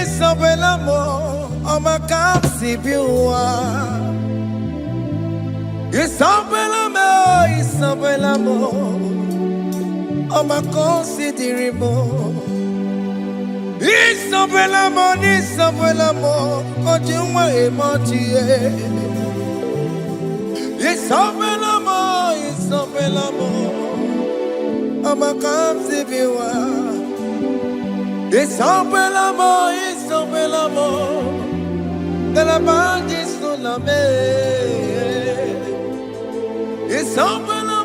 Isabella, I'm a capsi biwa. Isabella, I'm a considerable. Isabella, Ojuma emotie. Isabella, I'm a capsi biwa. Isabella, de la bande sulla me. Isabella,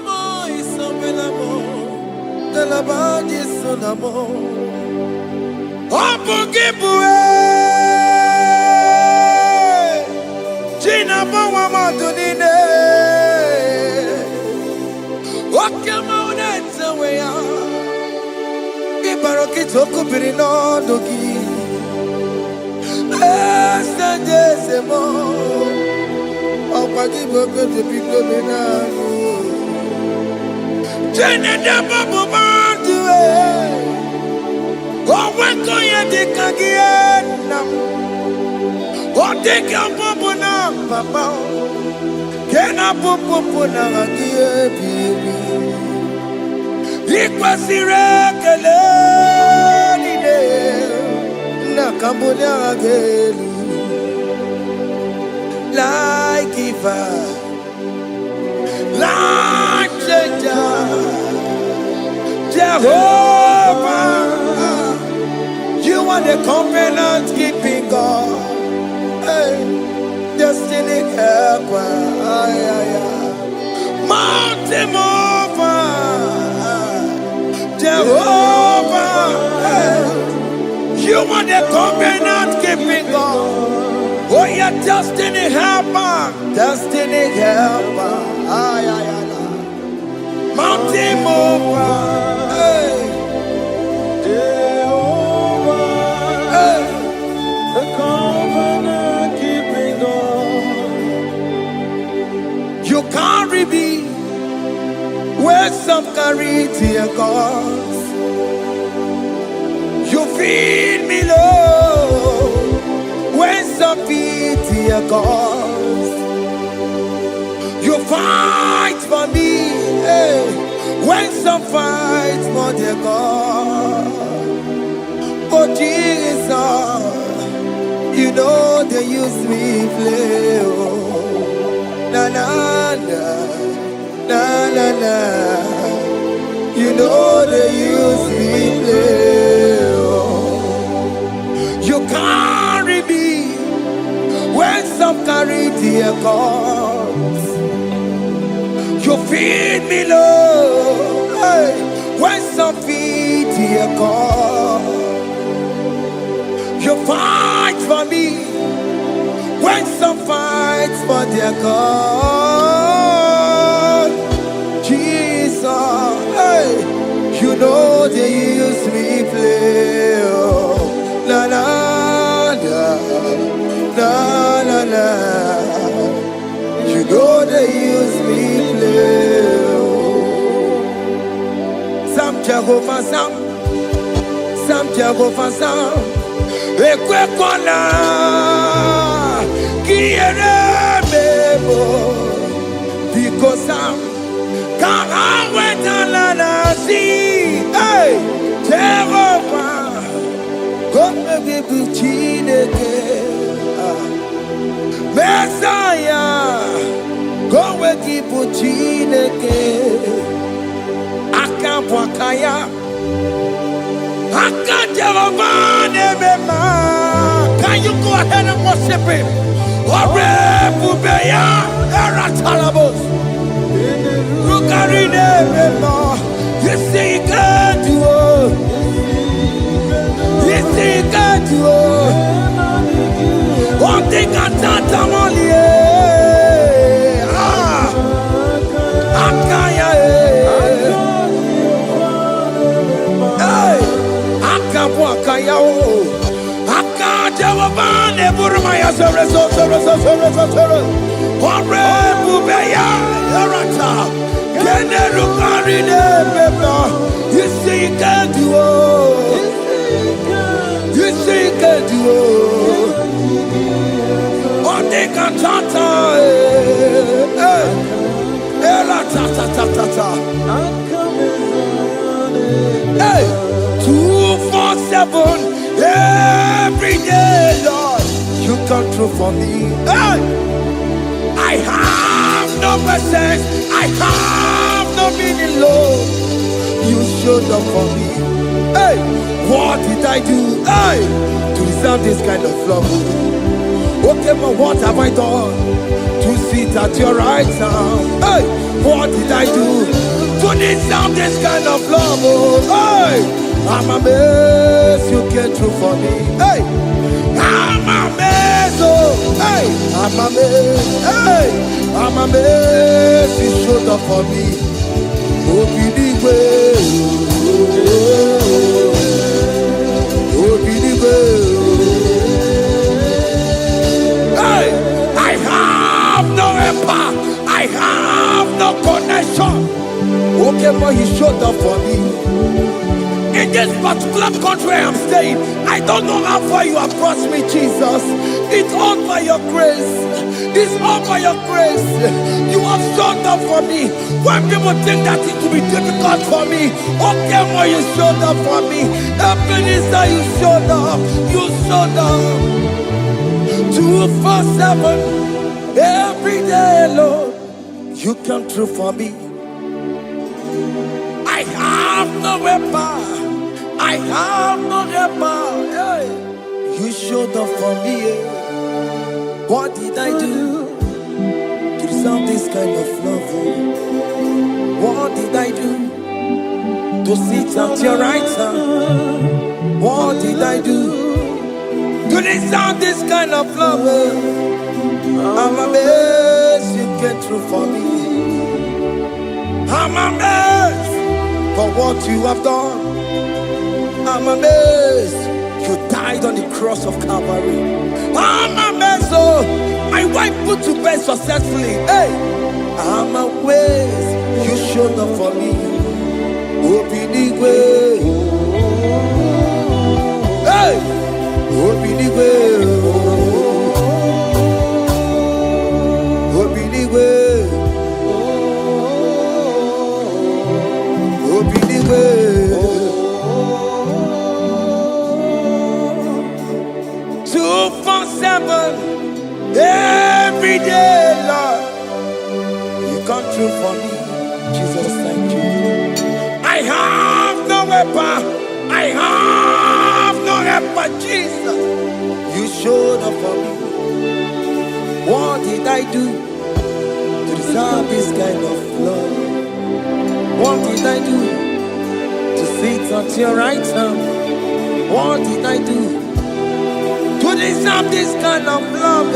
de la bande sulla mo. Opo gibue, Gina bawa madunine. Okama unetsa weya. Ibaroki toku birino dogi. Estandezemo, opagi boke de pico benano. Jene de babu bandue, oweko ye de kagiena, o de kampo na papa, kena popo na agie bibi. Ikwasire kele nide. Cambodia again, like Eva, like Jehovah, you are the covenant keeping God, hey, destiny helper, mountain mover, Jehovah. Hey. You are the covenant keeping God. Oh, your destiny helper. Destiny helper. Mountain mover. Hey. Jehovah. Hey. The covenant keeping God. You carry me where some carry tear gods. You feed me, Lord, when some feed your cause. You fight for me, hey, when some fight for their God. Oh Jesus, you know they use me play. Oh, na na na, na na na. You know they use me play. You carry me when some carry their cause. You feed me, Lord, hey, when some feed their cause. You fight for me when some fight for their cause. Jesus, hey, you know they use me play. Oh, la la. You know they use me play. Some Jehovah, some Jehovah, some Equekona, Kiere Mebo, because some can't wait on la see. Hey, Jehovah, come and give me Chineke. Messiah, go and keep Chineke. Akapwakaya, Akajehovah Nebema. Can you go ahead and worship him? Ore Bubeya, Eratalabos. Rukarine Nebema. You see, you can't do it. You see, you can't do it. One thing I thought I'm only Akaya, hey, Akapwakaya, Akajehovah Burmaya, Ore Bubeya, Erata, Kenerukarine Beba. You see, you can't do it. You On the cantata, la ta ta ta ta ta. Hey, 247 every day, Lord. You come through for me. Hey, I have no presence. I have no meaning, Lord. You showed up for me. Hey, what did I do? Hey, to deserve this kind of love? Okay, but what have I done to sit at your right hand? Hey, what did I do to deserve this kind of love? Oh, hey, I'm amazed you came through for me. Hey, I'm amazed. Oh, hey, I'm amazed. Hey, I'm amazed you showed up for me. Oh, be the way. Oh, be the way. Hey, I have no empire. I have no connection. Okay, but he showed up for me. In this particular country I'm staying, I don't know how far you have brought me, Jesus. It's all by your grace. It's all by your grace. You have showed up for me. When people think that it will be difficult for me, okay, but you showed up for me. Ebenezer, you showed up. You showed up. 247 every day, Lord. You come through for me. I have no weapon. I have no weapon. Hey. You showed up for me. What did I do to deserve this kind of love? What did I do to sit at your right hand? What did I do to deserve this kind of love? I'm amazed you came through for me. I'm amazed for what you have done. I'm amazed you died on the cross of Calvary. I'm amazed, oh, my wife put to bed successfully. Hey, I'm amazed you showed up for me. Open the way. Hey, open the way. Open the way. Open the way. 247 every day, Lord. You come through for me, Jesus. Thank you. I have no weapon. I have no weapon, Jesus. You showed up for me. What did I do to deserve this kind of love? What did I do to sit at your right hand? What did I do to deserve this kind of love?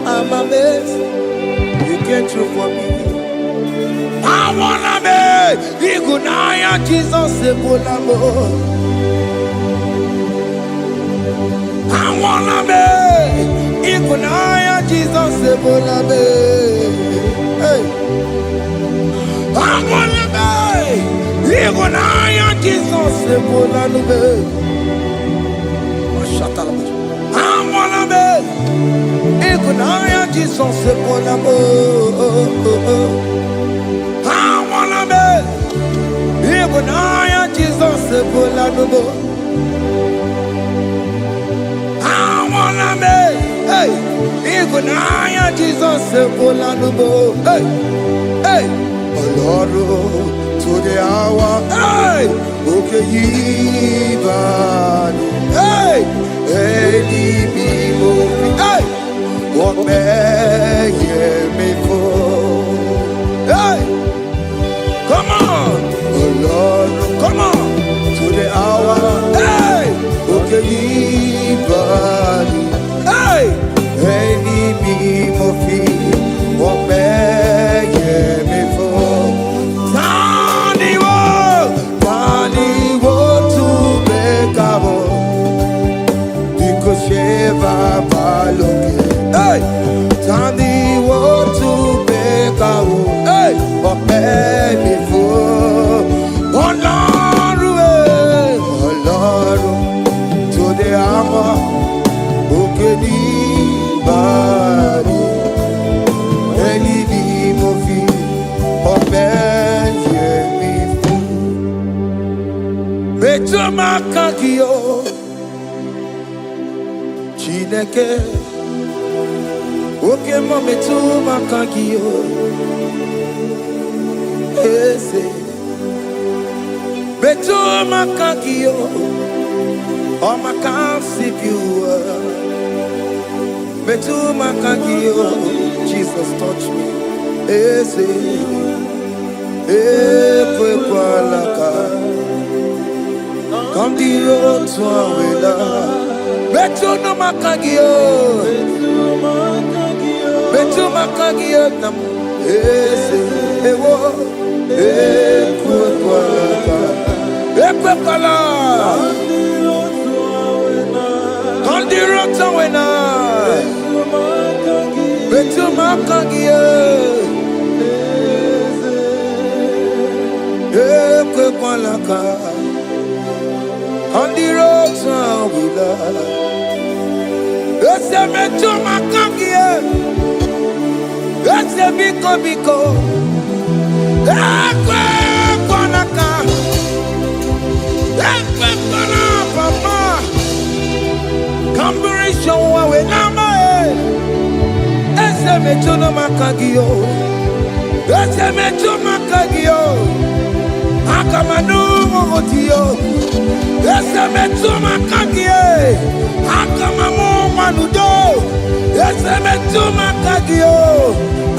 I'm amazed you came through for me. I wanna be Igbo, Jesus, Ebolamo. I wanna be Igbo, Jesus, Ebolamo. Hey, I wanna be Igbo, Jesus, Ebolamo. I wanna be Igbo, Jesus, Ebolamo. I wanna be Igbo, Jesus, Ebolamo. I wanna be Igbo, Jesus, Ebolamo. Hey, hey, Lord, to the hour. Hey, okay, hey, hey, what may me for? Hey, come on, oh Lord, come on, to the hour. Hey, okay, hey, hey, what may me for? Tani wo to make up. Sheva baloke, hey, Tandi wo to beka wo, hey, ope mi fo, Ọlọ́run, makagio Chineke oke mo metu makagio ese metu makagio o makasibiu metu makagio Jesus touch me ese ekwalaka come the road to Awela. Betu no makagio. Betu makagio nam. Ese ewo. Ekwala. Come the road to Awela. Betu makagio. Ekwala. On the road to Awela, ese metu makagie, ese biko, ekwe kwanaka, ekwe kwana papa, kamburisho wawe nama ese metu no makagio, ese metu makagio, akamanu motiyo. Ese metu makagie, akamamu manudo. Ese metu makagio,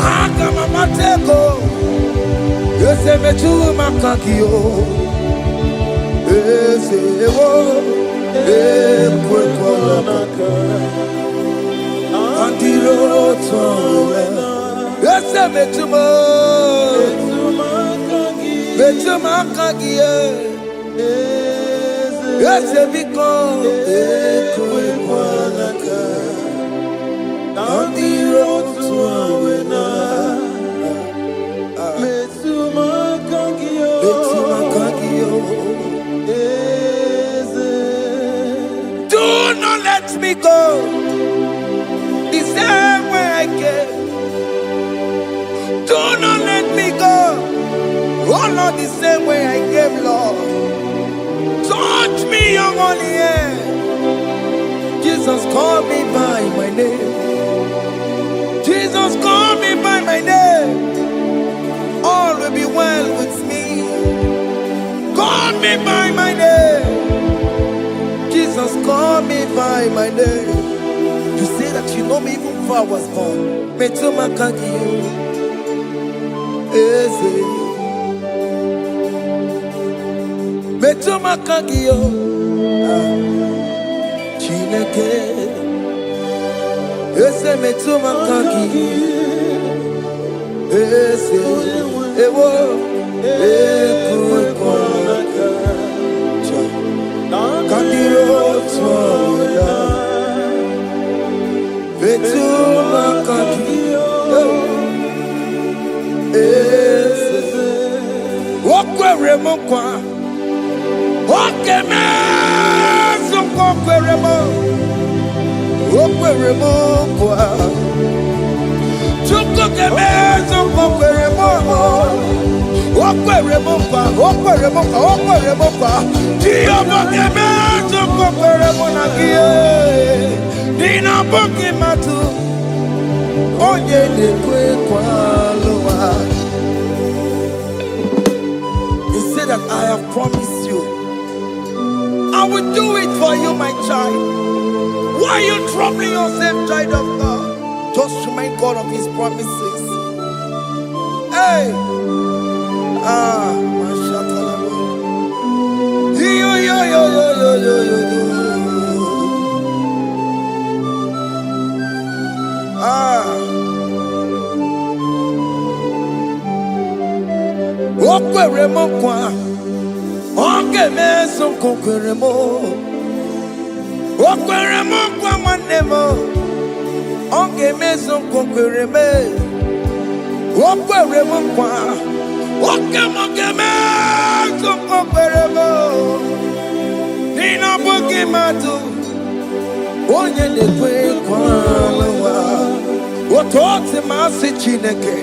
akamamateko. Ese metu makagio, ese ewo, ekwalaka. Andiro towe, ese metu makagie. Ese biko ekwalaka andiro tuawena metu makagio do not let me go the same way I came. Do not let me go. Oh Lord, the same way I came, Lord. Touch me, young only hand. Jesus, call me by my name. Jesus, call me by my name. All will be well with me. Call me by my name. Jesus, call me by my name. You say that you know me even before I was born. Metumakagio. Eze. Metu makagio Chineke ese metu makagio ese ewo ekwalaka kandiro tuawela metu makagio ese wokwere mokwa. Okay, man, some queremo, kwa. Chuko keme, some queremo, kwa. Dio keme, some queremo na kie. Dina boki matu, oye de kwa loa. He said that I have promised you. I will do it for you, my child. Why are you troubling yourself, child of God? Just remind God of His promises. Hey! Mashallah. Okwere kwa. Oke meso kokweremo. Okweremo kwa manemo. Oke meso kokwereme. Okweremo kwa. Oke meso kokweremo. Nina boki matu. Onye lekwe kwa lowa. Otote masi Chineke.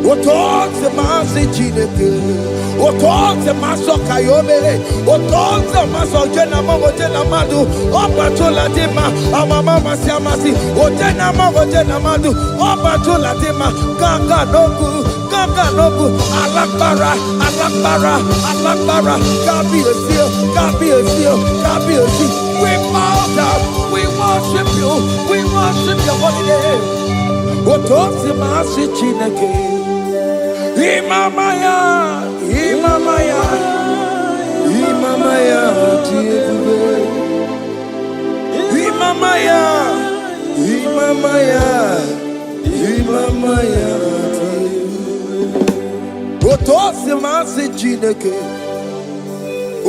Otonze masi chineke, otonze maso kayome, otonze maso jena mamo jena madu, opatola dima, amama masi amasi, ojena mamo jena madu, opatola dima, ganga nogu, alakbara, kabi osio. We bow down, we worship you holy name. Otonze masi chineke. Imamaya,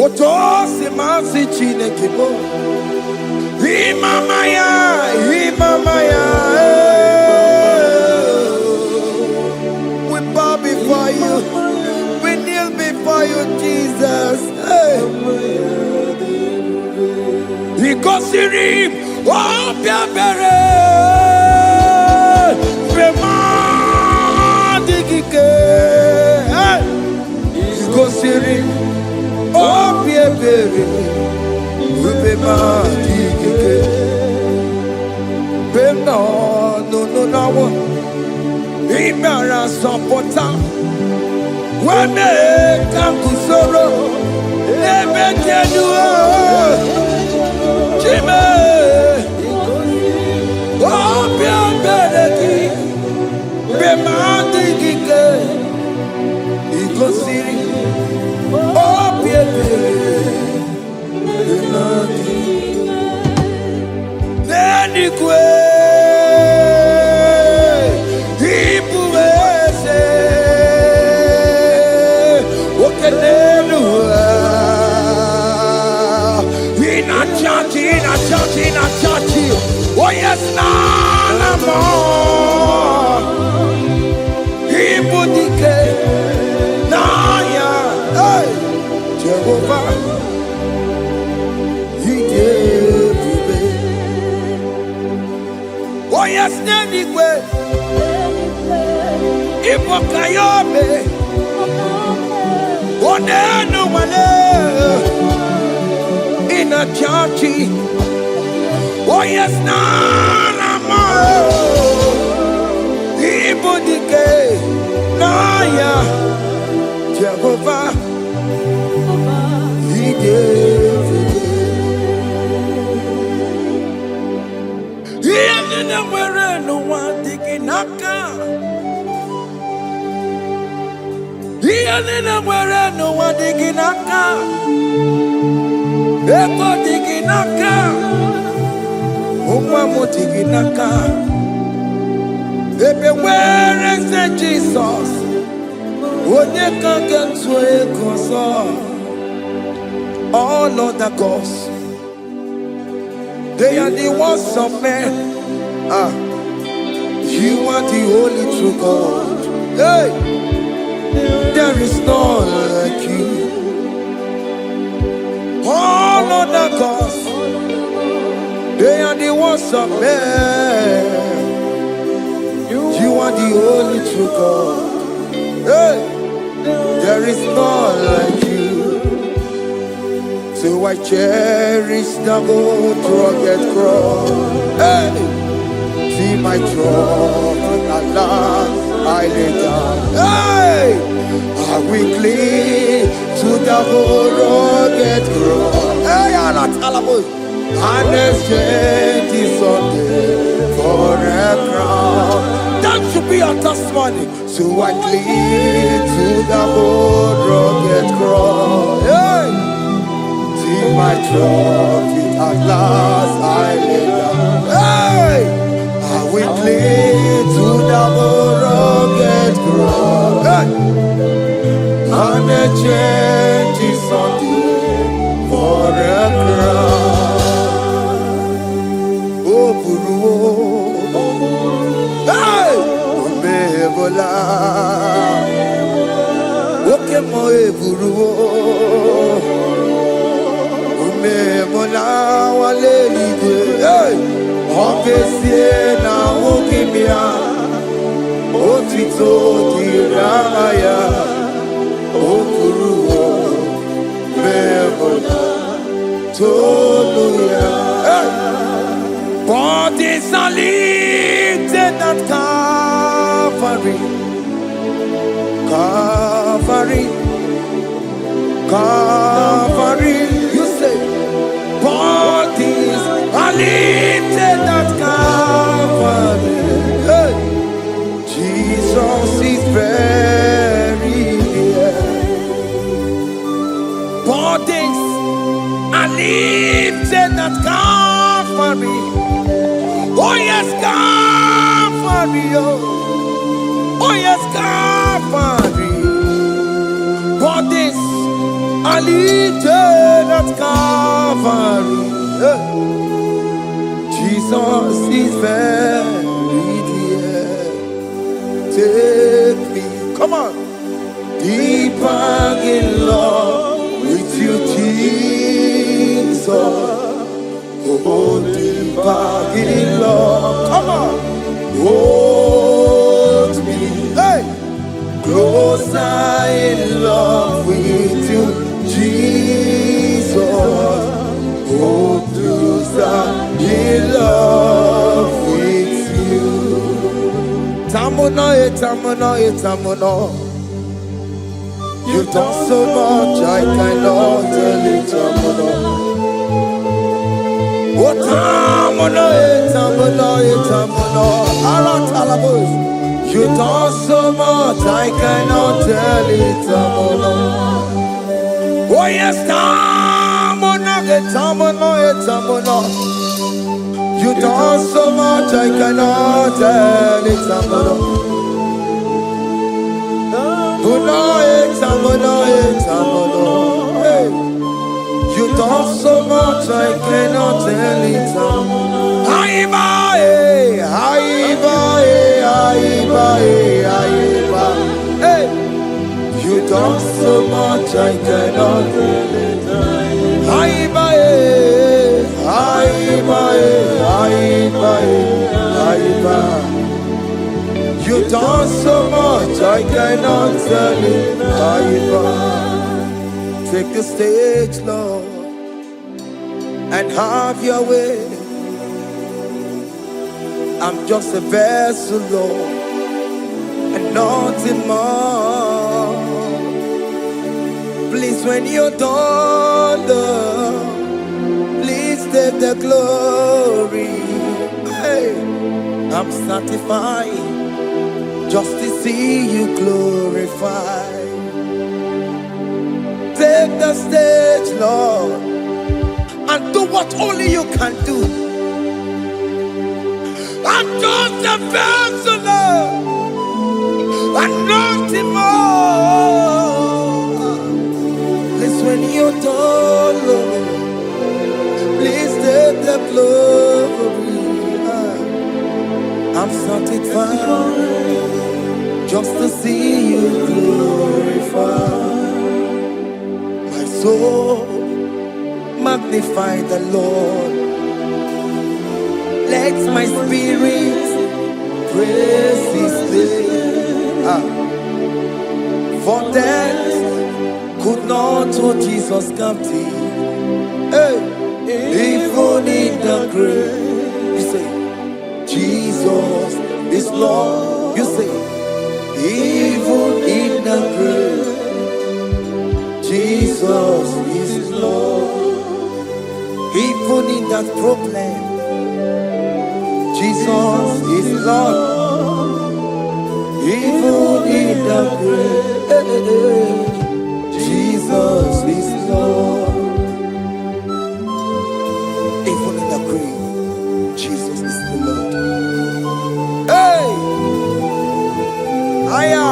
Otosi masi chineke, bo. Imamaya. We bow before you. We kneel before you, Jesus. Hey. Ikosirim, opiabere, Remadikike. Hey. Ikosirim, opiabere, Remadikike. No. Imara sopota wame kankusoro ebe keduo chime obia bereki bemandi gike ikosiri obia bereki neni kwe in a church. Oh yes, no more. Ibudike, Naya, hey, Jehovah, He gave me. Oh yes, Nenigwe, Ibokayobe, oh no one in a church. Oh yes, Nana, Ibudike, Naya, Jehovah, He gave it. He didn't wear no one digging aka. He didn't wear no one digging aka. Eko digging aka. Umamutiginaka. Everywhere is Jesus. Onyeka genswe koso. All other gods, they are the works of men. You are the only true God. Hey, there is none like you. All other gods, they are the works of men. You are the only true God. Hey, there is none like you. So I cherish the gold rugged cross. Hey, see my throne at last I lay down. Hey, I will cling to the gold rugged cross. Hey, I'm not Alamo. And exchange is Sunday for a crown. That should be a testimony. So I cling to the old rugged cross. Hey, see my trophy at last I lay down. Hey, I will cling to the old rugged cross. Hey, and exchange is Sunday for a crown. Hey, Omebola, Oke Moeburu, Omebola, Walelide, hey, Okesie na Okimia, Otito di Ramaya, Okuruo, Memoda, Toluya. Bodies are lifted at Calvary, Calvary, Calvary. You say, bodies are lifted at Calvary. Hey. Jesus is very near. Bodies are lifted at Calvary. Oh yes, Calvary. Oh yes, Calvary. Bodies are lifted at Calvary. Jesus is very dear. Take me, come on, deeper in love with you, Jesus. Oh, deeper in love, come on, hold me, hey, closer in love with you, Jesus. Oh, closer in love with you. Tamuno, tamuno, tamuno. You've done so much, I cannot tell it, tamuno. Oh, tamuno, tamuno, tamuno. Aratalabos. You've done so much, I cannot tell it, tamuno. Oh yes, tamuno, tamuno, tamuno. You done so much, I cannot tell it, tamuno. Tamuno, tamuno, tamuno. Hey, you done so much, I cannot tell it, tamuno. Aiba, aiba, aiba, aiba. Hey, you done so much, I cannot tell it, tamuno. Aiba, aiba, aiba, aiba. You done so much, I cannot tell it, aiba. Take the stage, Lord, and have your way. I'm just a vessel, Lord, and nothing more. Please, when you're done, Lord, please take the glory. Hey, I'm satisfied just to see you glorified. Take the stage, Lord, and do what only you can do. I'm just a vessel, Lord, and nothing more. Please, when you're done, Lord, please take the glory. I'm satisfied just to see you glorified. My soul magnify the Lord. Let my spirit praise His name. For death could not hold Jesus captive. Hey, even in the grave, you say, Jesus is Lord. You say, even in the grave, Jesus is Lord. Even in that problem, Jesus is Lord. Even in the grave, Jesus is Lord. Even in the grave, Jesus is the Lord. Hey! Aya!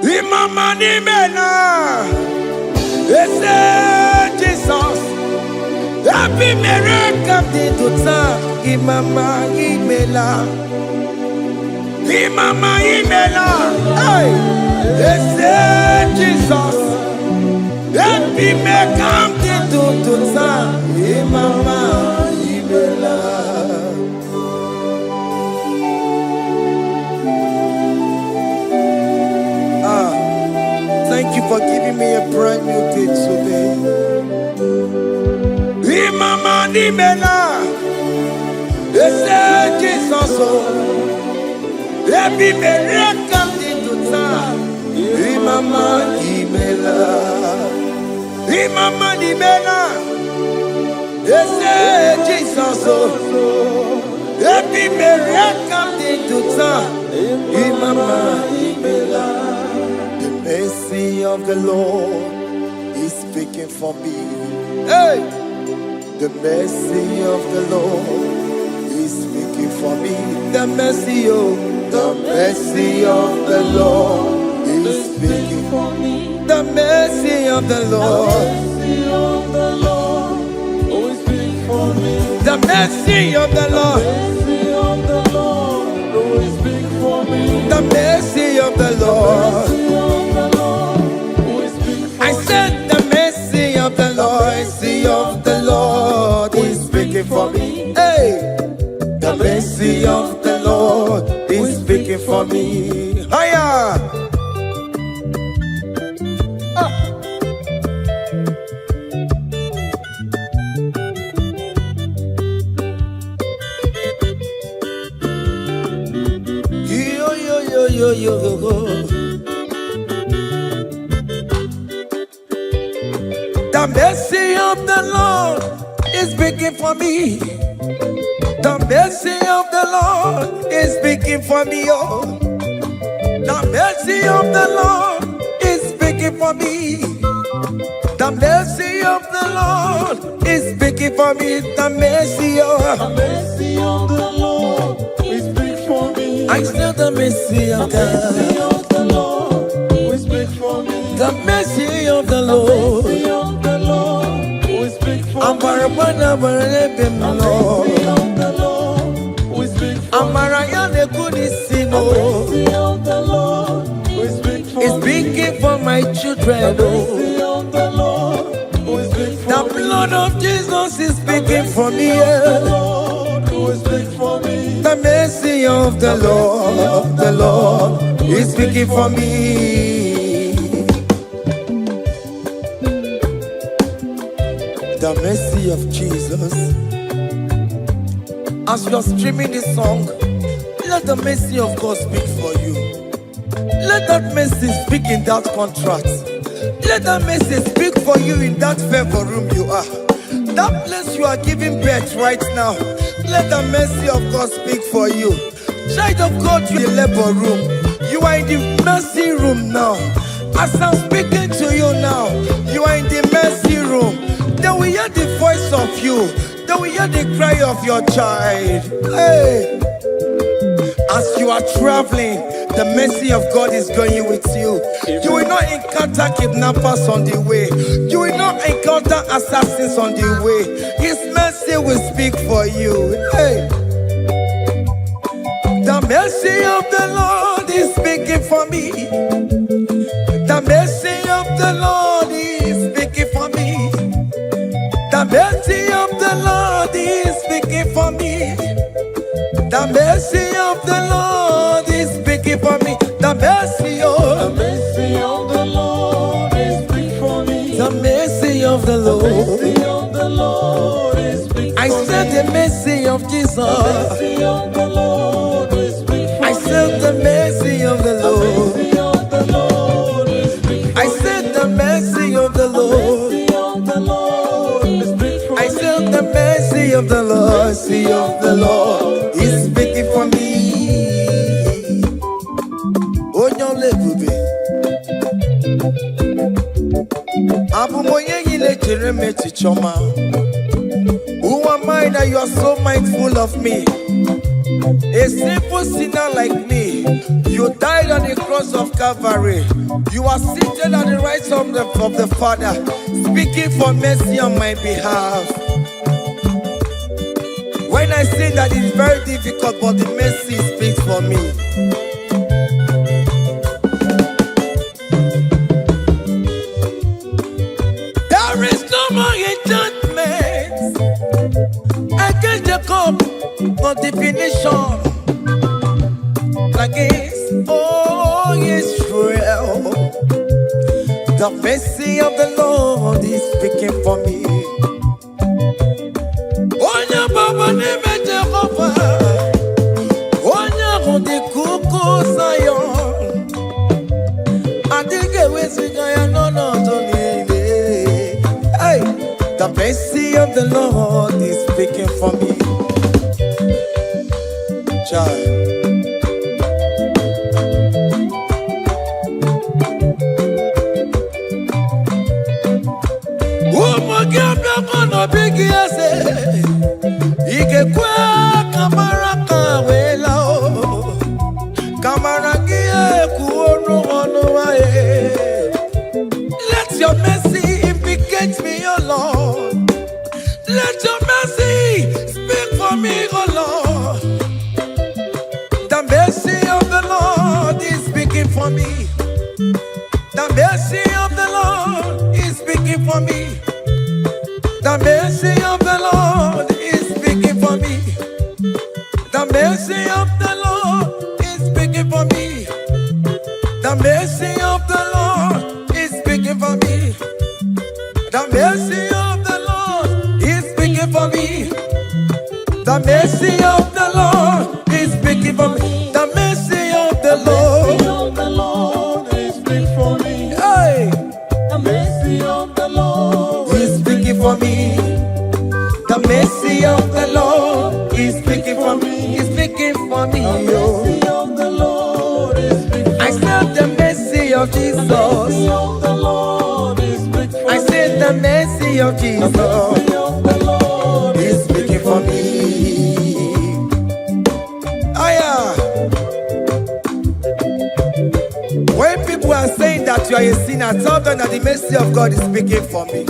Imama ni mena, ese Jesus. Happy miracle de tutsa, imama imela, imama imela. Hey, ese Jesus. Happy miracle de tutsa, imama imela. for giving me a brand new day today. Imama Nimela, they say Jesus, every miracle into time. Imama Nimela, Imama Nimela, they say Jesus, every miracle into time. Imama Nimela. The mercy of the Lord is speaking for me. Hey! The mercy of the Lord is speaking for me. The mercy of the Lord is speaking for me. The mercy of the Lord is speaking for me. The mercy of the Lord is speaking for me. The mercy of the Lord. I said the mercy of the Lord, mercy of the Lord is speaking for me. Hey, the mercy of the Lord is speaking for me. Higher. Yo yo yo yo yo yo. The mercy of the Lord is speaking for me. The mercy of the Lord is speaking for me. Oh, the mercy of the Lord is speaking for me. The mercy of the Lord is speaking for me. The mercy of the Lord is speaking for me. I still the mercy of God. The Lord will speak for me. The mercy of the Lord. The Lord will speak for me. I'm the Lord. The Lord will speak for I'm me. the The Lord will speak for It's me. speaking for my children. The Lord will speak for The me. blood of Jesus is speaking for me. The Lord will speak for me. The mercy of the Lord is speaking for me. The mercy of Jesus. As you are streaming this song, let the mercy of God speak for you. Let that mercy speak in that contract. Let that mercy speak for you in that favor room you are. That place you are giving birth right now. Let the mercy of God speak for you. Child of God, you are in the labor room. You are in the mercy room now. As I'm speaking to you now, you are in the mercy room. They will hear the voice of you. They will hear the cry of your child. Hey! As you are traveling, the mercy of God is going with you. You will not encounter kidnappers on the way. You will not encounter assassins on the way. His mercy will speak for you. Hey. The mercy of the Lord is speaking for me. The mercy of the Lord is speaking for me. The mercy of the Lord is speaking for me. The mercy of the Lord is speaking for me. The mercy of the Lord is speaking for me. the mercy of the Lord. The Lord is speaking I for me. said the mercy of Jesus. The Lord is speaking for me. I said the mercy of the Lord. The Lord is speaking for I said the mercy of the Lord. the Lord is speaking for I said the mercy of the Lord. Mercy of the Lord is speaking for me. Oh, no, baby. Who am I that you are so mindful of me? A simple sinner like me. You died on the cross of Calvary. You are seated at the right hand of the Father, speaking for mercy on my behalf. When I say that it's very difficult, but the mercy speaks for me. There is no more enchantment against Jacob, no definition against all Israel. The mercy of the Lord is speaking for me. Onya baba neme Jehovah, onya kundi kuku sayo. Adige wesigaya no tonibe. Hey, the mercy of the Lord is speaking for me. Child. Big yes, Ike kwa kamara kawela o, kamara kie kuonu onu wae. Let your mercy implicate me, O Lord. Let your mercy speak for me, O Lord. The mercy of the Lord is speaking for me. The mercy of the Lord is speaking for me. The mercy of the Lord is speaking for me. The mercy of the Lord is speaking for me. The mercy of the Lord is speaking for me. The mercy of the Lord is speaking for me. The mercy of the Lord is speaking for me. The mercy of the Lord is speaking for me. Hey. The mercy of the Lord is speaking for me. The mercy of the Lord is speaking for me. Is speaking for me. The mercy of the Lord is speaking for me. I said the mercy of Jesus. The mercy of the Lord is speaking for me. I said the mercy of Jesus. The mercy of the Lord is speaking for me. Aya. When people are saying that you are a sinner, tell them that the mercy of God is speaking for me.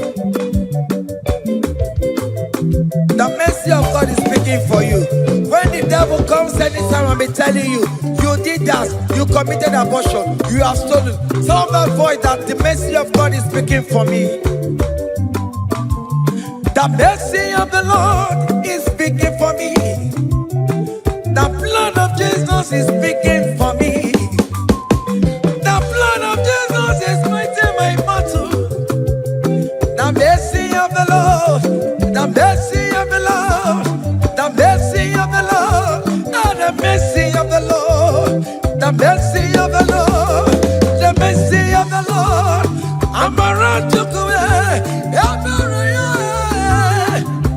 The mercy of God is speaking for you. When the devil comes anytime and be telling you, you did that, you committed abortion, you have stolen, tell that voice that the mercy of God is speaking for me. The mercy of the Lord is speaking for me. The blood of Jesus is speaking for me. The blood of Jesus is fighting my battle. The mercy of the Lord, the mercy of the Lord, the mercy of the Lord, oh, the mercy of the Lord, the mercy of the Lord, the mercy of the Lord. I'm around to go away.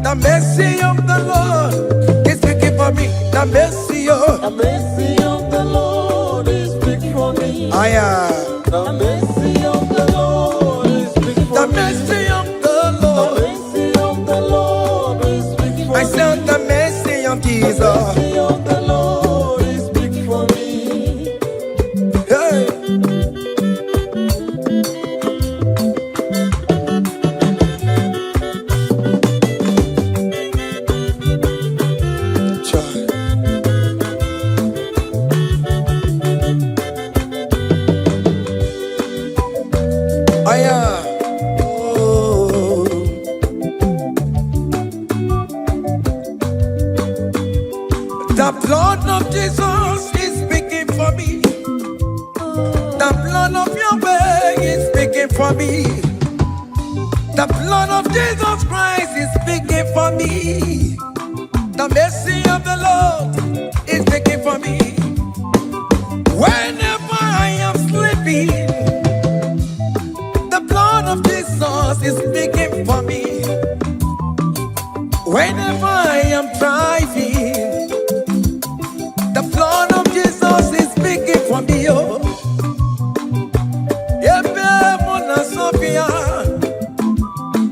The mercy of the Lord is speaking for me. The mercy of the Lord is speaking for me. I am. The mercy of the Lord is speaking for The me. mercy of the Lord. The mercy of the Lord is speaking for I me. said the mercy of The Jesus. mercy of the Lord is speaking for me. Hey. Child. I am. Oh. The blood of Jesus is speaking for me. The blood of Yahweh is speaking for me. The blood of Jesus Christ is speaking for me. The mercy of the Lord is speaking for me. Whenever I am sleeping, the blood of Jesus is speaking for me. Whenever I am driving, the blood of Jesus is speaking for me. Oh, Ebe Mona Sophia,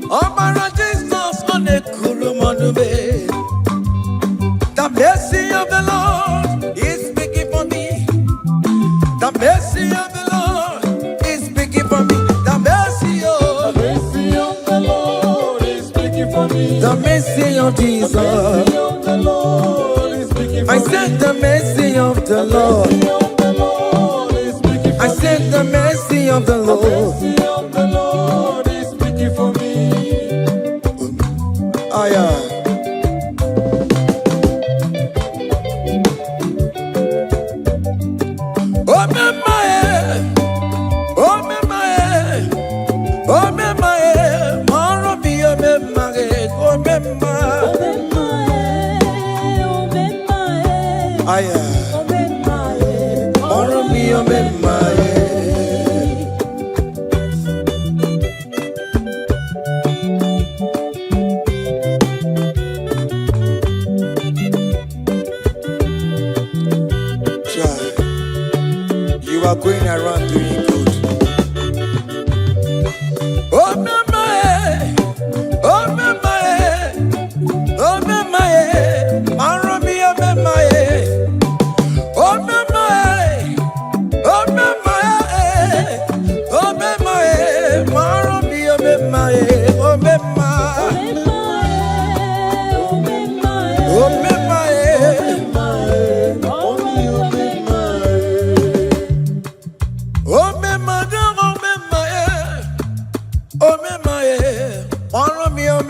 Obara Jesus on the Kulumanube. The mercy of the Lord is speaking for me. The mercy of the Lord is speaking for me. The mercy of The Lord is speaking for me. the mercy of Jesus. The mercy of the Lord is speaking for I me. said the mercy of the Lord. The mercy of the Lord is speaking for I me. said the mercy of the The Lord. mercy of the Lord is speaking for me. I am. Oh, my,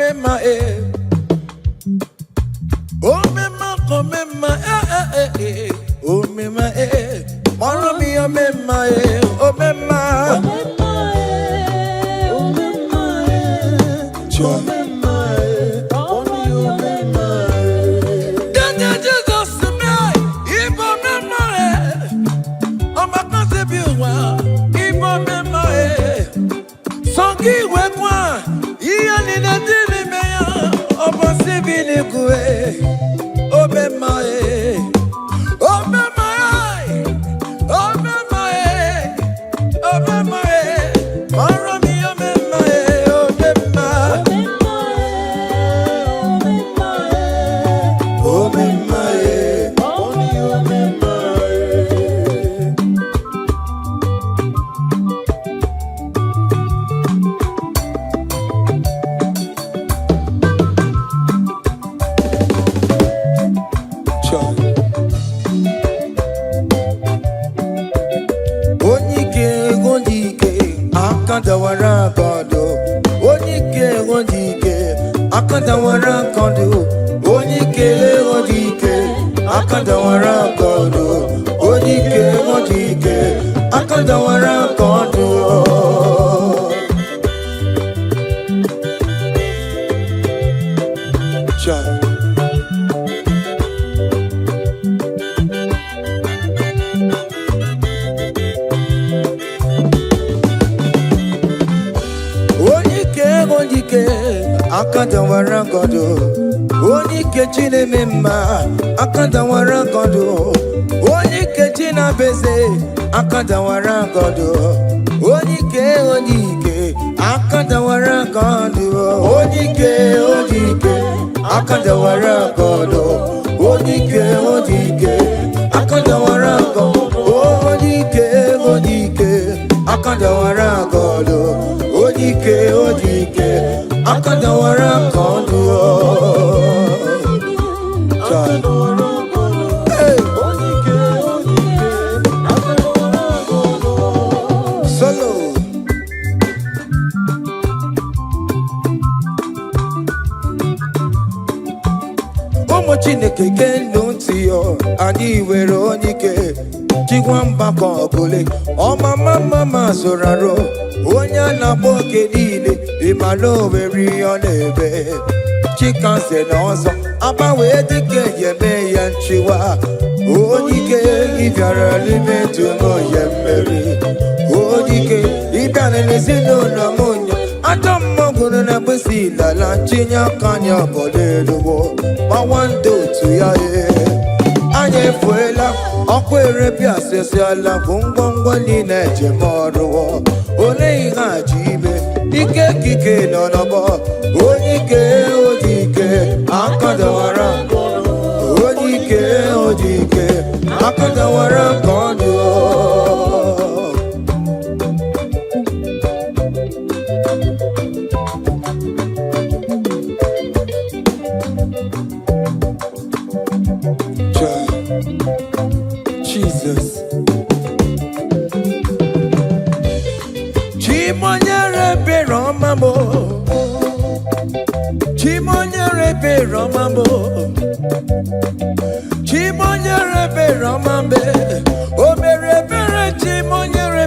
komema omema komema omema mara mi omema omema akadawara godo oni kechine mema akadawara godo oni kechina beze akadawara godo oni ke akadawara godo oni ke akadawara godo oni ke akadawara godo oni ke akadawara godo oni ke akadawara godo solo omo chineke kendo ntiyo ani were onike chigwamba kobule o mama zoraro onya na boke niile imalo weri onebe chikanse n'ọzọ abawe dike yeme ya nchiwa onike ibyara limetu mo yemeri onike ibyara n'ezinụlọ mụnya ajọ mmọgwụrụ na bụsi lala chinya kanya boleluwo gbawando otu ya anya efuela ọkwa erebi asịsị ala bụ ngwongwo niile ejem ọrụwo ole ihe aji ime ike kike nọ n'ọgbọ onye ike akadawara onye ike akadawara ka ọ dị Jesus Chimonyere Romambo Chimonyere Romambo Chimonyere Romambe Omerebe Chimonyere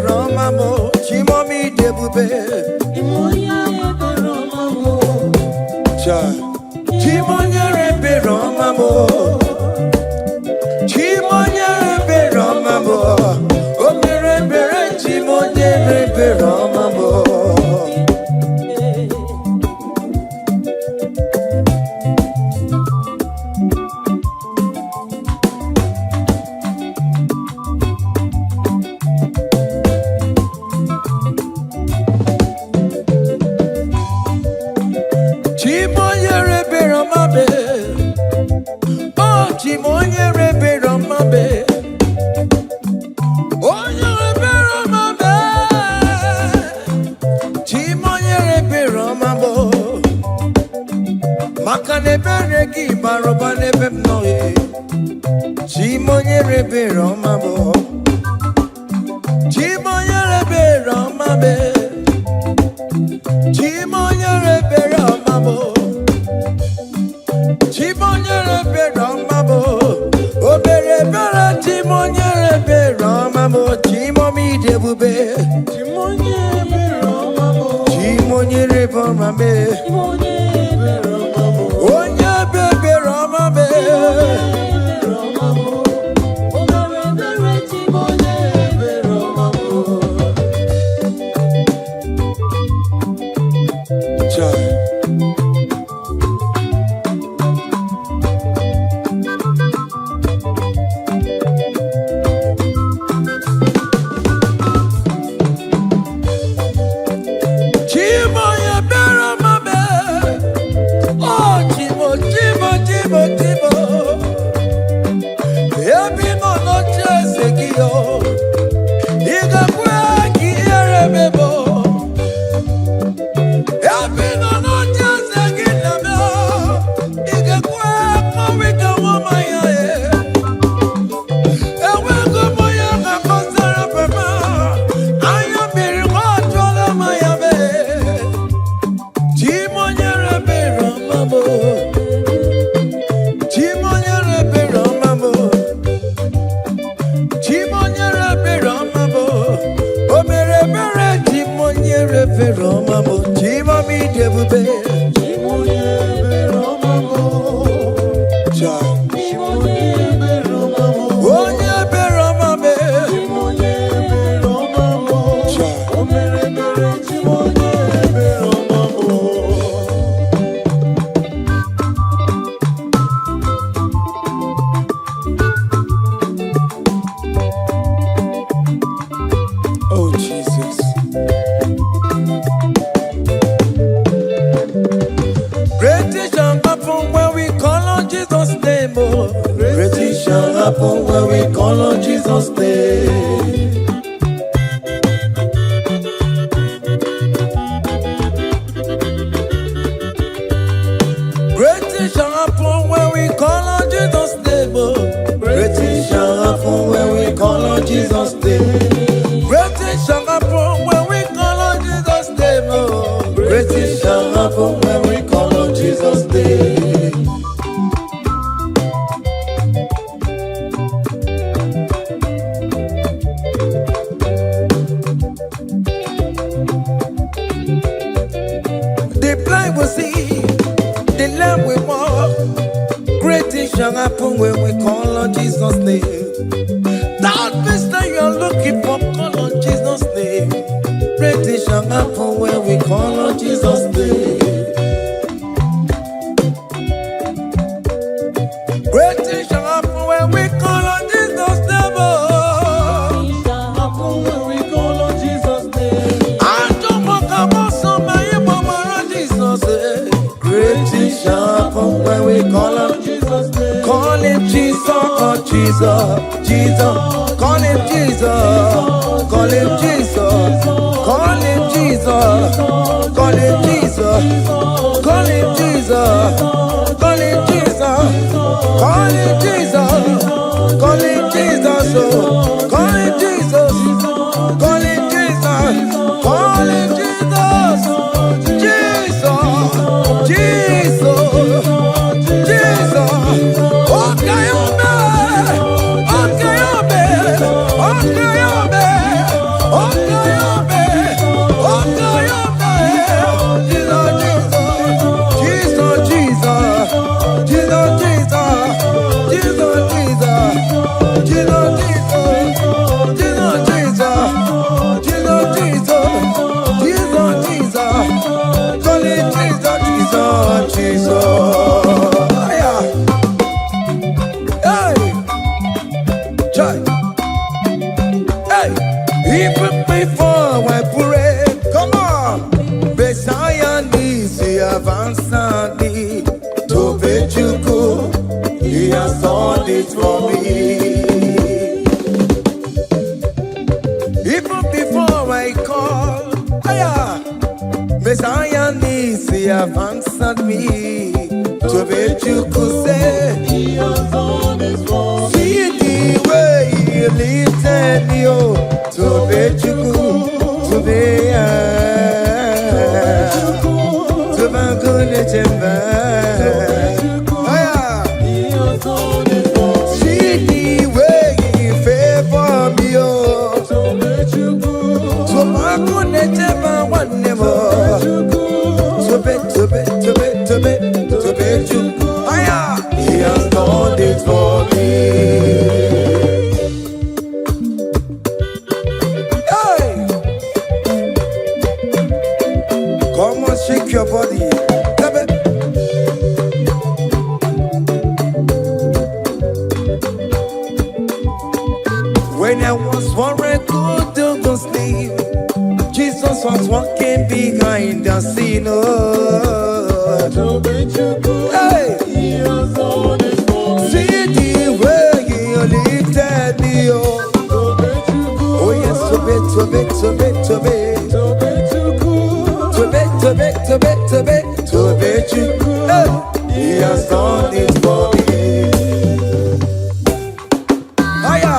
Romambo Chimomi Debube Chimonyere Romambo Chimonyere Romambo Chimonyere Romambo Omerebe Chimonyere Romambo Chimonyere Romambo Chimonyere Romambe Chimonyere Romambo for my baby. Oh, yeah, baby, Rama, Oh, Jesus. Great shall happen when we call on Jesus' name. Oh, great shall happen when we call on Jesus' name. Great shall happen when we call on Jesus' name. Oh, great shall happen when we call on Jesus' name. Great shall happen when we call on Jesus' name. Oh, great shall happen when we call on Jesus' name. The blind will see, the lame will walk. Great things shall happen when we call on Jesus' name. That mister you're looking for, call on Jesus' name. Great things shall happen when we call on Jesus' name. Great things shall happen when we call on Jesus' name. I don't want to go somebody, but Jesus. Great things shall happen when we call on Jesus' name. Call him Jesus, oh Jesus, Jesus. Call him Jesus, call him Jesus, call him Jesus, call him Jesus, call him Jesus, call him Jesus, call him Jesus, call him Jesus, call him Jesus, call him Jesus, call him Jesus, Jesus, Jesus, okay, even before I pray, come on. Messiah needs to advance me to Bejuku. He has done it for me. Even before I call, Messiah needs to advance me to Bejuku. Say He has done it for me. See the way He lifted me to Bejuku, to be to Bagune Jemba. See the way He favor me, to Bagune Jemba one more. shake your body. When I was worried, good to go sleep, Jesus was walking behind the scene. Oh. Hey. See the way you lifted me up. Oh yes, to be. Hey. He has done it for me. Hiya.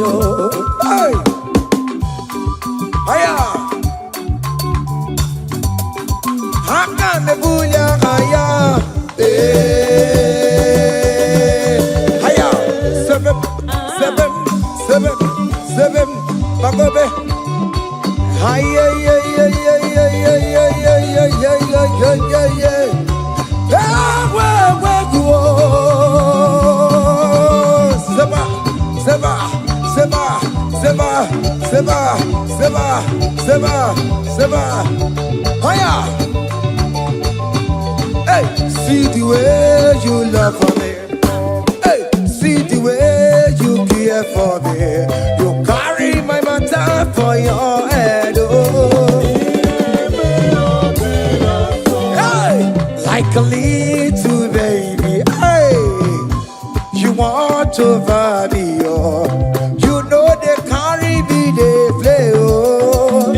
Yo. Hey. Hiya. Hakanebuya haya. Haya. Seven. Bagobe. Hiya. Seba. Hiya. Hey, see the way you love for me. Hey, see the way you care for me. You carry my matter for your head. Oh. Hey, like a little baby. Hey, you want over me. Oh, you know they carry me, they play. Oh.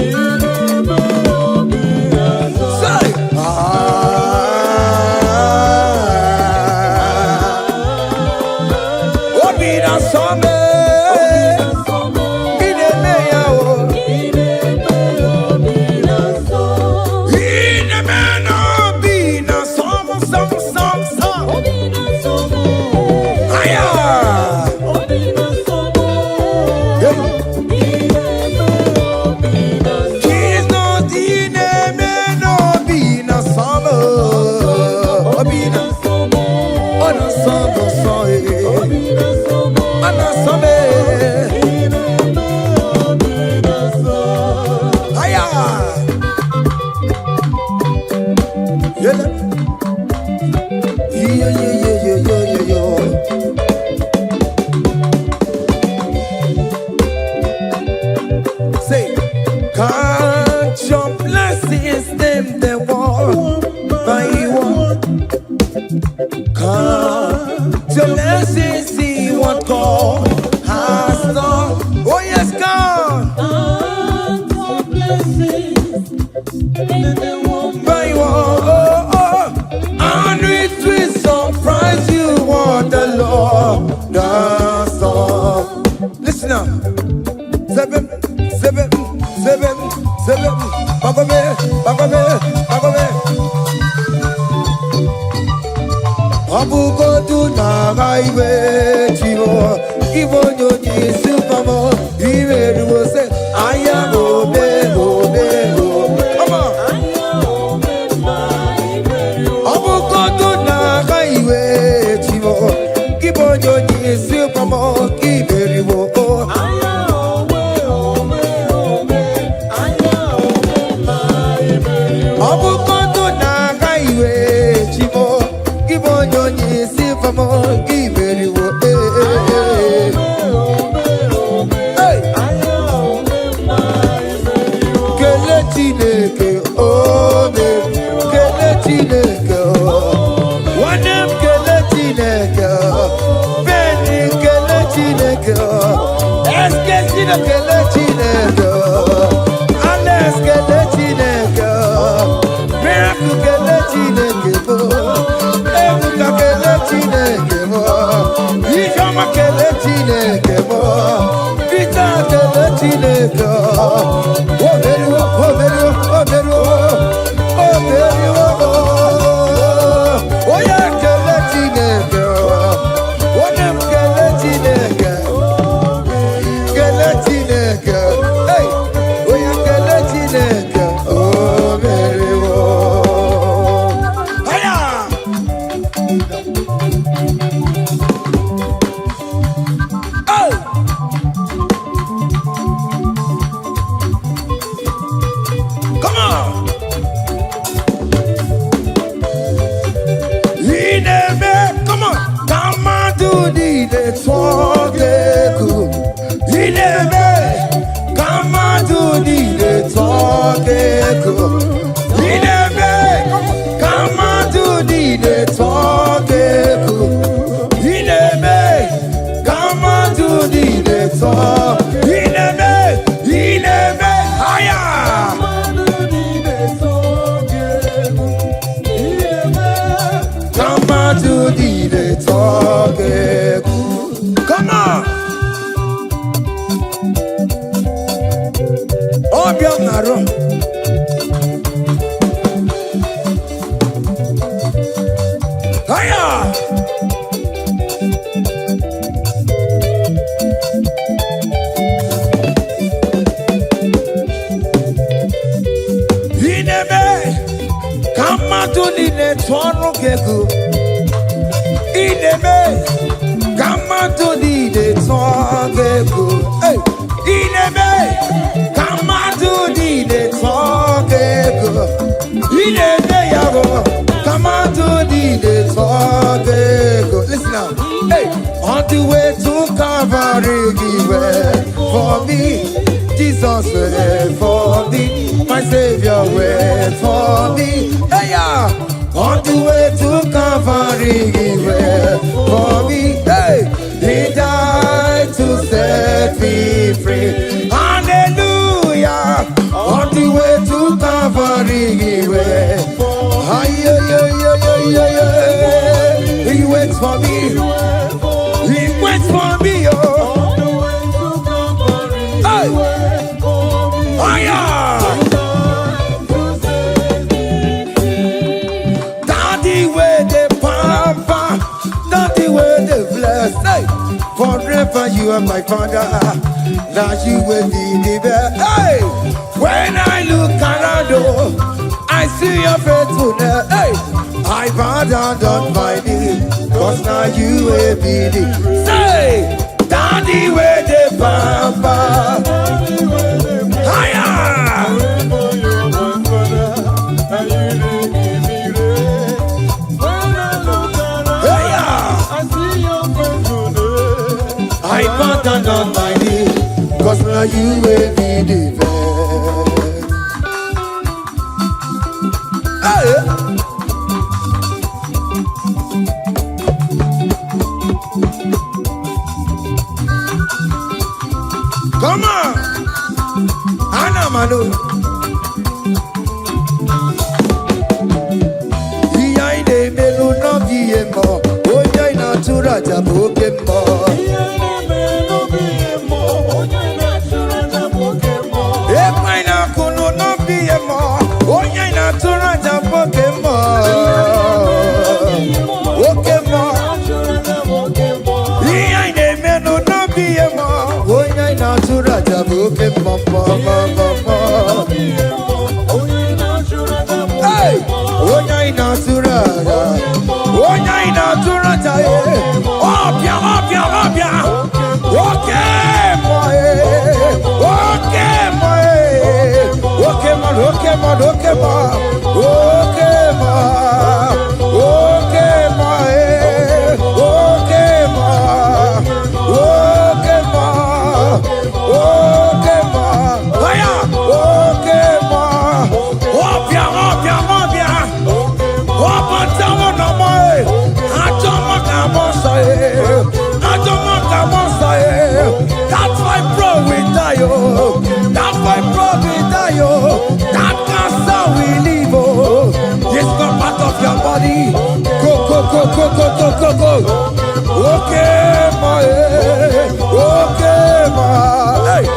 Say, count your blessings, them they one by one. Count your blessings, see what God has done. Oh yes, God. Count your blessings, By one, and it will surprise you what the Lord does done. Listen now. Seven. Bagobe. Abugo do na highway chivo. Ibo no ni supamo. Ibe do say aya obe. Come on. Abugo do na highway chivo. Ibo no ni supamo. Ibe do Abukoto na kaiwe chibo Kibonyo nyisi famo Kiberi wo Kele chineke ome Kele chineke Wanem kele chineke Beni kele chineke Eske chino kele chineke Ales kele chineke Miracle kele chineke Ebuka kele chineke Ishama kele chineke Vita kele chineke Oya kele chineke Onem kele chineke Kele chineke Hey Ineme, come on to the talk. Ineme, come on to the talk. Ineme, come on to the talk. Ineme, higher. Come on to the talk. Come on. Oh, Bianaro. Higher. Come on to the network, Ineme, come on to the network, hey, Ineme, come on to the network, Ineme, yago, come on to the network. Listen now, hey, on the way to Calvary, give for me. Jesus wait for me, my Savior wait for me. Hey, yeah. On the way to Calvary, he wait for me. Hey, he died to set me free. Hallelujah. On the way to Calvary, he wait. He waits for me. He waits for me. Oh. Daddy where the pamper, daddy where the bless. Hey, forever you are my father. Now you will be the best. Hey, when I look around, oh, I see your faithfulness. Hey, I bow down on my knees, cause now you will be the. Say, daddy where the pamper. I bow down on my knees, cause now you will be the best. Hey. Come on, Anna Manu. Iya ide melu no biemo, oya ina tura jaboke mo. That's why bro we die, oh. That's why bro we die, oh. That cancer we live, oh. This got part of your body. Go. Okay, my, okay, my, hey.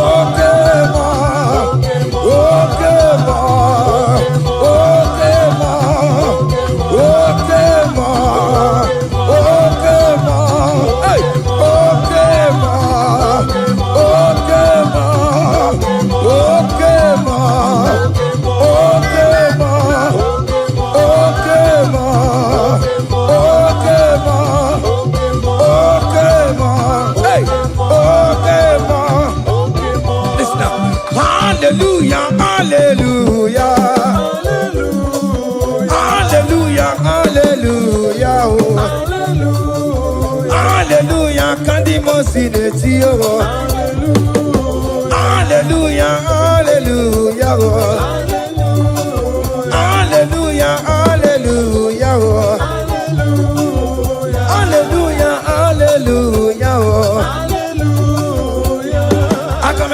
Okay, my, okay, my, okay, my, okay, my, okay, my, hey.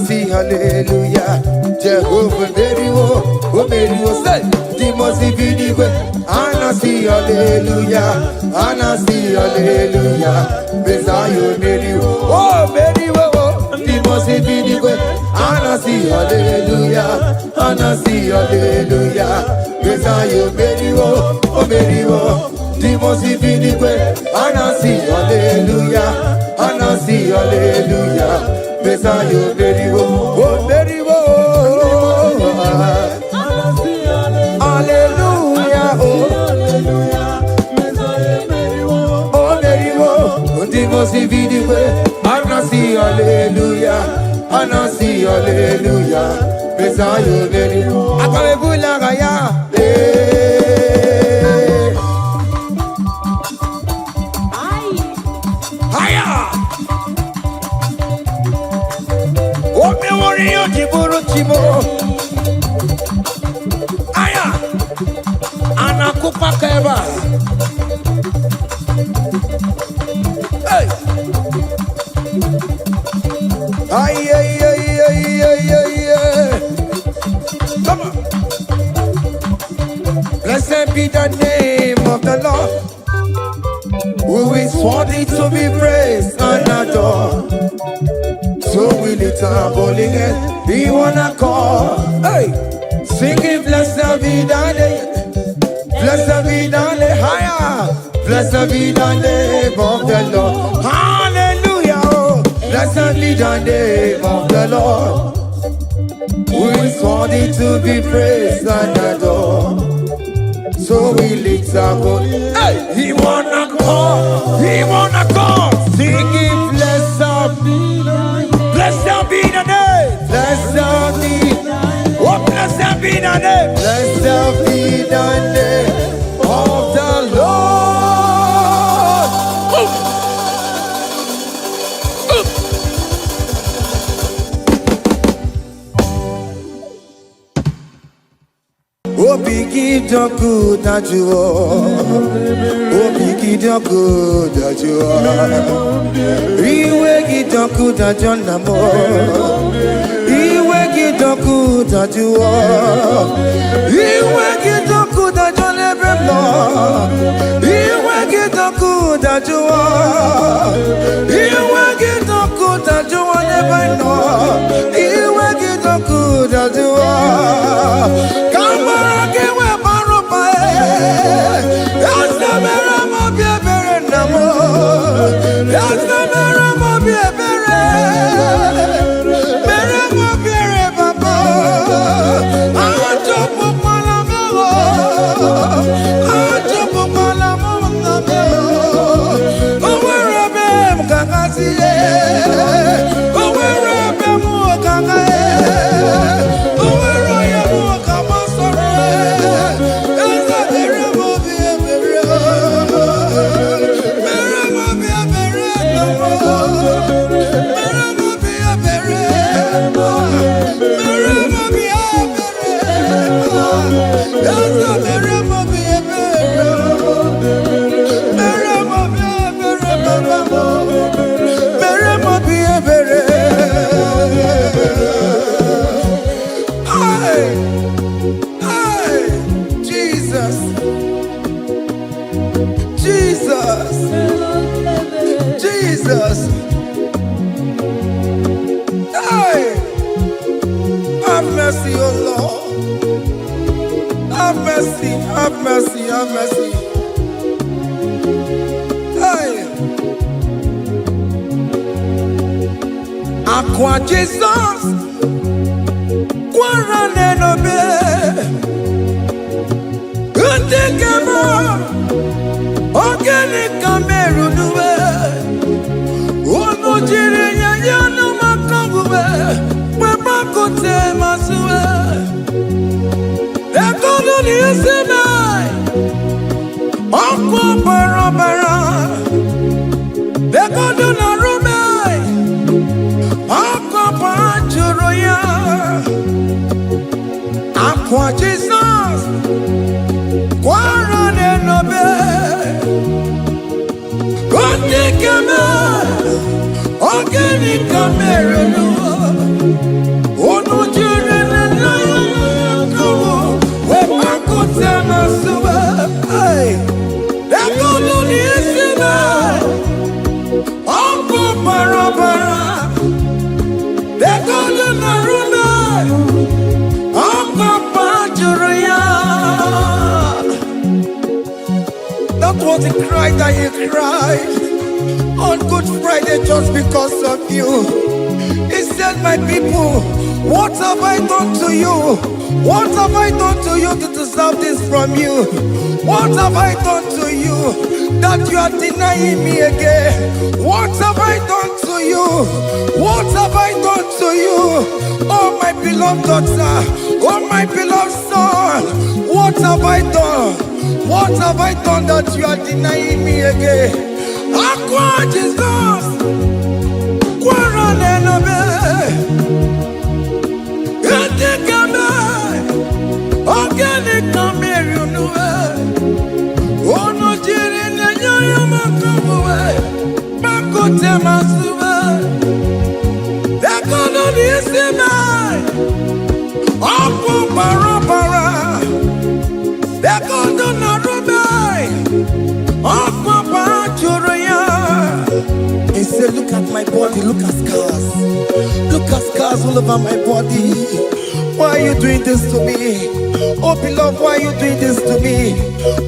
see hallelujah. Jehovah Meriwo, say, the most divinity. Anna see hallelujah, Anna see hallelujah. Messiah Meriwo, oh Meriwo, the most divinity. Anna see hallelujah, Anna see hallelujah. Messiah Meriwo, oh Meriwo, the most divinity. Anna see hallelujah, Anna see hallelujah. Messiah Meriwo, oh Meriwo, hallelujah, oh Meriwo, the most divinity. Anna see hallelujah, Anna see hallelujah. Messiah Meriwo, akabebula gaya. Aya, anakupa keba. Hey, ay. Come on. Blessed be the name of the Lord, who is worthy to be praised and adored. So we lift our holy hand, we wanna call, hey, singing blessed be thy name, blessed be thy name, higher, blessed be the name of the Lord, hallelujah, oh, blessed be the name of the Lord, who is worthy to be praised and adored. So we lift our holy, hey, he wanna call, singing blessed be. Blessed be the name. Blessed be. Oh, blessed be the name. Blessed be the name of the Lord. Oh, biggie, the good that you are. Oh, biggie, the good that you are. Iwe the good that you are. Iwe the good that you are. Iwe the good that you never know. Iwe the good that you are. Iwe the good that you never know. Iwe the good that you are. Come on, give me my rope. That's the very mobile, very number. That's the very mobile, very mobile, papa. I jump up my love. I jump up my love. Oh, where I am, Kakasi. Oh, where I am, Kakasi. Oh, where I am, Kakasi. That's the very mobile, very Jesus. Hey, have mercy, oh Lord. Have mercy, have mercy, have mercy. Hey, Aqua Jesus, Quarane no be, good take organic camera nuwe. Ono jire ya no makangube, mama kote masue. Ekono ni eseme, oko bara. Ekono na rume, oko panjuro ya. Aqua Jesus, Quarane no be. Organic camera, no. the cry that he cried on Good Friday just because of you. He said, my people, what have I done to you? What have I done to you to deserve this from you? What have I done to you that you are denying me again? What have I done to you? What have I done to you? Oh my beloved daughter, oh my beloved son, what have I done? What have I done that you are denying me again? Aqua Jesus, Quaranelabe, Etikame, Organic Camerunue, Ono Jiri Nanyo Makawe, Makote Masube, Econo Nisime, Opo Parapara, Econo Narube, Opo Parachuraya. He said, look at my body, look at scars. Look at scars all over my body. Why are you doing this to me? Oh beloved, why are you doing this to me?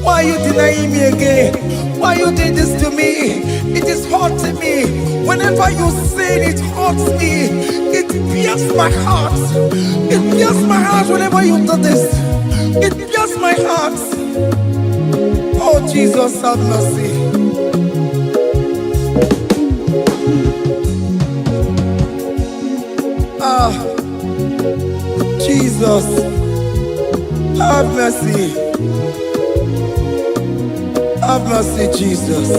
Why are you denying me again? Why are you doing this to me? It is hurting me. Whenever you sin, it hurts me. It pierces my heart. It pierces my heart whenever you do this. It pierces my heart. Oh Jesus, have mercy. Jesus, have mercy. Have mercy, Jesus.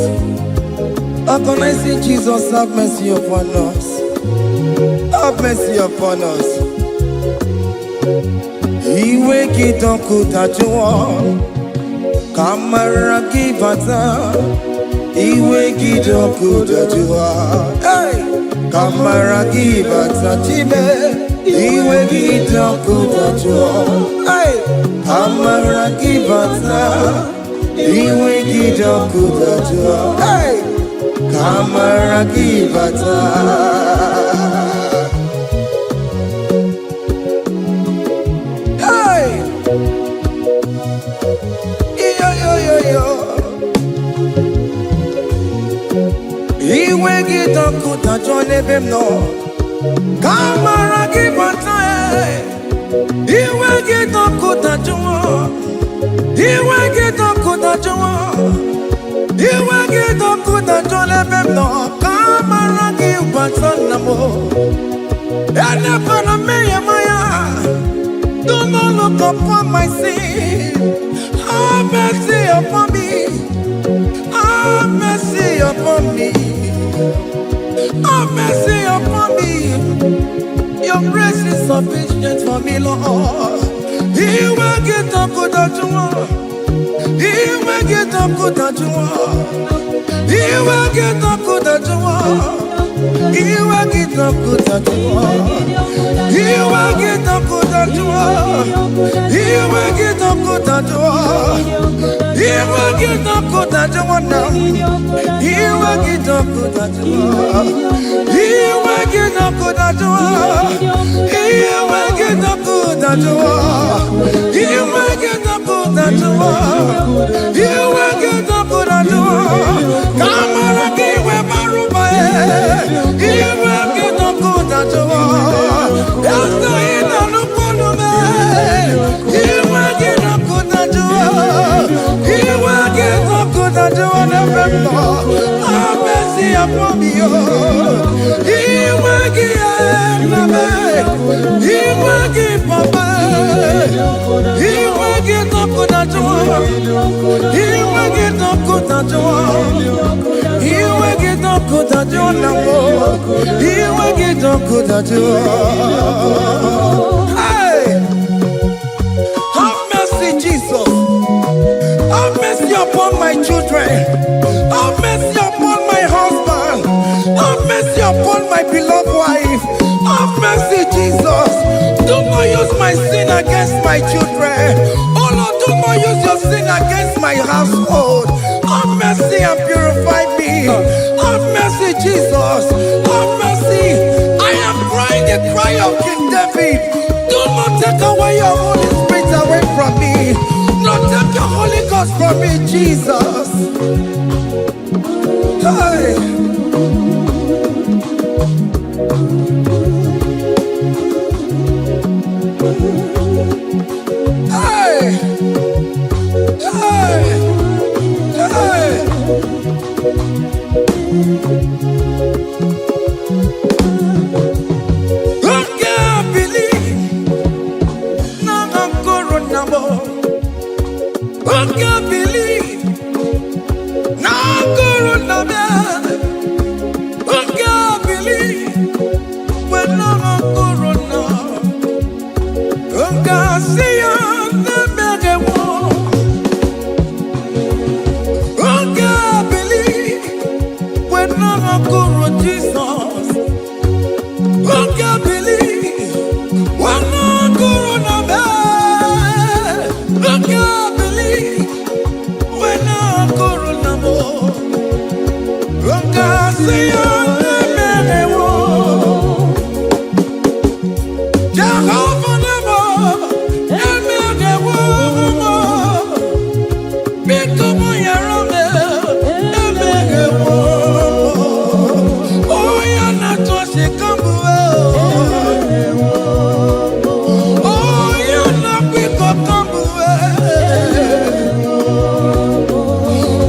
Agonizing Jesus, have mercy upon us. Have mercy upon us. Iwe kidoku tajuwa, kamara kibata. Iwe kidoku tajuwa, hey, kamara kibata chibe. Iwe kidoku tajuwa, hey, kamara kibata. Iwe kidoku tajuwa, hey, kamara kibata. Hey, yo. Iwe kidoku tajuwa nebemno, kamara kibata. Iwe kidoku tajuwa. Iwe kidoku tajuwa. Iwe kidoku tajuwa lebemno, kamara kibata namo. Ene pana meya maya, do not look upon my sin. Have mercy upon me. Have mercy upon me. Have mercy upon me. Your grace is sufficient for me, Lord. He will get up good at you. He will get up good at you. He will get up good at you. He will get up good at you. He will get up good at you. He will get up good at you. He will get up good at you now. He will get up good at you. He will get up good at you. He will get up good at you. He will get up good at you. He will get up good at you. Come on, give me Maruba. He will get up good at you. That's the end of the problem. He will get up good at you. He will get up good at you. Have mercy upon me. He will get He will give Papa. He will get up good at you. He will get up good at you. He will get up good at you now. He will get up good at you. Hey, have mercy, Jesus. Have mercy upon my children. Have mercy upon my husband. Have mercy upon my beloved wife. Have mercy, Jesus. Do not use my sin against my children. Oh Lord, do not use your sin against my household. Have mercy and purify me. Have mercy, Jesus. Have mercy. I am crying the cry of King David. Do not take away your Holy Spirit away from me. Not take your Holy Ghost focus for me, Jesus. Hey. Hey. Hey. Hey. Who can believe? No, I'm going no more. Who can believe? No, I'm going no more. Who can believe? When no, I'm going no. Who can see you? The mega war. Who can believe? When no, I'm going Jesus. Who can believe? When no, I'm going no. Who can believe? When no, I'm going no more. Who can see you? The mega war. Jehovah never, the war. Become your own, the war. Oh, you're not what you come away. Oh, you're not quick to come away.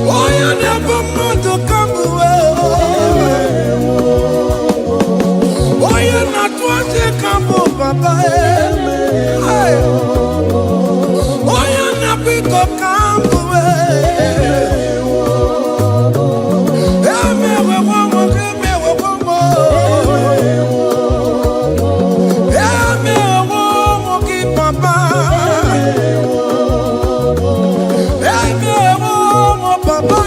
Oh, you're never more to come away. Oh, you're not what you come away, Papa. Hey. Oh, you're not quick to come away. Yeah, me, we want more, me, we want more. Yeah, me, we want more, keep Papa. Yeah, me, we want more, Papa.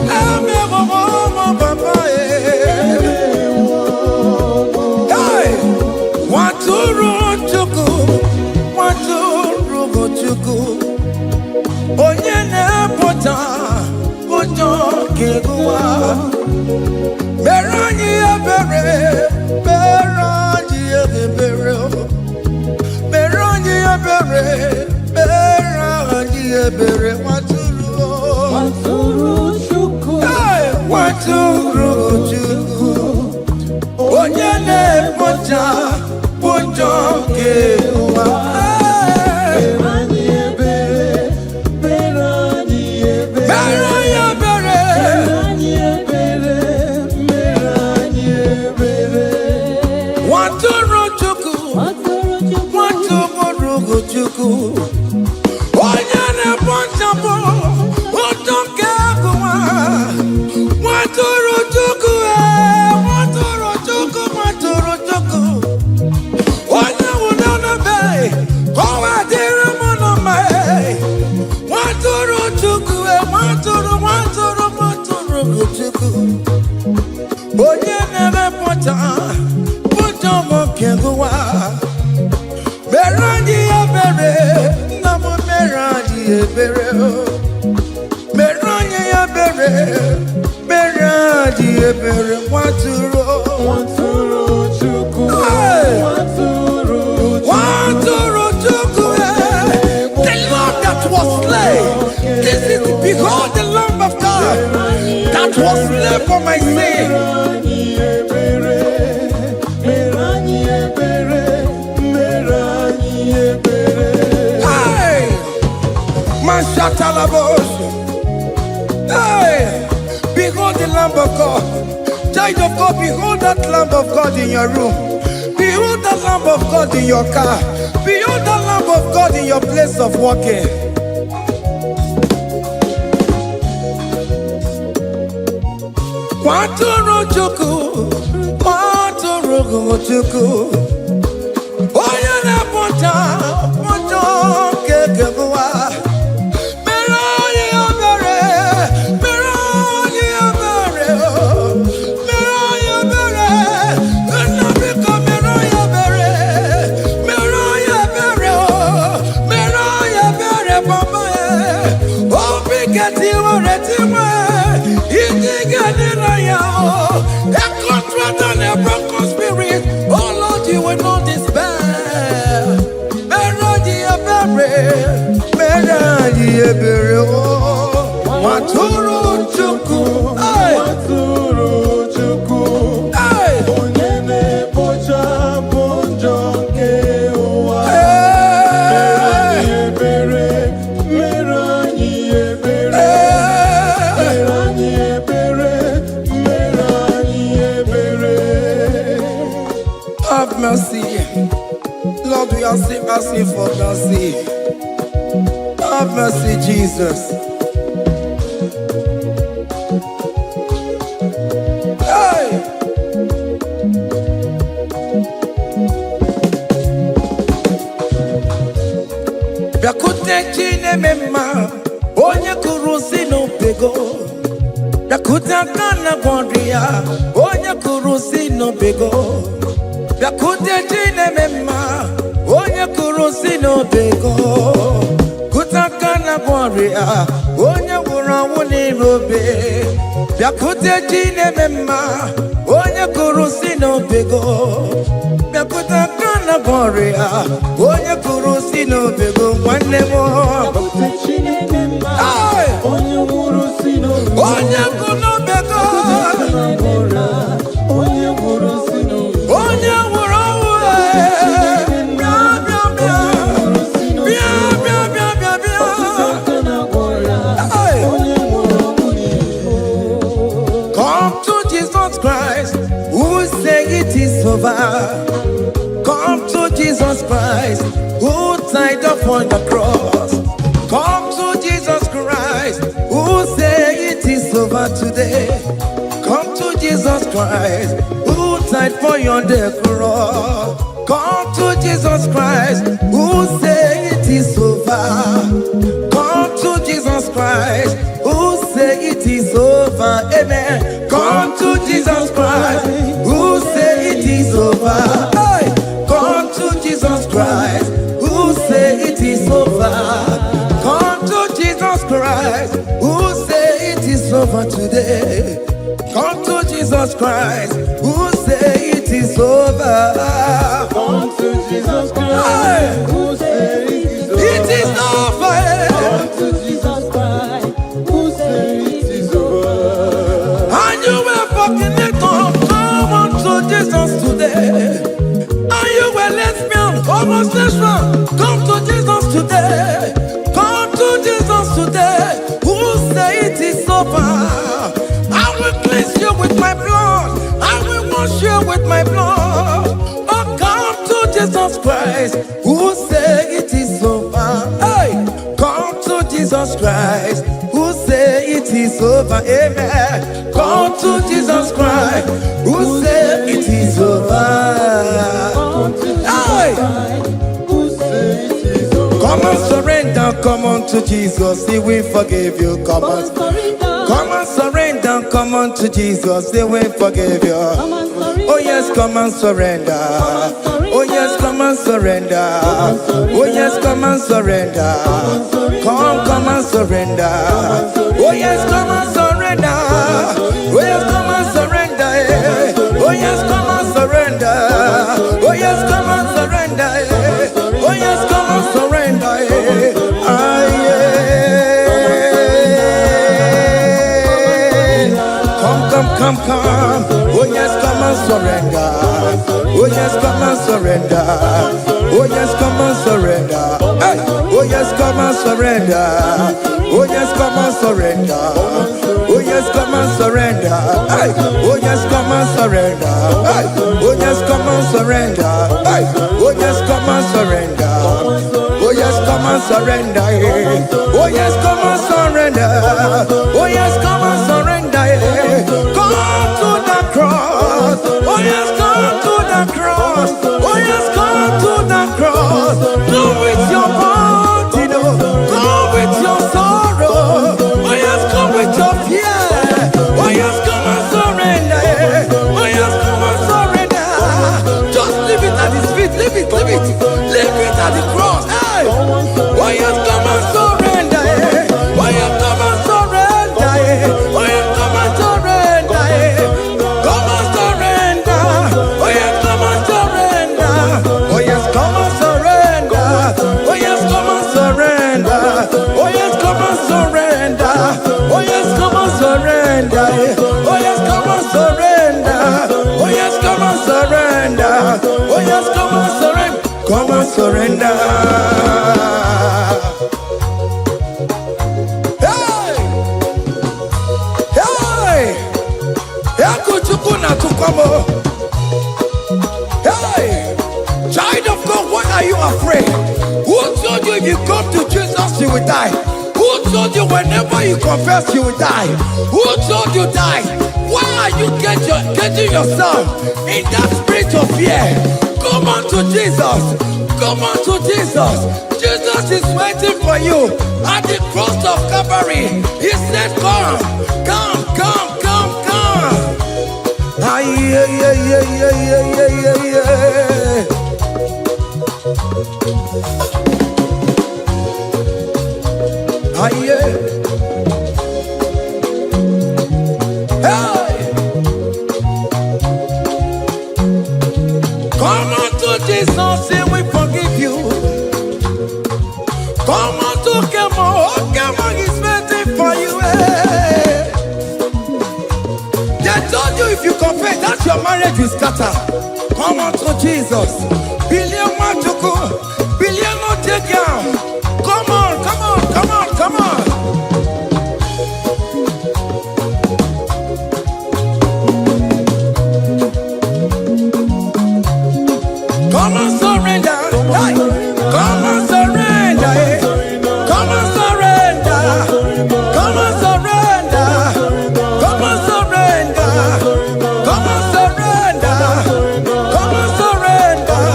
Yeah, me, we want more, Papa. Hey, Waturu Chuku, Waturu Chuku. Onye na-epụta ụjọ ga-egbuwa. Mere anyị ebere, mere anyị ebere. Mere anyị ebere, mere anyị ebere. Waturu Chukwu. Hey, Waturu Chukwu. Onye na-epụta ụjọ ga-egbuwa. Onye na-ekpochapụ ụjọ nke agụwa. Nwatụrụ Chukwu, nwatụrụ Chukwu, nwatụrụ Chukwu. Onye nwụrụ n'ebe, ka ọ wee dịrị mụ na mma. Nwatụrụ Chukwu, nwatụrụ Chukwu. Onye na-emepụta ụjọ nke agụwa. Mere anyị ebere, nna m mere anyị ebere. Mere anyị ebere, mere anyị ebere. Nwatụrụ Chukwu, Nwatụrụ Chukwu. The Lamb that was slain. This is, behold, the Lamb of God that was slain for my sin. Hey, Mashatalabos. Hey, behold the Lamb of God. Child of God, behold that Lamb of God in your room. Behold that Lamb of God in your car. Behold that Lamb of God in your place of working. Waturu Chukwu, Waturu Chukwu. Onye na-epụta ụjọ nke agụwa. Mere anyị ebere, mere anyị ebere. Mere anyị ebere, nna biko mere anyị ebere. Mere anyị ebere, mere anyị ebere, Papa. Obi ga-etiwere tiwe, iji ga-adịrị ya. A contrite and a broken spirit, oh Lord, you will not despair. Mere have mercy. Lord, we are still asking for mercy. Have mercy, Jesus. Hey! Biakute chine mema, onye kurusi no pego. Biakute kana gwanria, onye kurusi no pego. Biakute chine mema, onye kurusi no pego. Kutakana gwanria, onye wura wuni robe. Biakute chine mema, onye kurusi no pego. Biakutakana gwanria, onye kurusi no pego. Mwane mo. Biakute chine mema, onye wurusi no pego. Onye kuno pego. Onye wurusi no pego. Onye wura wue. Come to Jesus Christ, who say it is over. Come to Jesus Christ, who died upon the cross. Come to Jesus Christ, who say it is over today. Come to Jesus Christ, who died for you on the cross. Come to Jesus Christ, who say it is over. Come to Jesus Christ, who say it is over. Amen. Come to Jesus Christ, who say it is over. Hey! Come to Jesus Christ, who say it is over. Come to Jesus Christ, who say it is over today. Come to Jesus Christ, who say it is over. Come to Jesus Christ, who say it is over. Come to Jesus Christ, who say it is over. And you were fucking it up. Come on to Jesus today. And you were lesbian, homosexual. Come to Jesus today. Come to Jesus today. Who say it is over? I will cleanse you with my blood. I will wash you with my blood. Oh, come to Jesus Christ, who say it is over. Hey, come to Jesus Christ, who say it is over. Amen. Come to Jesus Christ, who say it is over. Come to Jesus Hey, Christ, who say it is over. come and surrender. Come on to Jesus, He will forgive you. Come on. Come and surrender, come on to Jesus, He will forgive you. Oh yes, come and surrender. Oh yes, come and surrender. Oh yes, come and surrender. Come and surrender. Oh yes, come and surrender. Oh yes, come and surrender. Oh yes, come and surrender. Oh yes, come and surrender. Oh yes, come and surrender. Come, oh yes, come and surrender. Oh yes, come and surrender. Oh yes, come and surrender. Hey. Oh yes, come and surrender. Oh yes, come and surrender. Oh yes, come and surrender. Hey. Oh yes, come and surrender. Hey. Oh yes, come and surrender. Hey. Oh yes, come and surrender. Oh yes, come and surrender. Oh yes, come and surrender. Oh yes, come and surrender. Come to the cross. Oh yes, come to the cross. Oh yes, come to the cross. Come with your body, no. Come with your sorrow. Oh yes, come with your fear. Oh yes, come and surrender. Oh yes, come and surrender. Just leave it at His feet. Leave it, leave it. Leave it at the cross. Hey. Oh yes, come and surrender. Oh yes, come and surrender. Oh yes, come and surrender. Come and surrender. Oh yes, come and surrender. Oh yes, come and surrender. Oh yes, come and surrender. Oh yes, come and surrender. Oh yes, come and surrender. Oh yes, come and surrender. Oh yes, come and surrender. Oh yes, come and surrender. Come and surrender. Hey! Hey! Yakuchukuna tukwamo. Hey! are you afraid? Who told you if you come to Jesus you will die? Who told you whenever you confess you will die? Who told you die? Why are you getting yourself in that spirit of fear? Come on to Jesus. Come on to Jesus. Jesus is waiting for you at the cross of Calvary. He said, come, come, come, come, come. Ah, yeah, yeah, yeah, yeah, yeah, yeah, yeah. Ah, yeah. Hey. Come on to Jesus, and we forgive you. Come on to Kemo, is waiting for you. Hey. They told you if you confess that your marriage will scatter. Come on to Jesus. Billion want to go, billion not take down. Come on, come on, come on, come on. Come on, surrender. Hey. Come on, surrender. Hey. Come on, surrender. Come on, surrender. Come on, surrender. Come on, surrender. Come on, surrender.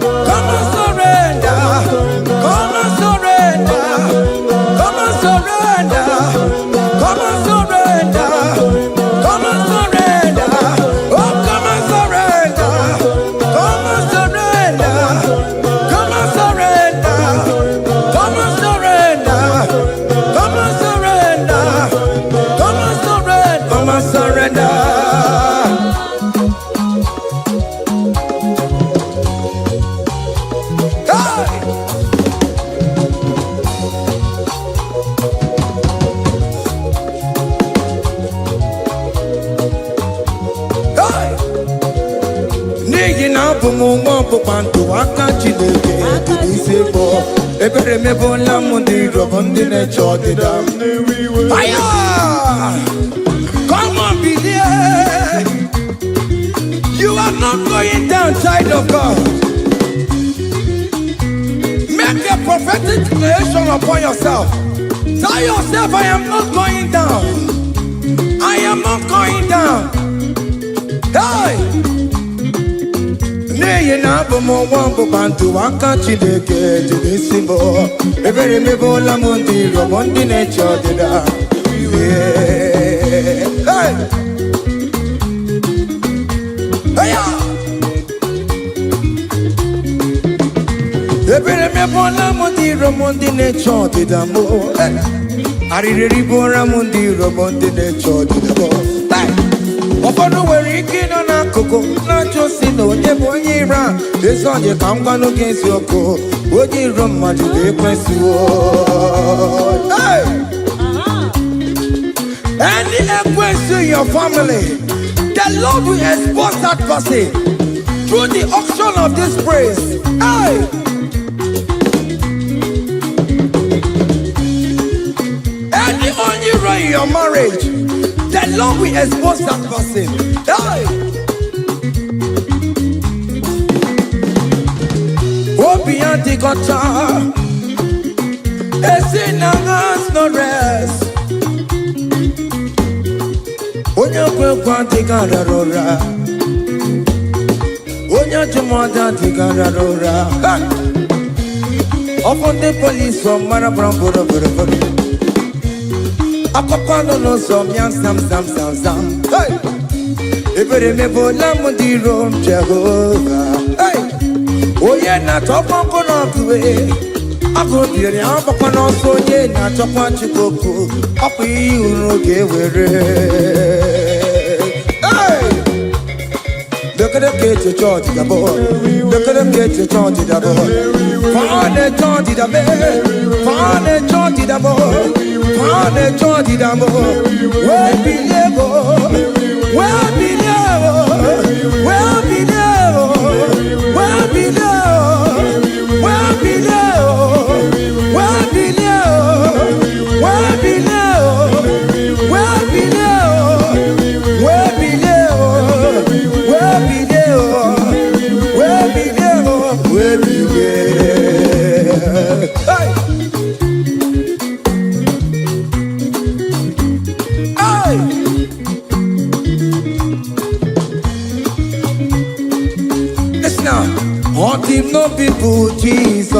Come on, surrender. Come on, surrender. Come on, surrender. Come on, surrender. Come on, surrender. Oh, come on, surrender. Come on, surrender. Come on, surrender. Come on, surrender. Come on, surrender. Come on, surrender. Come on, surrender. Hey! Hey! N'ihi na abụ m nwa ọgbụgba ndụ aka Chineke dị n'isi bụ ebere mebụla m ndị iro bụ ndị na-eche ọdịda m. Fire! Come on, believe. You are not going down, child of God. Make a prophetic declaration upon yourself. Tell yourself, I am not going down. I am not going down. Hey! N'ihi na abụ m nwa ọgbụgba ndụ aka Chineke dị n'isi bụ ebere mebụla m ndị iro bụ ndị na-eche ọdịda. Hey! Hey! Ebere mebụla m ndị iro bụ ndị na-eche ọdịda m. Arịrị ribụra m ndị iro bụ ndị na-eche ọdịda m. Ụfọdụ nwere ike ịnọ n'akụkụ na-achọ si na onye bụ onye iro a. Ezi onye ka m gwanụ gị eziokwu, onye iro mmadụ ga-ekwesị. Any ekwesị in your family, the Lord will expose that person through the auction of this praise. Hey! Any only iro in your marriage, the Lord will expose that person. Hey! Obi anti-gota, esi na has no rest. Onye kwekwa anti-gara rora, onye jumoda anti-gara rora. Upon the police from Marabram, Akopano no some young sam. Hey! Ebere mebụla m ndị iro m Jehova. Hey! Onye na-achọkwa na ọkụwe akụbiere agbakwa n'ọsọ onye na-achọkwa Chukwu ọkwa ihe uru ga-ewere. Hey! Lekere ka eche chọọchị dabọ. Lekere ka eche chọọchị dabọ. Fane chọọchị dabọ. Fane chọọchị dabọ. Fane chọọchị dabọ. Wee bilie bo. Wee bilie bo. Wee bilie bo. Wee bilie bo. Wee bilie bo. Wee bilie bo. Wee bilie bo. Wee bilie bo. Wee bilie bo. Wee bilie bo. Wee bilie bo. Wee bilie bo. now. On him no people, Jesus.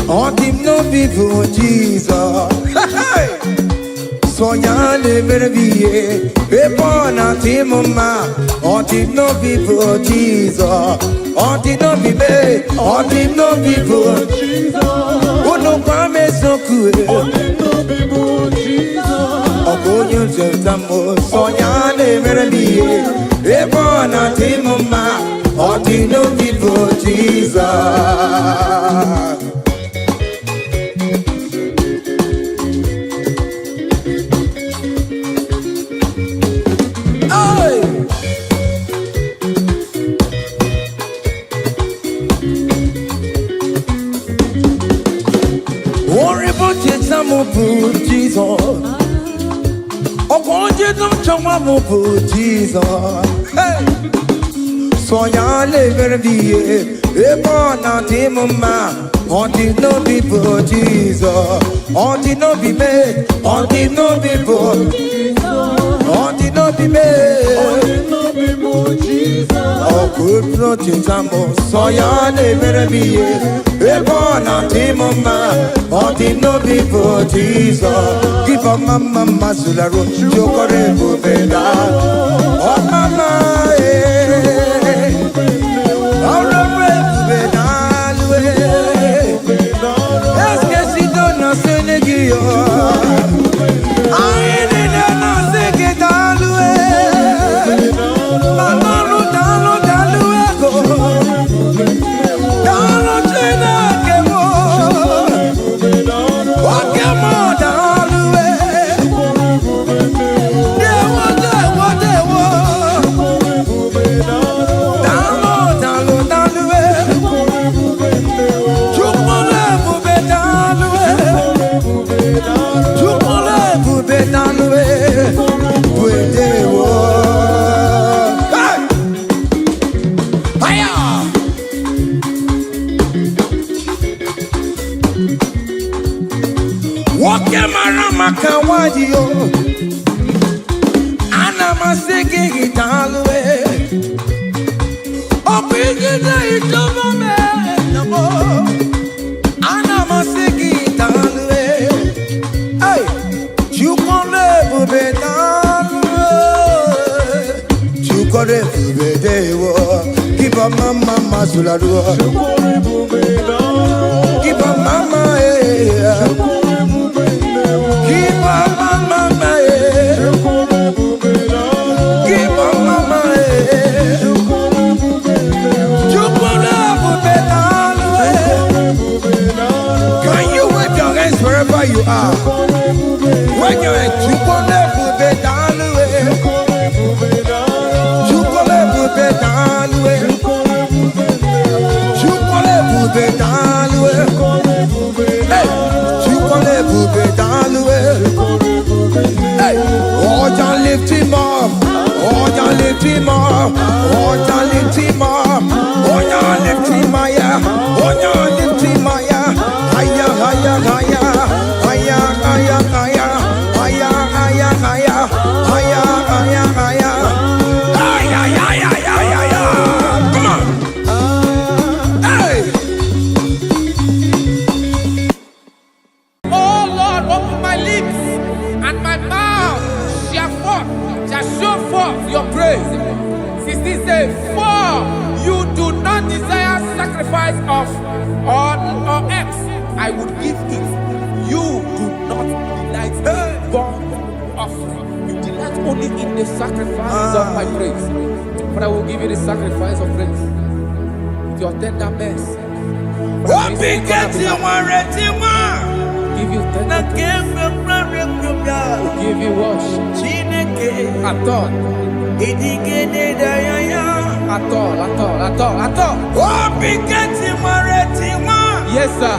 On him no people, Jesus. So ya never be upon a team of man. On him no people, Jesus. On him no be made. On him no people, Jesus. Oh no, promise no good. On him no people, Jesus. Oh, go you just a more. So ya never be upon a team of man. On him no people, Jesus. Jesus, oh God, you don't show up, Jesus. Hey, so ya never be a born out in my until no people, Jesus. Until no be made, until no people, until no be made, until no people, Jesus. Oh, good nothing, Sambo. So ya never be a born out in my until no people, Jesus. Give up mama, Sularo, Jokore, Bubeda. Oh, mama, Kawadio Ana masege gitalwe Opigina itova me namo Ana masege gitalwe Hey, chukole bubetalwe Chukole bubedewo Kiba mama masulado Chukole bubedewo Kiba mama wherever you are, when you're at Chukole Bubedanwe, Chukole Bubedanwe, Chukole Bubedanwe, hey, Chukole Bubedanwe, hey, oh, y'all lift him up, oh, y'all lift him up, oh, y'all lift him up, oh, y'all lift him higher, oh, y'all lift him higher, higher, higher, higher. Your praise. 16 says, for you do not desire sacrifice of or X. I would give it. You do not delight in burnt offering. You delight only in the sacrifice of my praise. But I will give you the sacrifice of praise. With your tender mercy. Give you tender mercy. Give you worship. At all. At all. Yes, sir.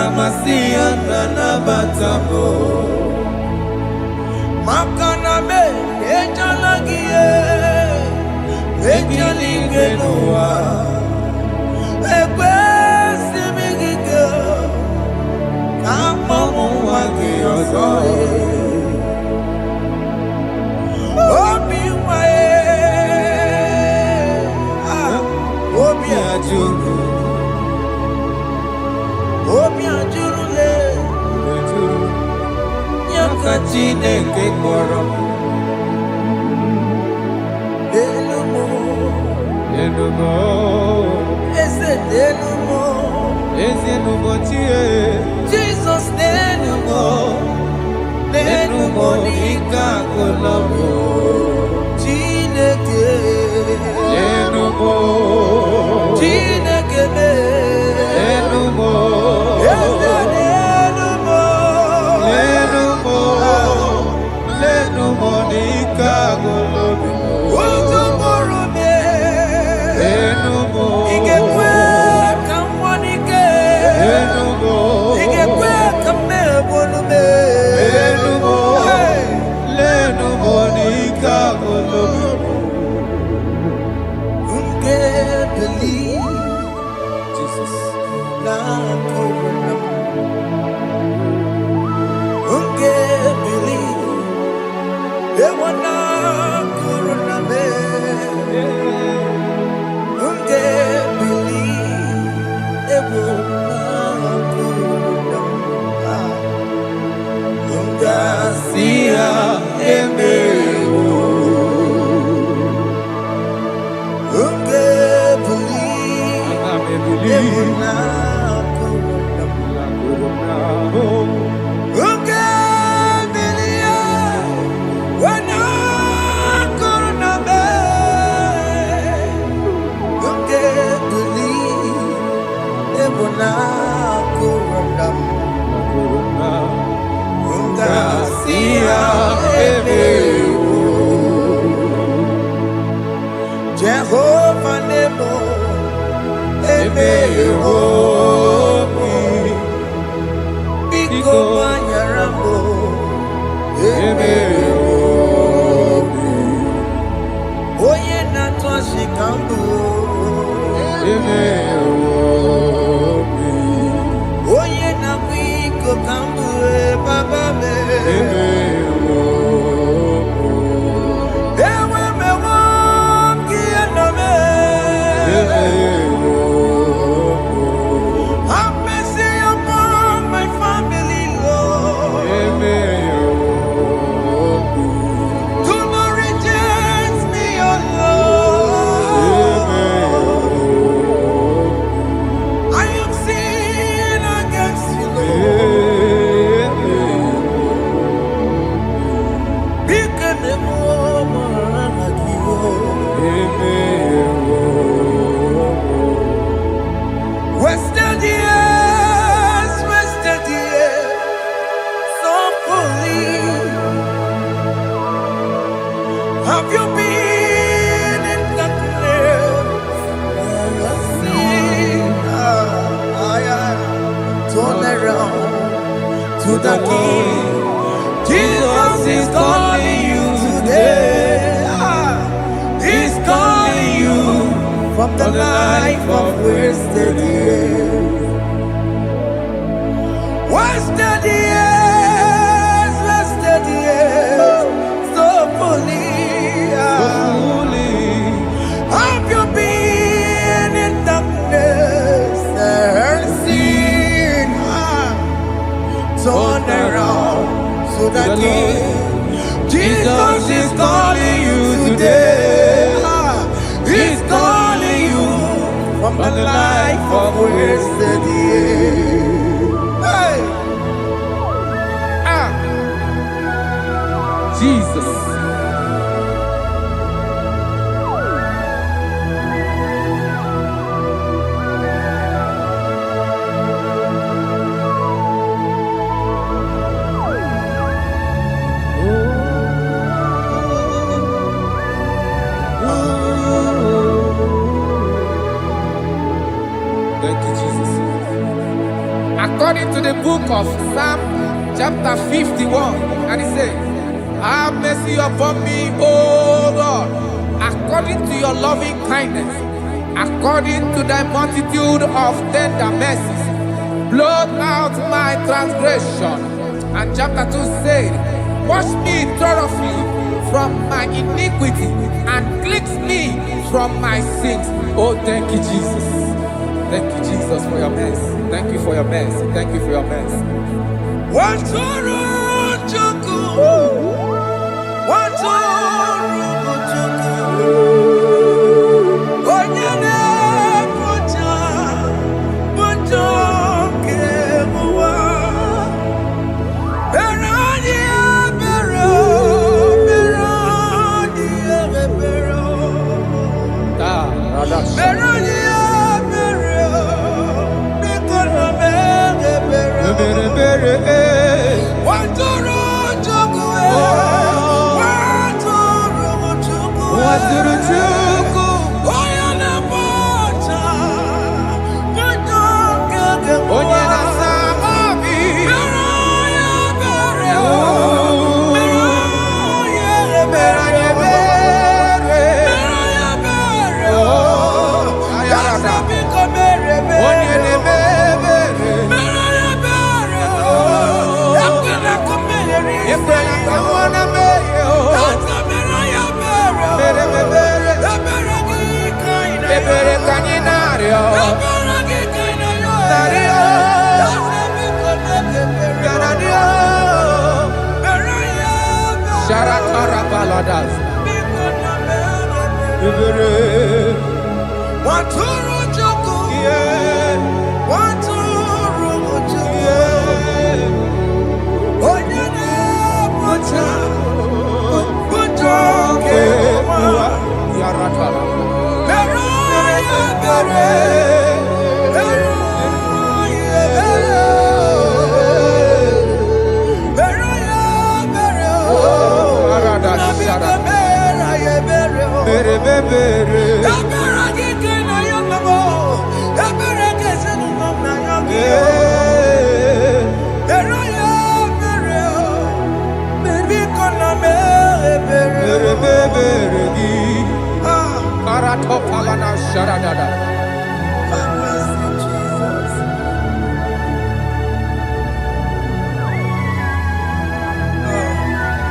Masia na batamo makana me ejalagie ejalingenua egbe simigike amomo wage ozo obi wae obi ajuru obi ajurule nyaka Chineke kpọrọ elumo eze elumo tie Jesus elumo n'ike agụlọbụ Chineke elumo Chineke elumo Monica Golobi Ojo Morome Enumo Igekwe Kamonike Enumo Igekwe Kamebolume Enumo Lenu Monica Golobi Unge believe Jesus na korona Unge believe they wanna corona me. Unge believe they wanna corona. Unga sia emeo. Unge believe they wanna corona. Unge Jehovah Nebo Emeho Biko Banyarambo Emeho Oye Natwa Shikambu Emeho Oye Nabiko Kambu Baba Me Emeho Ewe Mewam Kianame have mercy upon my family, Lord. Do not reject me, oh Lord. I am sin against you, Lord. Become a woman like you. Wasted years, so fully. Have you been in darkness? Turn around to the King. Jesus is calling you today. He's calling you from the life of wasted years. Wasted years, so fully. Have you been in darkness and seen? Turn around so that Jesus is calling you today. He's calling you from the life of wasted years. Hey! Jesus. Thank you, Jesus. to the book of Psalm chapter 51, and it says, have mercy upon me, O Lord, according to your loving kindness, according to thy multitude of tender mercies, blot out my transgression. And chapter 2 said, wash me thoroughly from my iniquity and cleanse me from my sins. Oh, thank you, Jesus. Thank you, Jesus, for your mercy. Thank you for your mercy. Thank you for your mercy.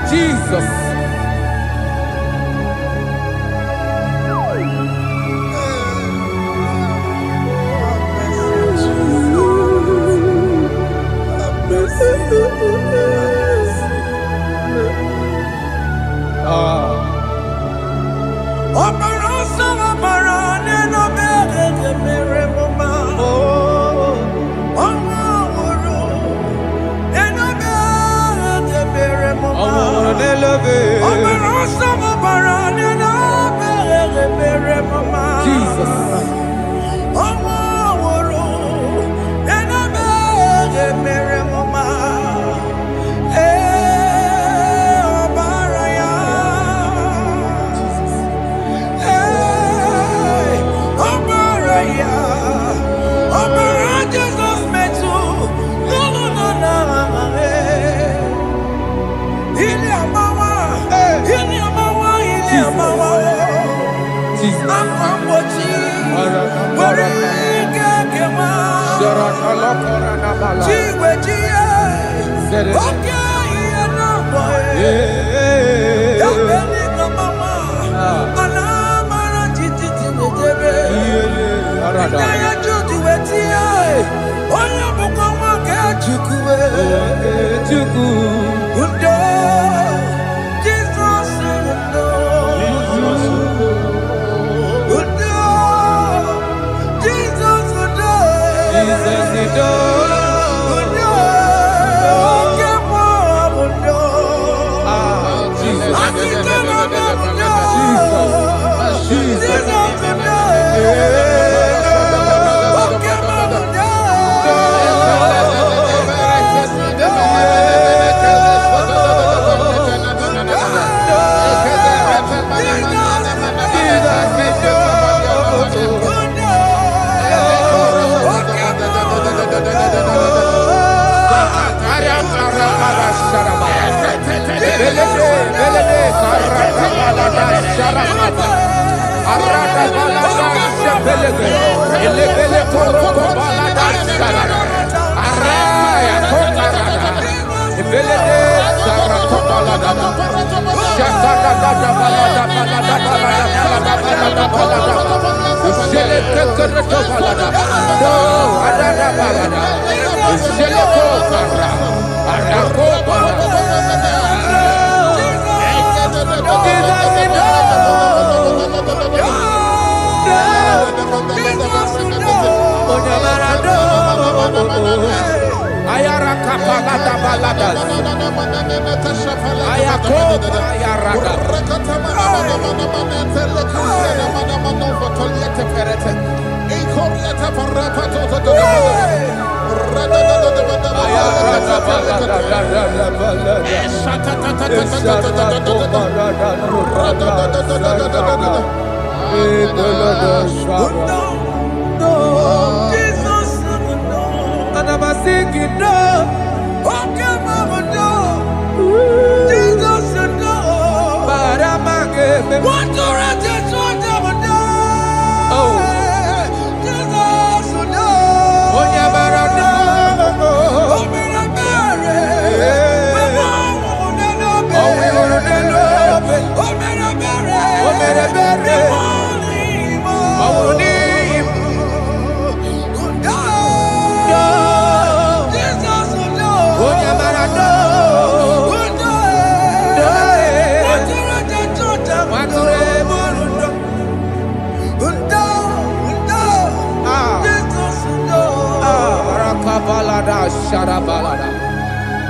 Jesus.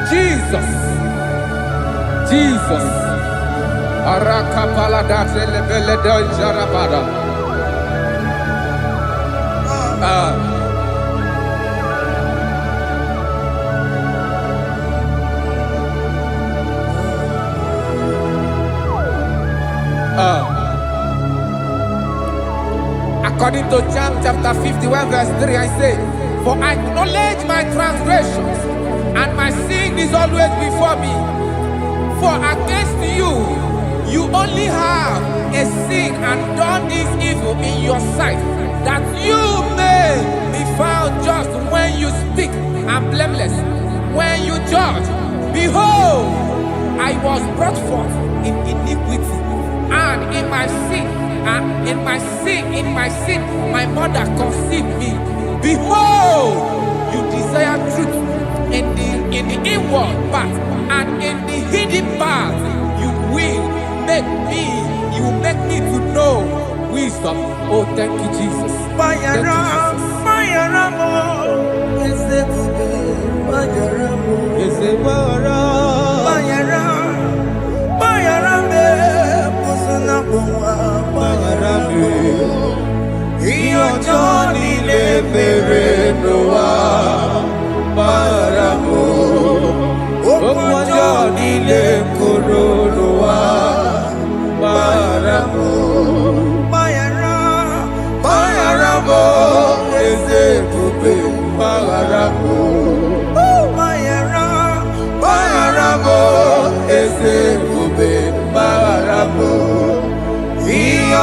Jesus. Jesus. Arakapalada zelebeledo jarabada. According to John chapter 51 verse 3, I say, for I acknowledge my transgressions, and my sin is always before me. For against you, you only have a sin and done this evil in your sight, that you may be found just when you speak, and blameless when you judge. Behold, I was brought forth in iniquity, and in my sin, my mother conceived me. Behold, you desire truth in the inward part, and in the hidden part you will make me to know wisdom. Oh, thank you, Jesus. Thank you,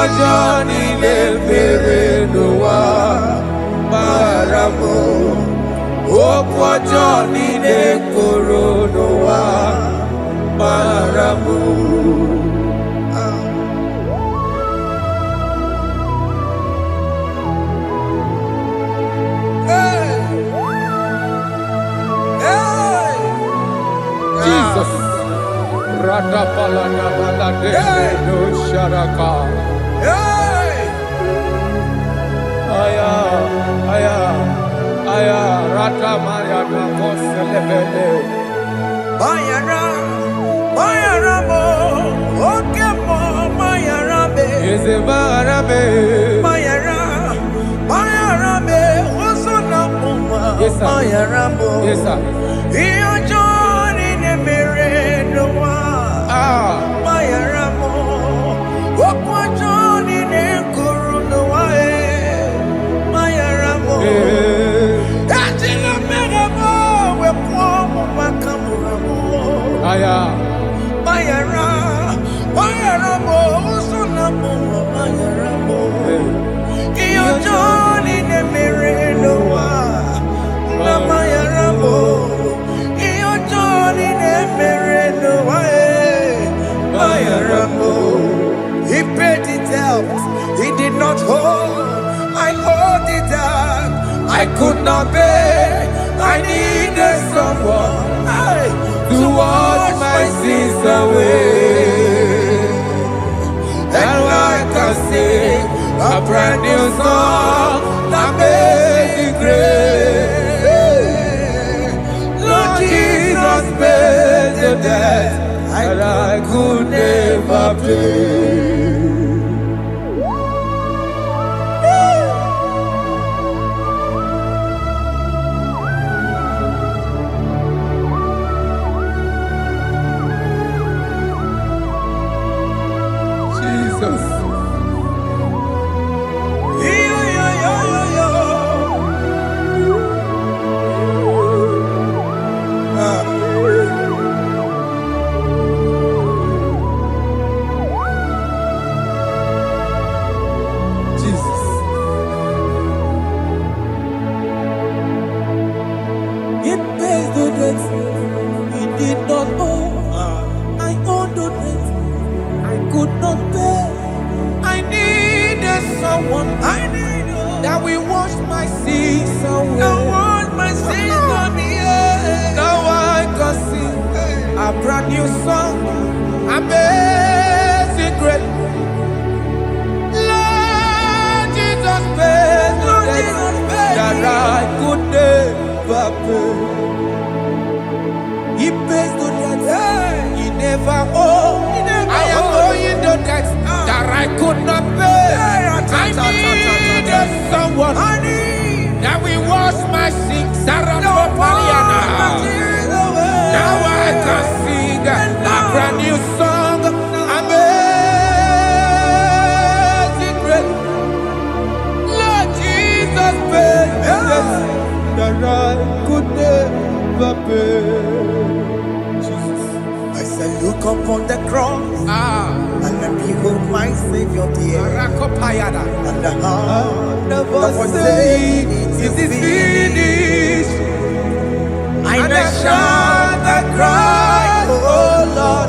Johnny le bere noa baramo okwa Johnny le koro noa baramo. Jesus. Radapalana balade no sharaka. Aya, Rata Maria Koselebele. Bayara mo, okemo, bayara be. Ezebarabe. Bayara be, osona puma. Yes, sir. Bayara mo. Yes, sir. Iyo Johnny ne mere noa. Bayara mo, okwa Johnny ne kuru noa. Bayara mo. sins away. And I can sing a brand new song, Amazing Grace. Lord Jesus paid the debt that I could never pay. That we wash my sins away. Now I can sing a brand new song, Amazing Grace. Lord Jesus paid the debt that I could never pay. He pays the debt he never owed. I am owing the debt that I could not pay. I needed someone that will wash my sins. Now I can sing a brand new song, Amazing Grace. Lord Jesus paid the debt that I could never pay. Jesus. I said, look upon the cross. And then behold my Savior dear. And the heart of us saying, it is finished. And I shout and cry, oh Lord,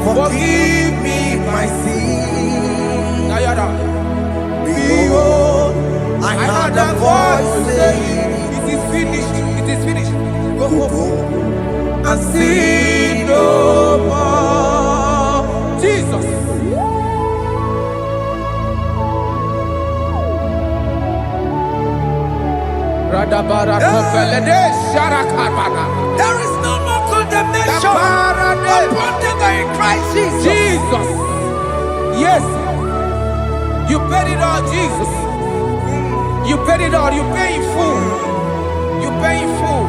forgive me my sin. Behold, I heard a voice saying, it is finished, it is finished. Go and sin no more. Jesus. There is no more condemnation upon them in Christ Jesus. Jesus. Yes. You paid it all, Jesus. You paid it all. You pay in full. You pay in full.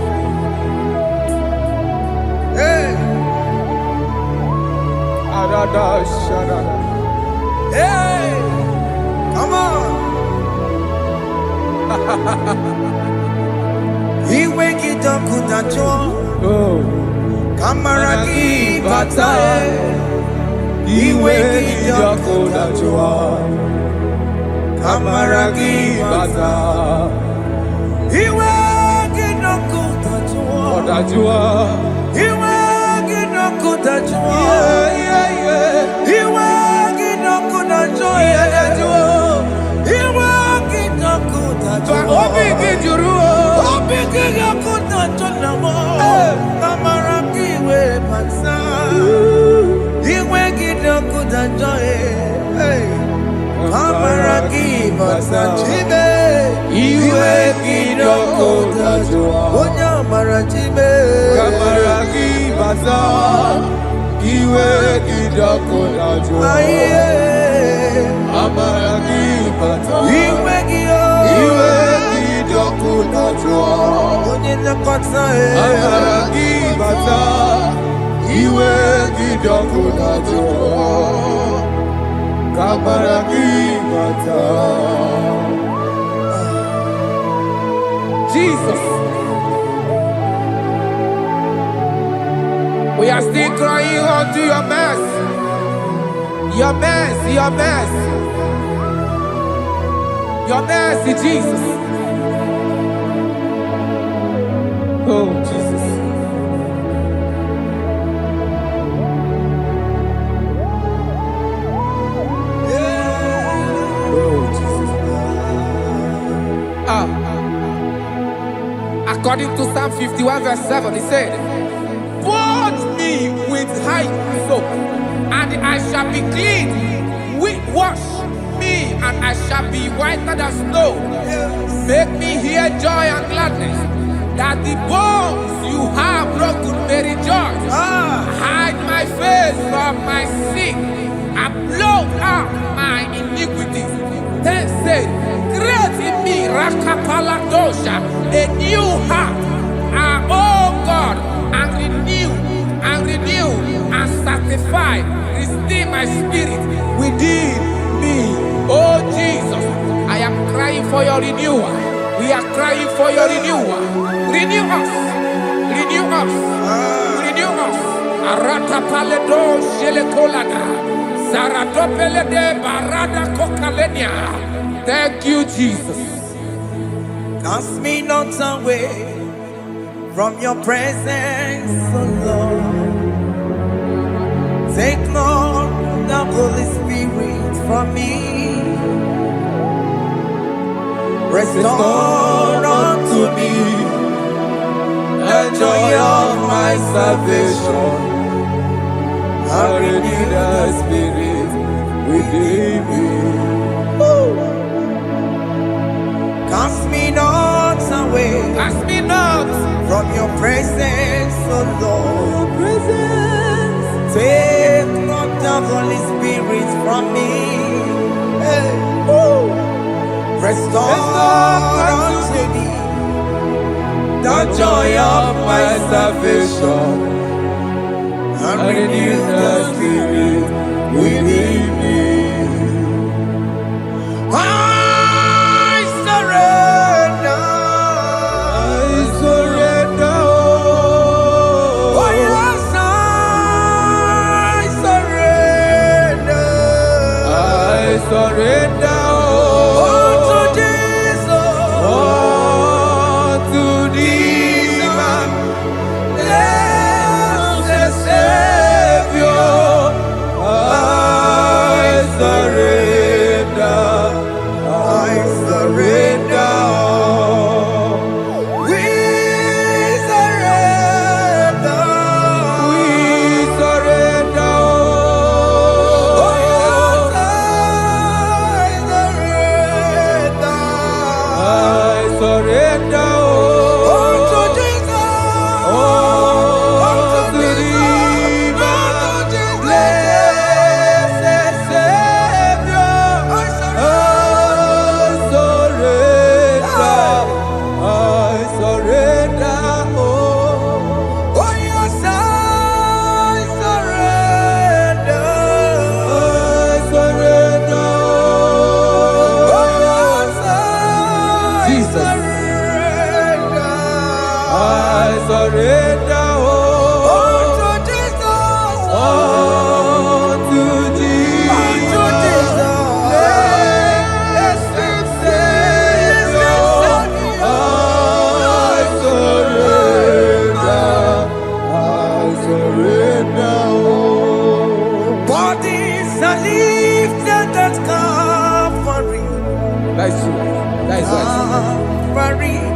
Hey. Hey. Come on. He wake it up with a joy. Kamaraki batae. He wake it up with a joy. Kamaraki batae. He wake it up with a joy. He wake it up with a joy. He wake it up with a joy. He wake it up with a joy. Jesus. We are still crying unto your mercy. Your mercy, your mercy. Your mercy, Jesus. Oh, Jesus. Oh, Jesus. According to Psalm 51 verse 7, he said, "Put me with with high soap, and I shall be clean. Wash me, and I shall be whiter than snow. Make me hear joy and gladness, that the bones you have broken may rejoice. Hide my face from my sin, and blot out my iniquities. Then said, create in me Rakapaladosha, a new heart, oh God, and renew, and sanctify, restore my spirit within me. Oh Jesus, I am crying for your renewal. We are crying for your renewal. Renew us, renew us, renew us. Arata paledo shelekolada, saratopele de barada kokalenia. Thank you, Jesus. Cast me not away from your presence, oh Lord. Take not the Holy Spirit from me. Restore unto me the joy of my salvation, and renew the spirit within me. Cast me not away, Cast me not from your presence, oh Lord. Take not the Holy Spirit from me. Hey. Restore unto me the joy of my salvation, and renew the spirit within me. I surrender. Oh yes, I surrender.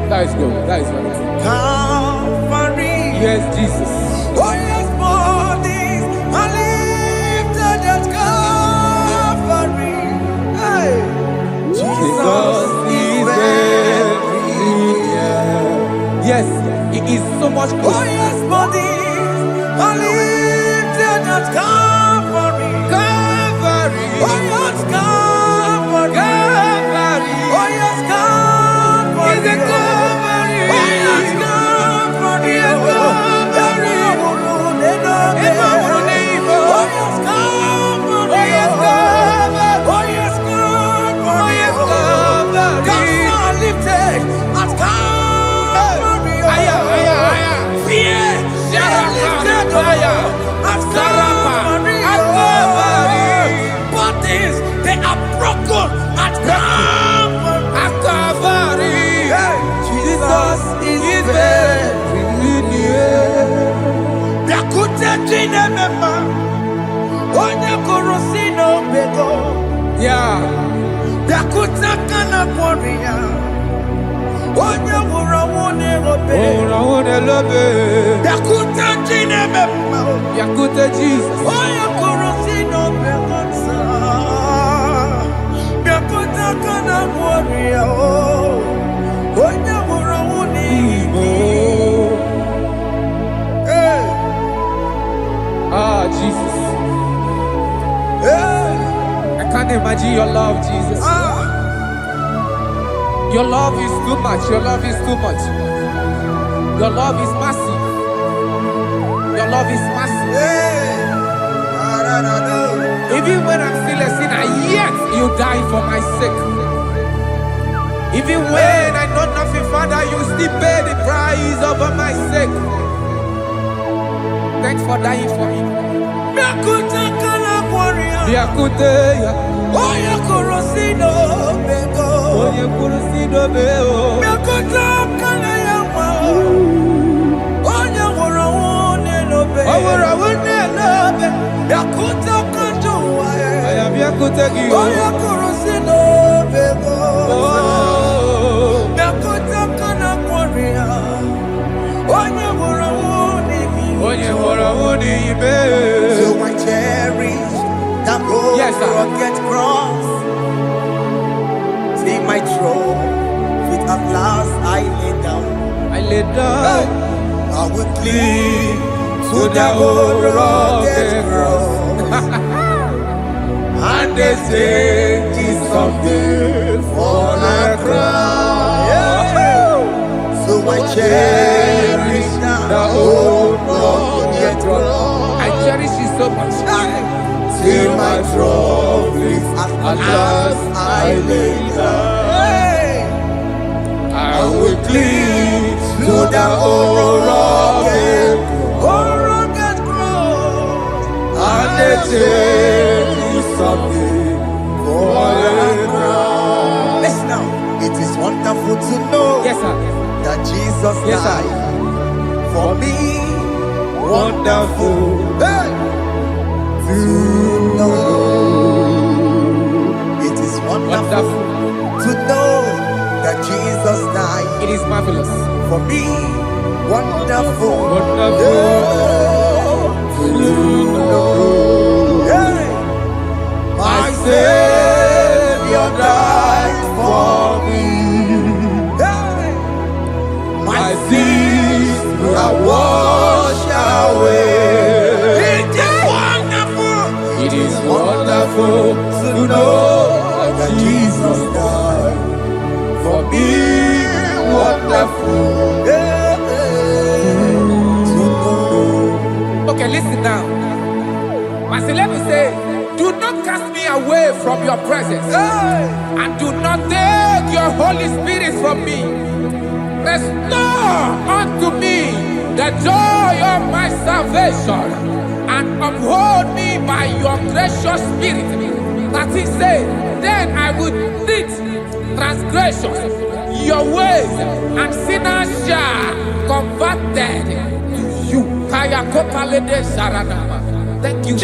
That is good. That is good. Calvary. Yes, Jesus. Oh yes, bodies are lifted at Calvary. Hey. Jesus is very near. Yes, it is so much good. Oh yes, bodies are lifted at Calvary. Calvary. Oh yes, Calvary. Calvary. Oh yes, Calvary. Is it Calvary? Oh yes, Calvary. Yes, Calvary. Yeah. Jesus. Ah, Jesus. I can't imagine your love, Jesus. Your love is too much. Your love is too much. Your love is massive. Your love is massive. Even when I'm still a sinner, yet you die for my sake. Even when I know nothing, Father, you still pay the price over my sake. Thanks for dying for me. So I cherish that rugged cross. See my throne, with at last I lay down. I lay down. I will cling to the old rugged cross. And they say it's something for the crown. So I cherish the old rugged cross. I cherish you so much. Till my trophies at last I lay down. I will cling to the old rugged cross. And they tell you something for the crown. Listen now, it is wonderful to know that Jesus died for me. Wonderful to know. It is wonderful to know that Jesus died. It is marvelous for me. Wonderful to know. My Savior died for me. My sins are washed away. It is wonderful to know that Jesus died for me. Wonderful to know. Okay, listen now. My celeb say, do not cast me away from your presence, and do not take your Holy Spirit from me. Restore unto me the joy of my salvation, and uphold me by your gracious spirit. That he said, then I will teach transgressions your ways, and sinners shall converted to you. Thank you.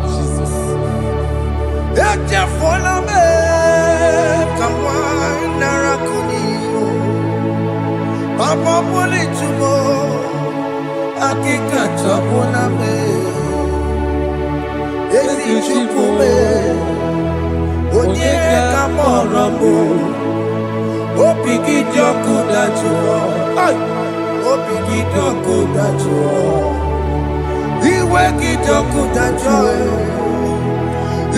Jesus. Papa poli chumo, akika chapona me, ezi chupume, onye kamorambo, opigi dioku dachuo, opigi dioku dachuo, iwe kidoku dachuo,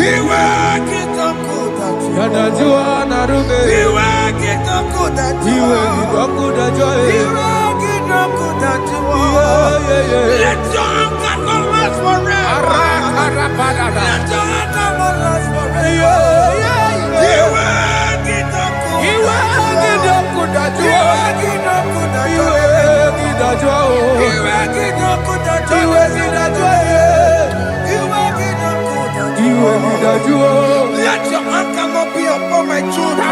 iwe kidoku dachuo, Yadajua narume, iwe kidoku dachuo, iwe kidoku dachuo, let your anger not last forever. Let your anger not last forever. Let your anger not be upon my children.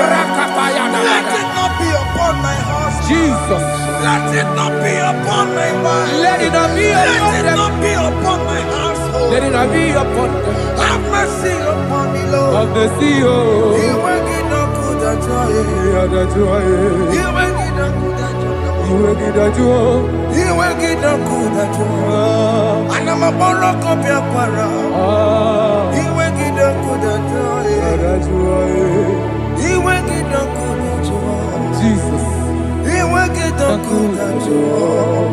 Let it not be upon my house. Jesus. Let it not be upon my wife. Let it not be upon Let it them. not be upon my household. Let it not be upon them. Have mercy upon me, Lord. Of the sea, oh. You make it not good at joy. You make it not good at joy. You make it not good at joy. And I'm a borrow copy of para. You make it not good at joy. You make it not good at joy. Jesus. You make it not good at joy.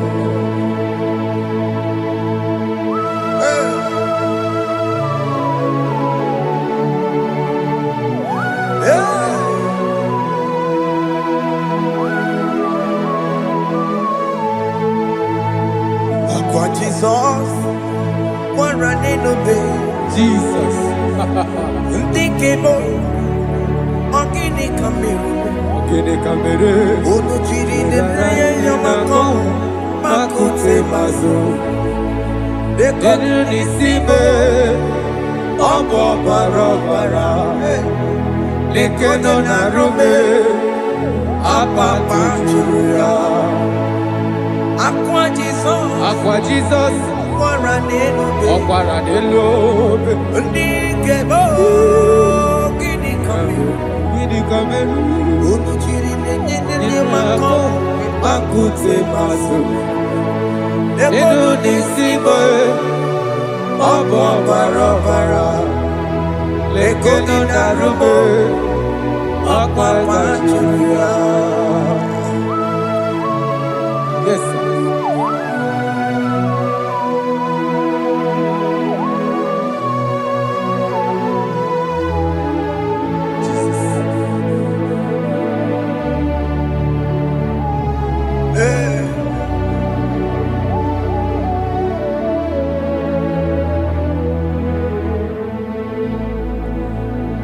Jesus, one running obey. Jesus. Ndikemo, ogini kamero. Ogini kamere. Ono chiri nebreye yamako, makute mazo. Dekonu nisibe, obo barabara. Lekeno narume, apa tujuya. Aqua Jesus, Okwara nelo, Ndikemo, ogini kamero. Ogini kamere. Ono chiri nebreye yamako, Makute maso. Dekonu nisibe, obo barabara. Lekeno narume, apa tujuya. Yes, sir.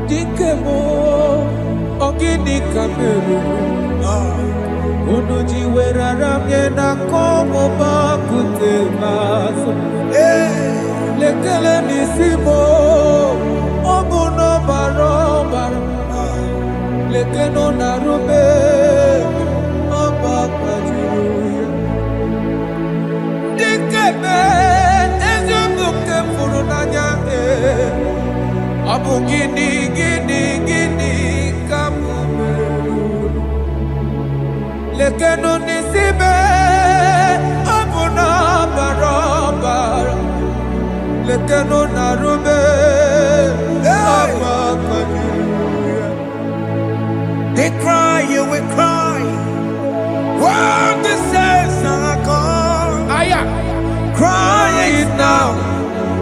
Dikemo, ogini kamero. Unuji weraramye na komo bakute maso. Lekele nisimo, obuno barobara. Lekeno narume, abakajuya. Dikeme, ezobuke furunanyake. Abu gini kamumeru. Lekeno nisibe, abu na barabara. Lekeno narume, abakajuya. They cry, you will cry. What the saints are gone. Cry it now.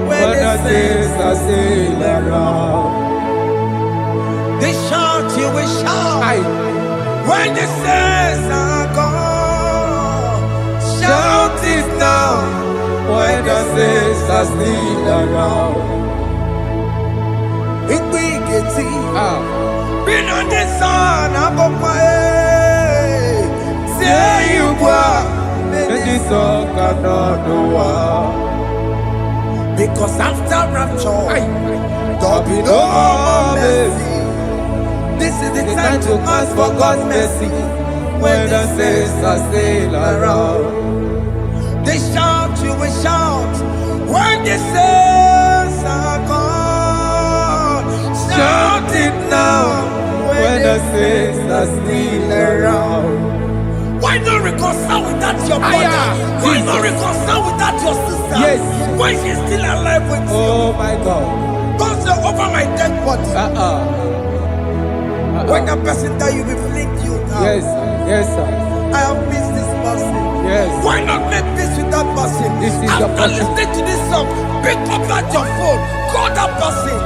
When the saints are still around. They shout, you will shout. When the saints are gone. Shout it now. When the saints are still around. Big big Walking on the sun, I'm on my way. Say you are. Because after rapture, there'll be no more mercy. This is the time to ask for God's mercy. When the saints are still around, they shout, you will shout. When the saints are gone, shout it now. When the saints are still around. Why not reconcile with that your brother? Why not reconcile with that your sister? Yes. Why she's still alive with you? Oh my God. Don't say over my dead body. When that person die, you will fling you down. Yes, yes, sir. I have missed this person. Yes. Why not make peace with that person? This is the After person. listening to this song, pick up that your phone, call that person,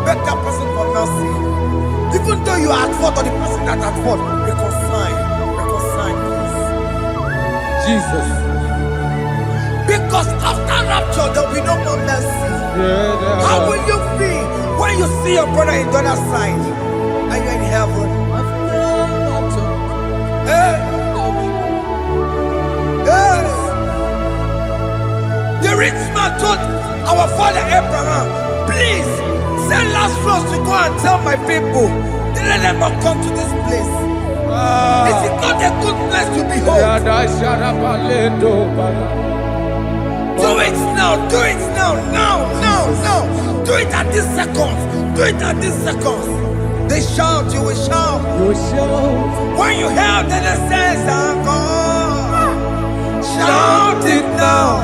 beg that person for mercy. Even though you are at fault or the person that at fault, reconcile, please. Jesus. Because after rapture, there will be no more mercy. Yeah, How will you feel when you see your brother in the other side and you're in heaven? Hey. Hey. The rich man told our father Abraham, please send Lazarus to go and tell my people, let them not come to this place. Is it not a good place to behold? Do it now, do it now, now. Do it at this second, do it at this second. They shout, you will shout. When you hear that the saints are gone, shout it now.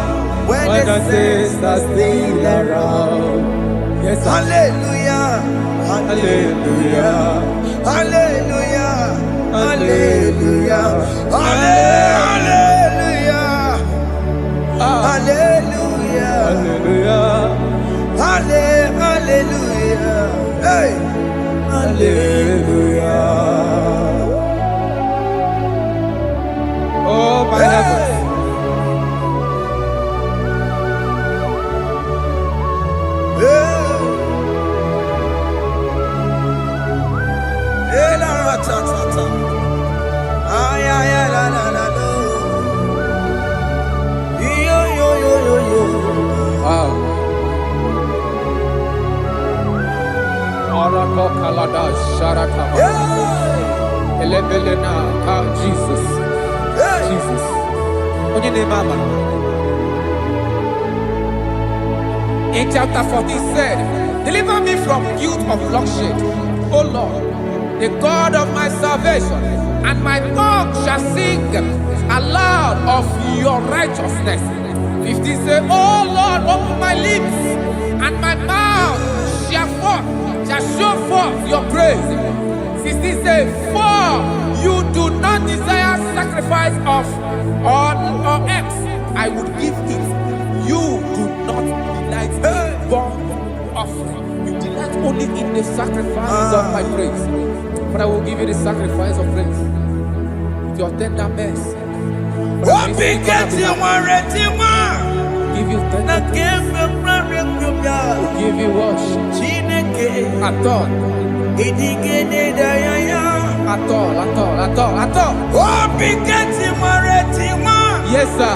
When the saints are still around. Yes, hallelujah, hallelujah, hallelujah, hallelujah, hallelujah, hallelujah, hallelujah, hallelujah, hey, hallelujah. Oh my heavens. Jesus. Jesus. In chapter 14 said, deliver me from guilt of bloodshed, O Lord, the God of my salvation, and my tongue shall sing aloud of your righteousness. 15 say, O Lord, open my lips, and my mouth shall show forth your praise. 16 say, for you do not desire sacrifice of or eggs, I would give it. You do not delight in burnt offering. You delight only in the sacrifice of my praise. But I will give you the sacrifice of praise with your tender mercy. Give you tender praise. Give you worship. At all. At all. Yes, sir.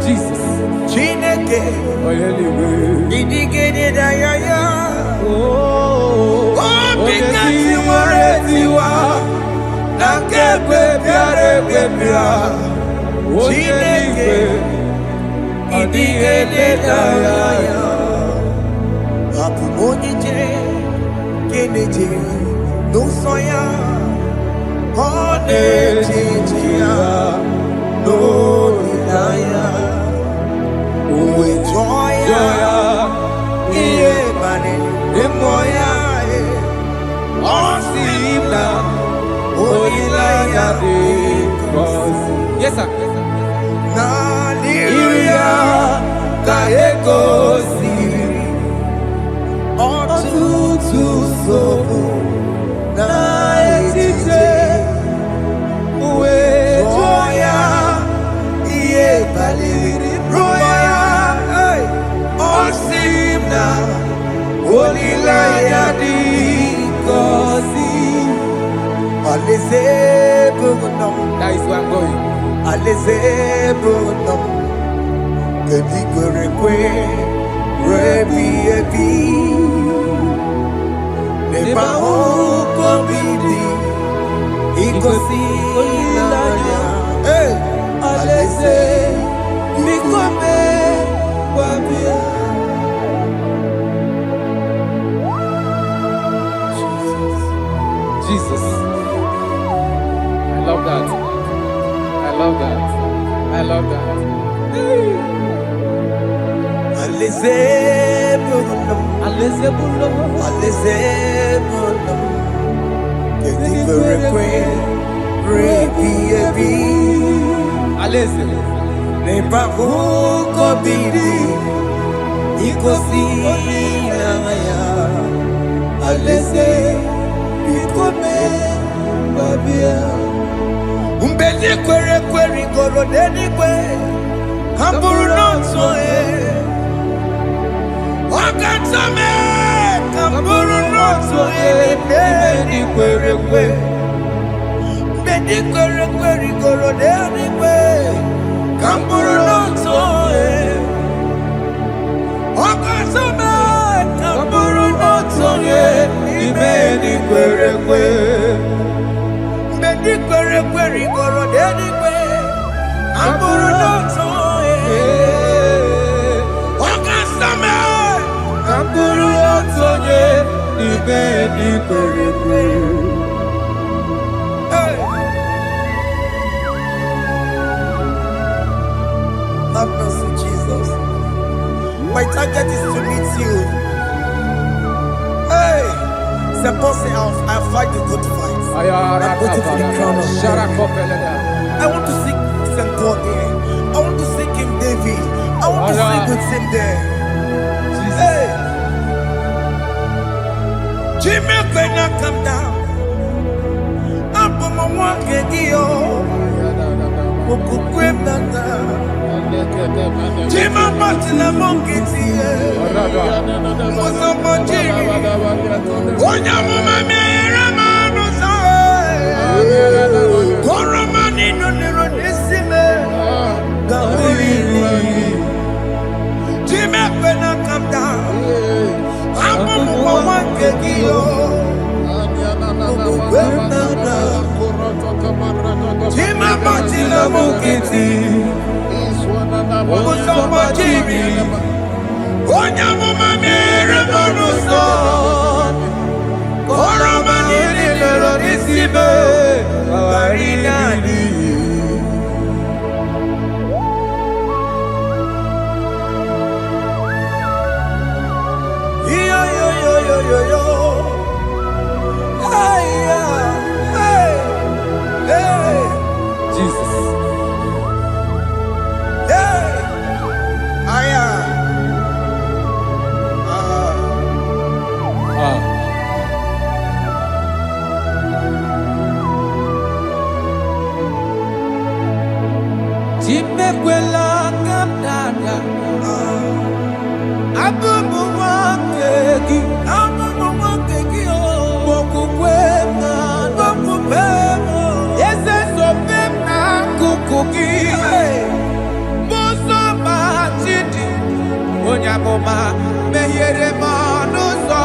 Jesus. Yes, sir. Alaze Bogunam. That is where I'm going. Alaze Bogunam. Kedigore Rebi Ebi. Neba Oko Bidi. Ikosi Olilanya. Hey! Alaze Bikome Wabia. Jesus. I love that. I love that. I love that. Alaze Bogunam. Alaze Bogunam. Alaze Bogunam. Kedigore Rebi Ebi. Alaze. Neba Oko Bidi. Ikosi Olilanya. Alaze Bikome Wabia. Umbeli kweri goro deni kwe. Kamburu nonso Wakatame Kamburu nonso Bedi kweri goro deni kwe. Kamburu nonso Wakatame Kamburu nonso Bedi kweri goro deni kwe. Kamburu nonso Wakatame Kamburu nonso Bedi kweri. Have mercy, Jesus. My target is to meet you. Hey, c'est pensé I fight the good fight. I'm waiting for the crown of glory. I want to see St. Paul there. I want to see King David. I want to sing with him there. Hey, Jimmy cannot come down. I'm from my one Kedio. Jima Martina Monkiti, Mosamajiri, Onyamuma Meramosa, Koromani no Neronisime, Gawiri, Jima Pena come down, Amu Wankegio, Jima Martina Monkiti. Mosamajiri, Onyamuma Meramosa, Koromani Neronisime, Gawiri. Yo. Hey. Jesus. Hey. Chimekwela kamdada. Abubu wakegi. Yese sopem na kukuki. Muso machidi. Onyamoma meyere manuso.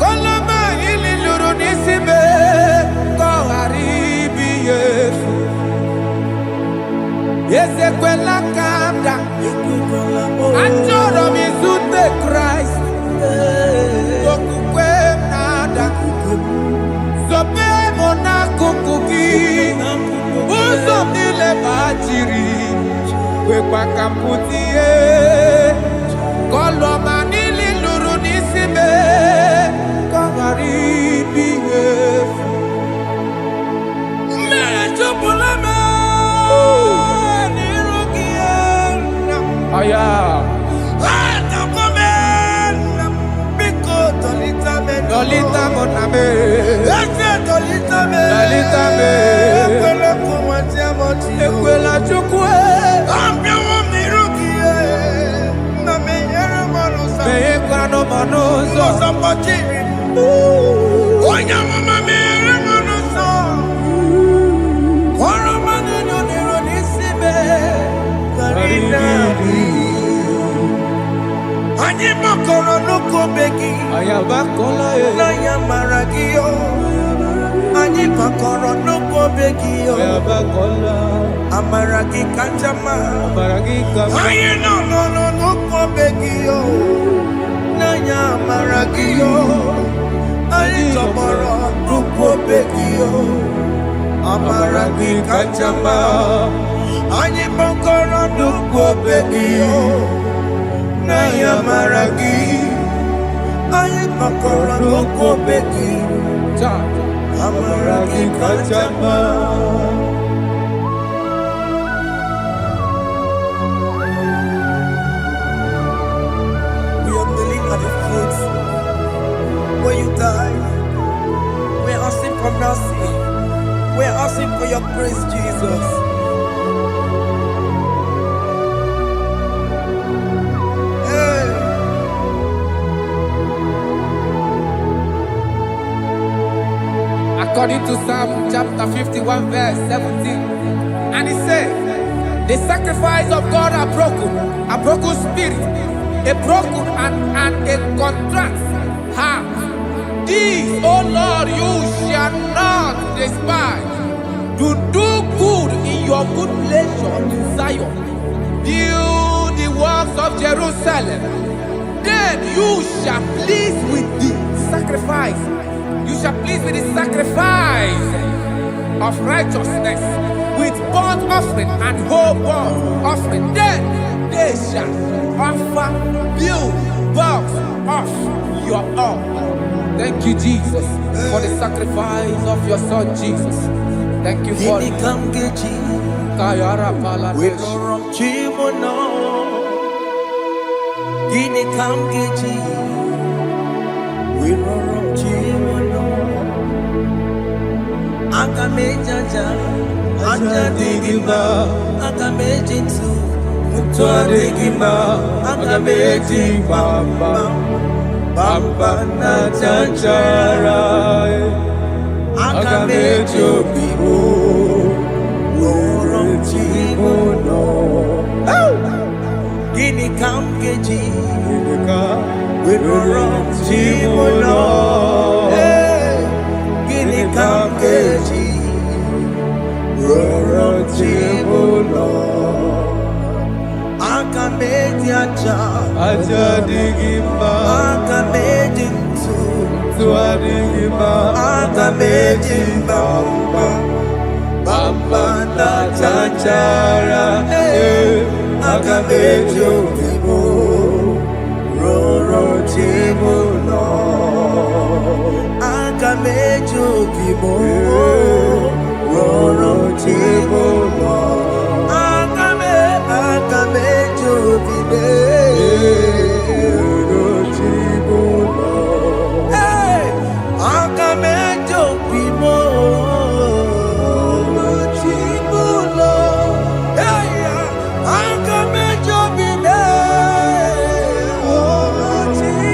Koloma ili luru nisime. Koharibi Yesu. Yese kwela kamda. Anjoro mizute Christ. Kokukwe nada. Sope mona kukuki. Uso mile bachiri. Wekwa kamputie. Koloma nili luru nisime. Koharibi Yesu. Mechopulame. Nirugiena. Aya. Dolita moname, dolita me, ekwela chukwe, meye kwano monoso, Anyị makọrọ n'okobe gị. N'anya mara gị o. Anyị makọrọ n'okobe gị o. Amara gị kacha mma. Anyị nọ n'okobe gị o. N'anya mara gị o. Anyị tọgbọrọ n'okobe gị o. Amara gị kacha mma. Anyị makọrọ n'okobe gị o. N'anya mara gị. Anyị makọrọ n'okobe gị. Amara gị kacha mma. We are kneeling at the foot where you died. We are asking for mercy. We are asking for your grace, Jesus. Hey. According to Psalm chapter 51 verse 17, and it says, the sacrifice of God are broken spirit, a broken and a contrite heart. These, O Lord, you shall not despise. Do good in your good pleasure in Zion. Build the works of Jerusalem. Then you shall please with the sacrifice. You shall please with the sacrifice of righteousness, with burnt offering and whole burnt offering. Then they shall offer build works of your own. Thank you, Jesus, for the sacrifice of your Son, Jesus. Thank you for it. Agamejaja, Ajadigima, Agamejitu, Mutuadigima, Agamejibamba, Bamba na Chachara, Agamejobibo, Worom Chimono, Gini Kamgeji, Worom Chimono. Kamgeji, Roro Chibulo, Akameji Aja Digima, Akameji Tuadigima, Akameji Bamba, Bamba na Chachara, Akameji Obibo, Roro Chibulo. Akamejo bibo, roro chibo, akamejo bibe, roro chibo, akamejo bibo, roro chibo, akamejo bibe, roro chibo.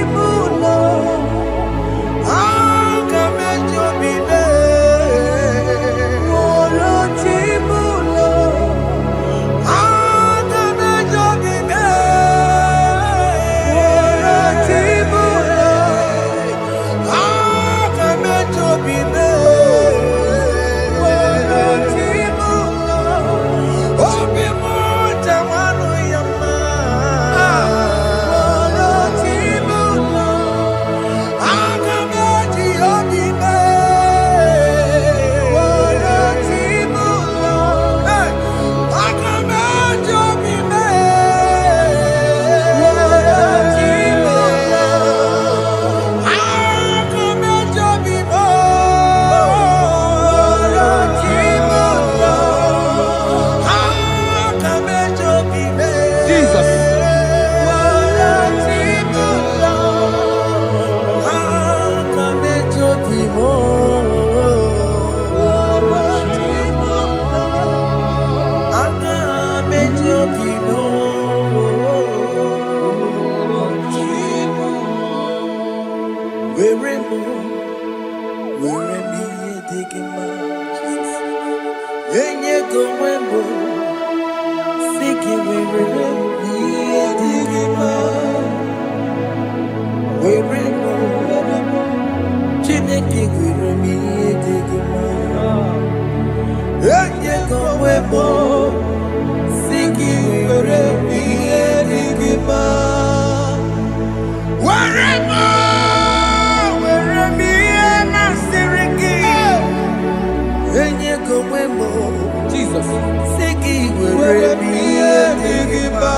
weremo, Chineke gwere m ihe dị gị mma. Onye ga-enwebo, si gị were m ihe dị gị mma. Weremo, were m ihe masịrị gị. Onye ga-enwebo, Jesus. si gị were m ihe dị gị mma.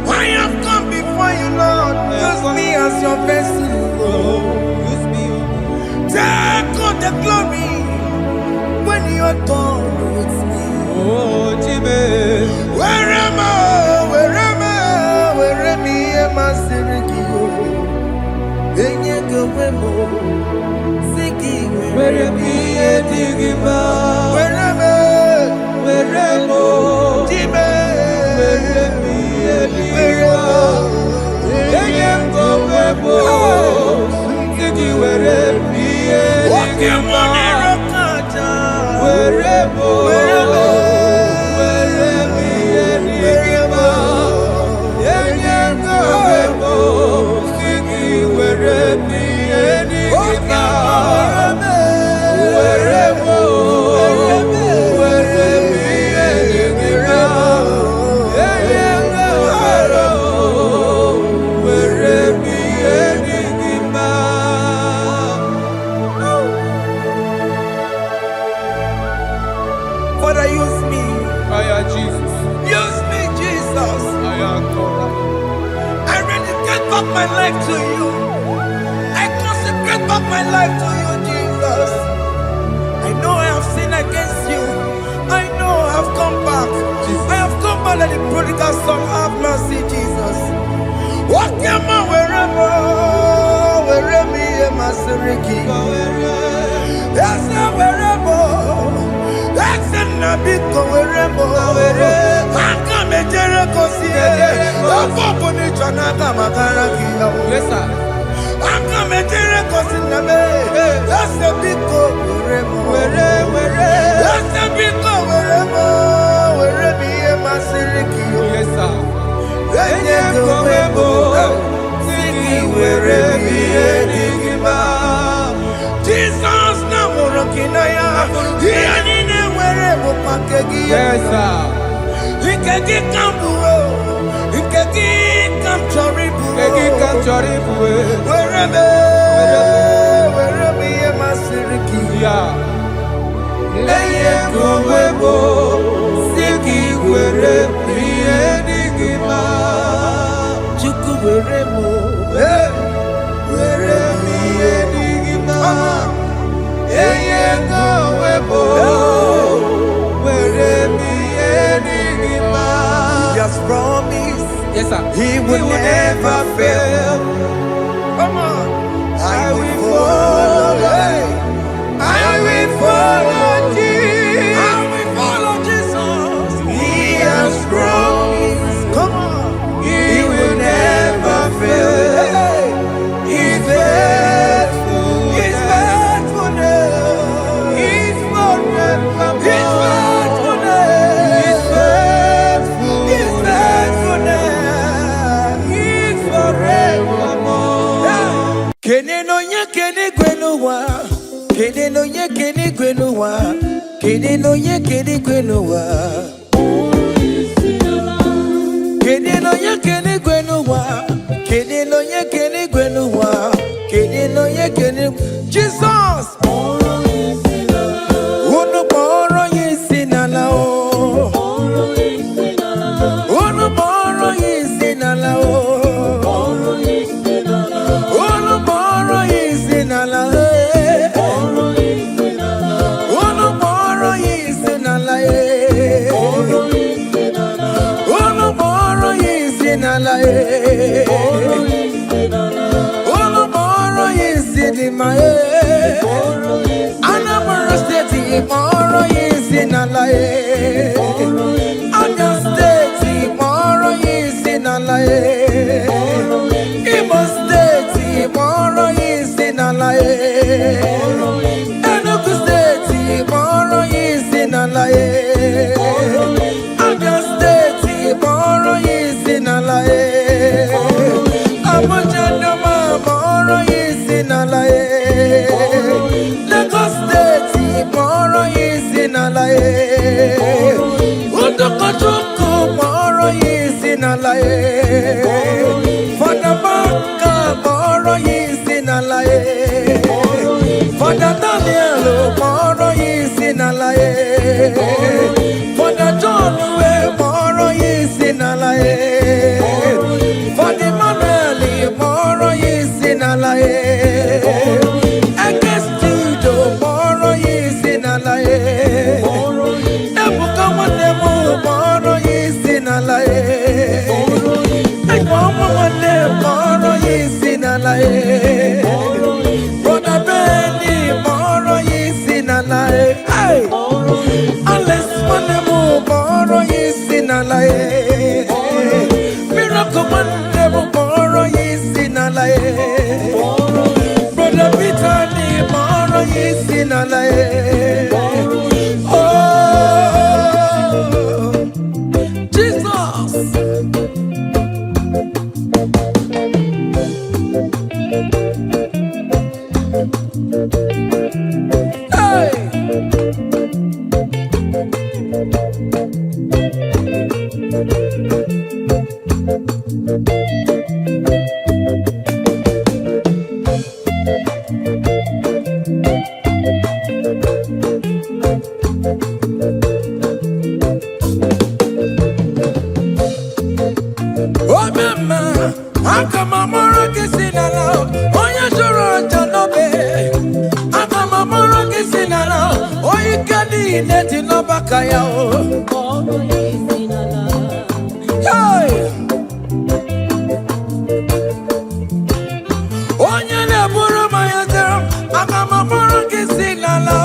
I have come before you, Lord. Use me as your vessel. Use me. Take all the glory when you're done with me. Oh, Jimmy. Where am I? Where am I? Where am I? Sirikio. Enyego wemo. Siki. Where am I? Digima. Where am I? Where am I? Jimmy. Where am I? Digima. Enyego wemo. Siki. Where am I? Digima. Where am I? Where am I? Father, use me. Jesus. Use me, Jesus. I rededicate back my life to you. I consecrate back my life to you, Jesus. I know I have sinned against you. I know I have come back. I have come back like the prodigal son. Have mercy, Jesus. Walk your man wherever my Siriki. Yes, wherever. That's a nabiko wherever. I come a Jericho see. Yes, sir. I come a Jericho see. That's a big go wherever. That's a big go wherever my Siriki. Yes, sir. Jesus na morokinaya. Yanine wherever pakegi. Yes, sir. Ikegi kambuo. Ikegi kamchoribu. Egi kamchoribu. Wherever my Siriki. Yeah. Leye kumwebo. Siki were priye digima. Chuku weremo. Were priye digima. Eye kumwebo. Were priye digima. He has promised. Yes, sir. He will never fail. Come on. I will follow. I will follow Jesus. I will follow Jesus. He has promised. Come on. He will never fail. He's faithful. His faithfulness. He's forevermore. His faithfulness. He's faithful. His faithfulness. He's forevermore. Kene no nye kene gwenuwa. Kene no nye kene gwenuwa. Kene no nye kene gwenuwa. Kene no nye kene gwenuwa. Kene no nye kene gwenuwa. Kene no nye kene. Jesus. Unu moro yisi nala o. Unu moro yisi nala o. Unu moro yisi nala e. Unu moro yisi nala e. Unu moro yisi nala e. Unu moro yisi lima e. Anambra State moro yisi nala e. Abia State moro yisi nala e. Imo State moro yisi nala e. Enugu State moro yisi nala e. Abia State moro yisi nala e. Abuja no isi n'ala oh Jesus. Hey. Oh mama, akamamoro kisinala, oya joro janobe. Akamamoro kisinala, oyi kadi neti no bakaya o. Hey. Onya ne buru mayazero, akamamoro kisinala.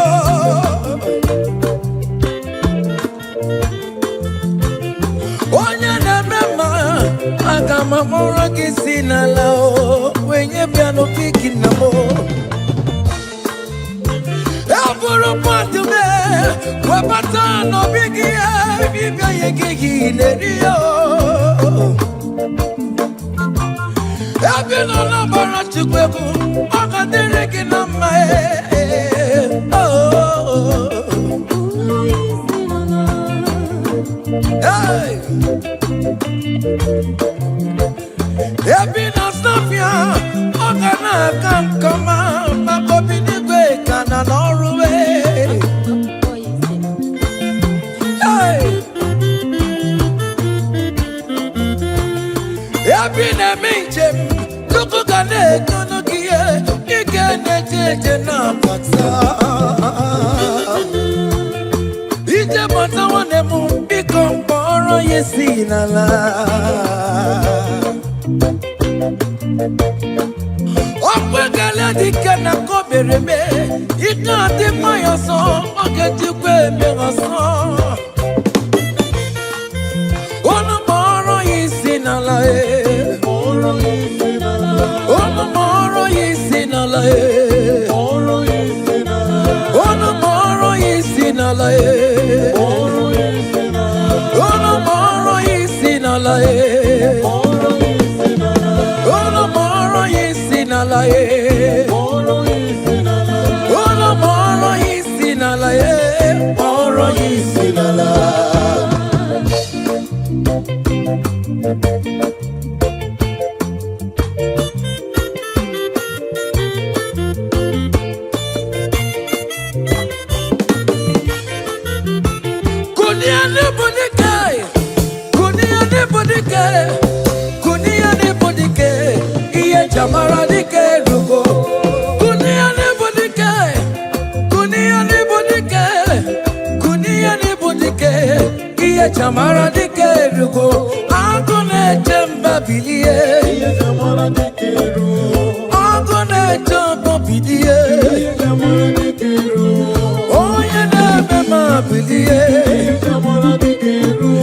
Onya ne mema, akamamoro kisinala. Wenye piano piki namo. Aburu patume, wapata no bigi bibia yegi nerio. Abino na baratu kwebu, akadere kinama hey. Abino snafia, akana kankama, makobini kwe kana noruwe. Hey. Abino minjem, luku kane kono kiye, ikene jeje na paksa. Ije mata wane mu, bikompo oro yesi nala. Okwekele dike na kobere me, ika ati mayo so, okeji kwe me ngason. Ono moro yisi nala ono moro yisi nala ono moro yisi nala ono moro yisi nala ono moro yisi nala ono moro yisi nala moro yisi nala. Kunia ne bodike, iye jamara dike rugo. Kunia ne bodike, iye jamara dike rugo. Agone jamba bilie, iye jamara dike rugo. Agone jamba bilie, iye jamara dike rugo. Oye ne bema bilie, iye jamara dike rugo.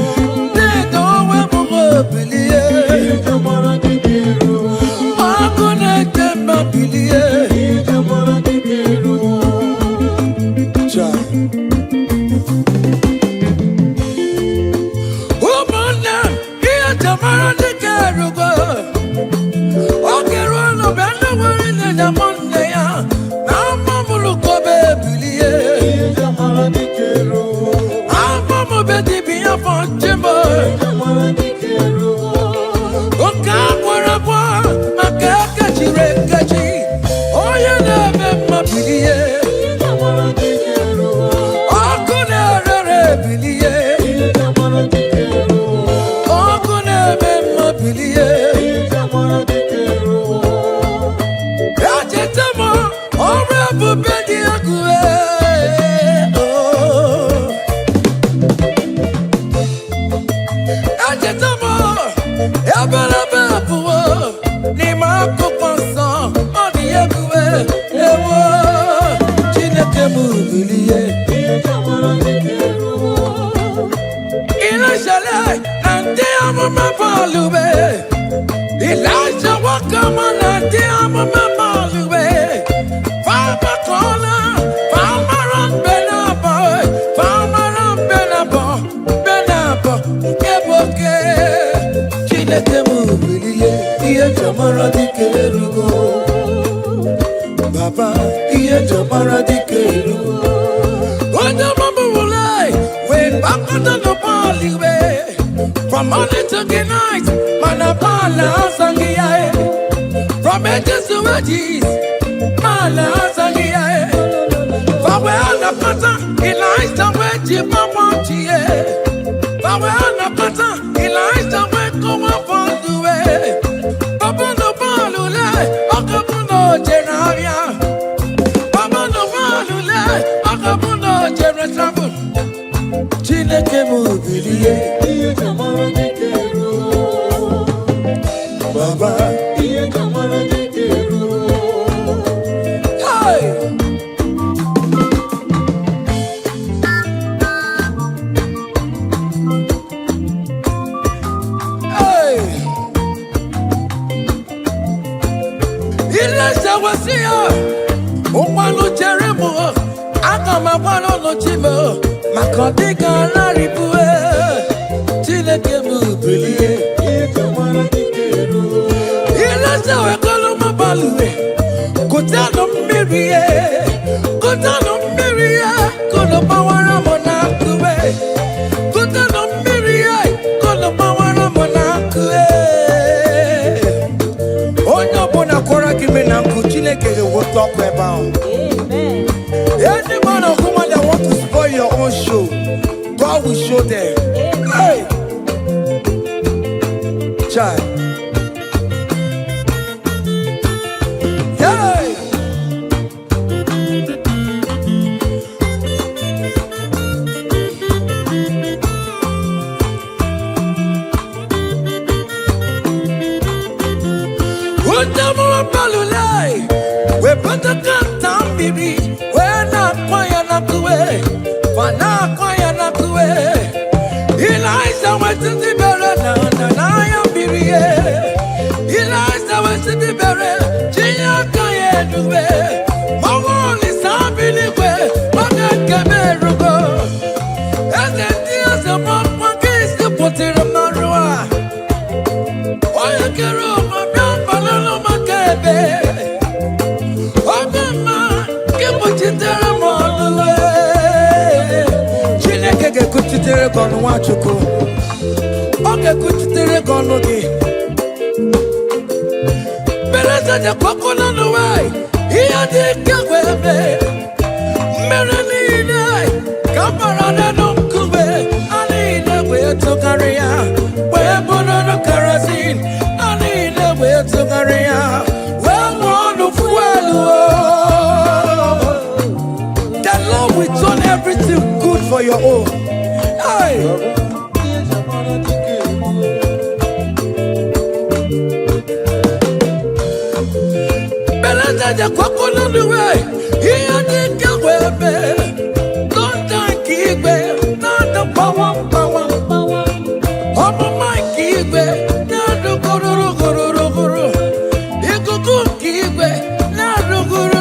Elijah, welcome on, dear, I'm a From morning to the night, man a ball sangia. From edges to edges, man a sangia. For we are the pattern, he lies the way Jimmy Pontier. For we are the pattern, he lies the way come up on the way. Papa no balule, Akabuno Genaria. Papa no balule, Akabuno Generabu. Chineke mubilie. Baba, hey, Ilesa wasia, umanu jeremo, akama wano no chimo, makondika na ribue, Chineke mubilie. Ilasa wekolo mabalue, kutano mirie, kono mawara monakue, kutano mirie, kono mawara monakue. Onyo bona kora kimi na Chineke will talk about. Amen. Any man or woman that want to spoil your own show, God will show them. Hey, child. We better cut down, baby. We're not quiet enough to wait. For not quiet enough to wait. Eliza went to the barren, and I am baby. Eliza went to the barren. Gia can't do it. My wall is not believing. But I can't go. As the tears of my case, the potter of Marua. Why I can't roll my brown balloon, my cabin. Chineke kuchitere kono wachuko. Oge kuchitere kono gi. Beleza ja kwako na nuwai. Iya di kagwebe. Merenine. Kamarade nukube. Anine we tukaria. We bono no karasin. Anine we tukaria. We wano fuelu. We turn everything good for your own. Hey. Beleza de kwako na duwe. Iya di kagwebe. Don't kigwe. Nada power. Omo my kigwe. Nada guru. Ikuku kigwe. Nada guru.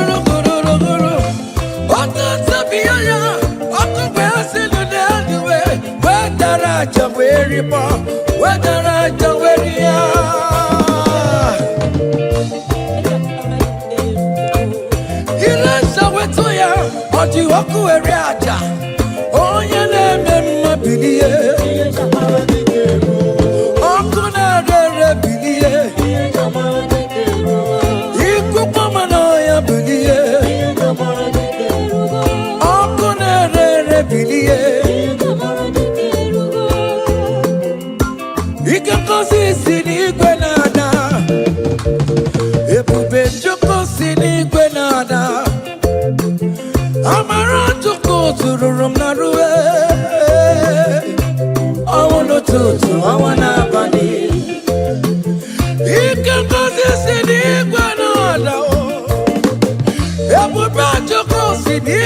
I wanna body. He can go this in the Ebu to go see the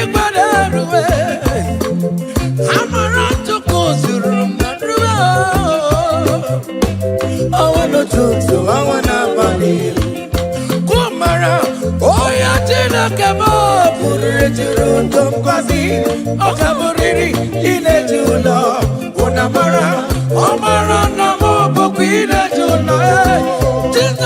I'm around to go to room. I wanna talk to I wanna body. Come around. Oh, yeah, Tina Kaba, put it to room. Don't quasi. Oh, Kaburiri, in a tuna. Onamara, Omara, Namo, Bokina, Tuna. Jesus.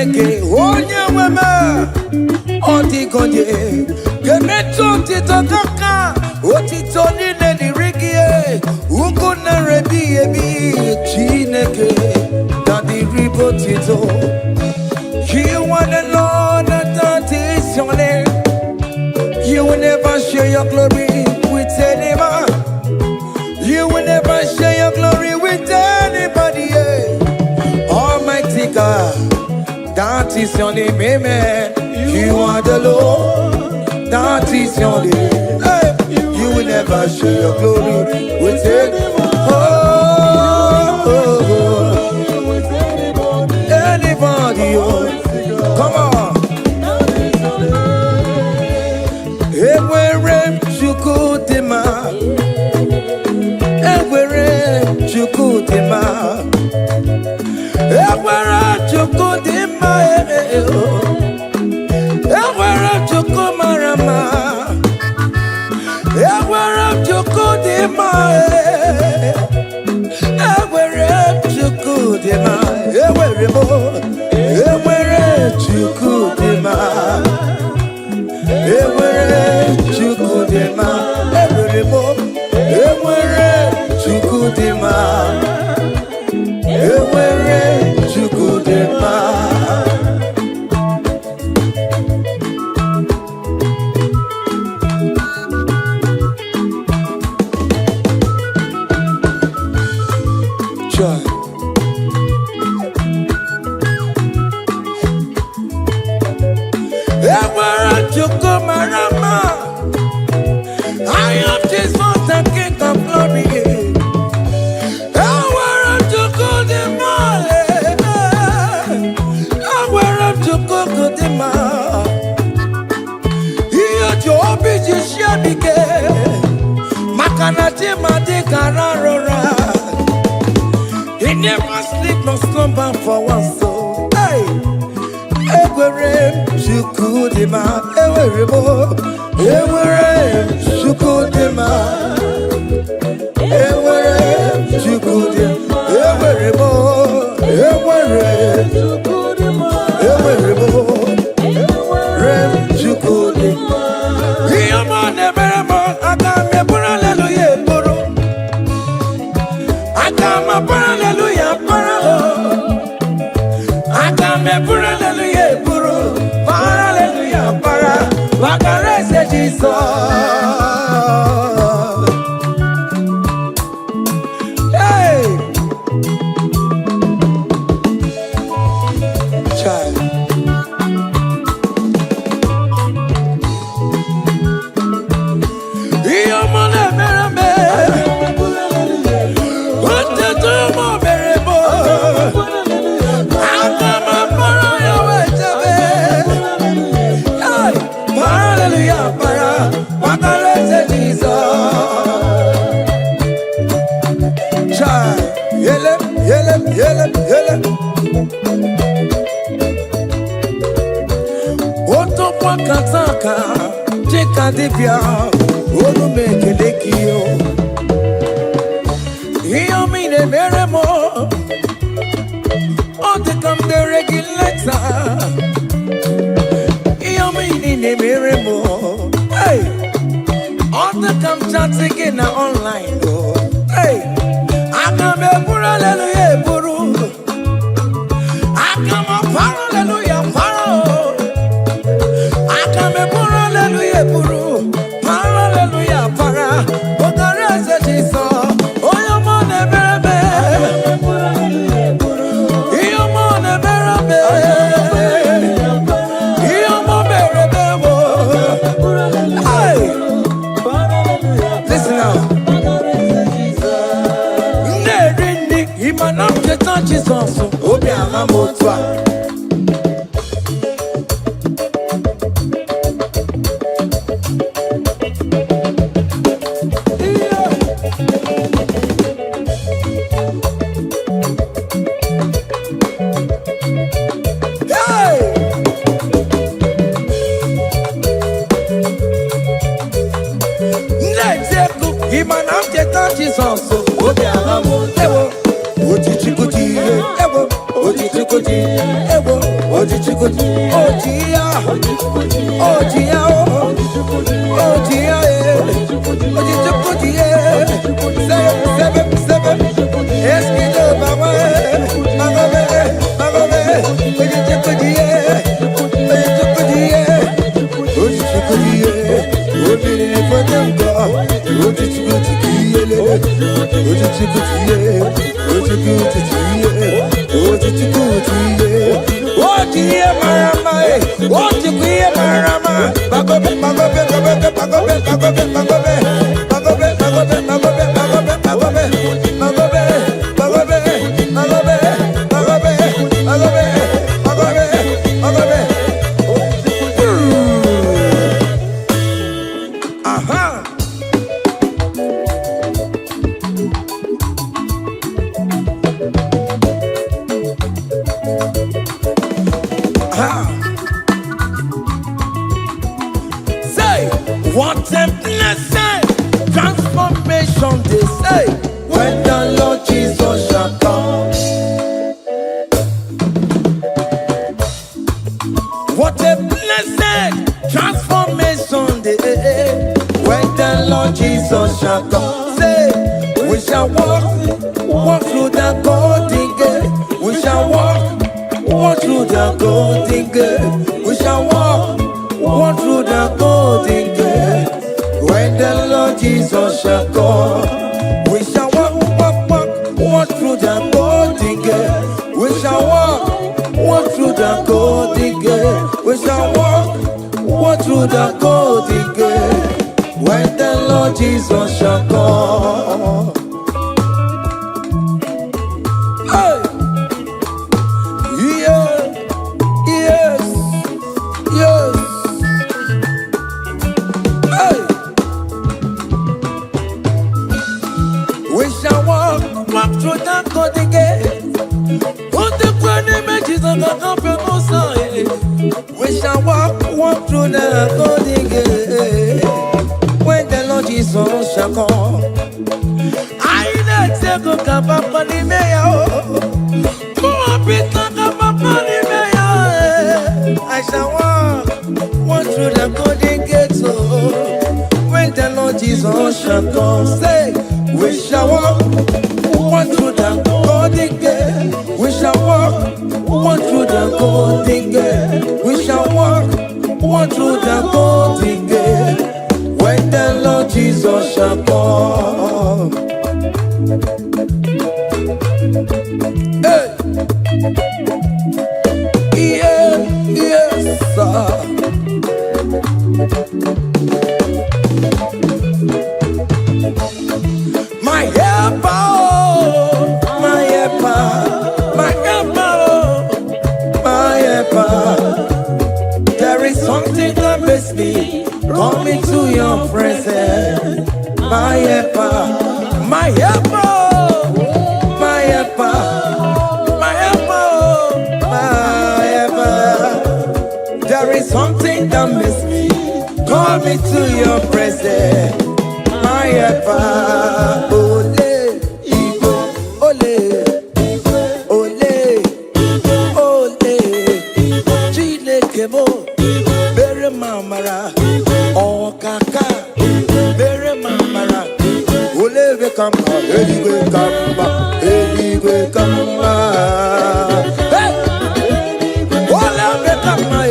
Chineke onye nweme ọdịgonye ga-emetụ otito kaka otito niile dịrị gị ugwu nara ebighị ebi Chineke ga-adịrị bụ otito. You want the Lord that is your name. You will never share your glory with any man. You will never share your glory with anybody. Almighty God, that is your name, amen. You are the Lord, that is your name. Hey, you will never share your glory with anyone. Anybody, come on. Ewere Chukudima, Ewere Chukudima, Ewere Chukudima, Ewere Chukumarama, Ewere Chukudima, Ewere Chukudima, Ewere Mo, Ewere Chukudima. Ewere Chukudima, Ewere Mo, Ewere Chukudima, Ewere Chukudima. Joy. I am Jesus, the King of Glory. I want to go to I want to go to the Here to be just shabby. Makanati Madi Kararora. He never sleep nor slumber for one soul. Hey, Ewere Chukudima, Ewere Mo, Ewere Chukudima, Ewere Chukudima, Ewere Mo, Ewere Chukudima, Ewere Mo, Ewere Chukudima. Yama never more. Akame hallelujah, boro. Akama hallelujah, boro. Akame hallelujah, boro. Hallelujah, para. Wakarese Jesus. Kataka, Jeka Divya, Olu Mekelekio. Hear me the meremo, on the come the regulator. Hear me the meremo, hey, on the come chat again online. Hey, I come a pura hallelujah, puru. I come a hallelujah, paro. Hallelujah, puru, hallelujah, para, Bogarese Jesus, oh, your money, baby, your money, baby, your money, baby, hey, listen now, Nerini, he man up the touches also, Obiama Motwa. Jesus, oh, Ojichikuji, Ewo, Ojichikuji, Ojia, Ojia, Ojia, Ojichikuji, seven, Eskido, Mama, Magobe, Ojichikuji, Ojichikuji, Ojichikuji, for them God, Ojichikuji, Say, what a blessing, transformation they say, when the Lord Jesus shall come. What a blessing, transformation they say, when the Lord Jesus shall come. Say, we shall walk through the golden gate. We shall walk through the golden gate. We shall walk through the golden gate. When the Lord Jesus shall come, we shall walk through the golden gate. We shall walk through the golden gate. We shall walk through the golden gate. When the Lord Jesus shall come. Hey! Yes. Hey! We shall walk through the golden gate. Put the grand images of the company side. We shall walk through the golden gate. When the Lord Jesus shall come. I not take a cup of money, I shall walk through the golden gate. When the Lord Jesus shall come, say, we shall walk through the golden gate. We shall walk through the golden gate. We shall walk through the golden gate. When the Lord Jesus shall come. Hey! Yes, sir. My helper, my helper, my helper, my helper. There is something that makes me come into your presence. My helper, my helper, my helper, my helper, my helper. There is something that makes me come into your presence. My helper, ole, Igbo, ole, ole, ole, Chineke mo, bere mamara, okaka, bere mamara, ole be kamba, eligwe kamba, hey, ole be kamba,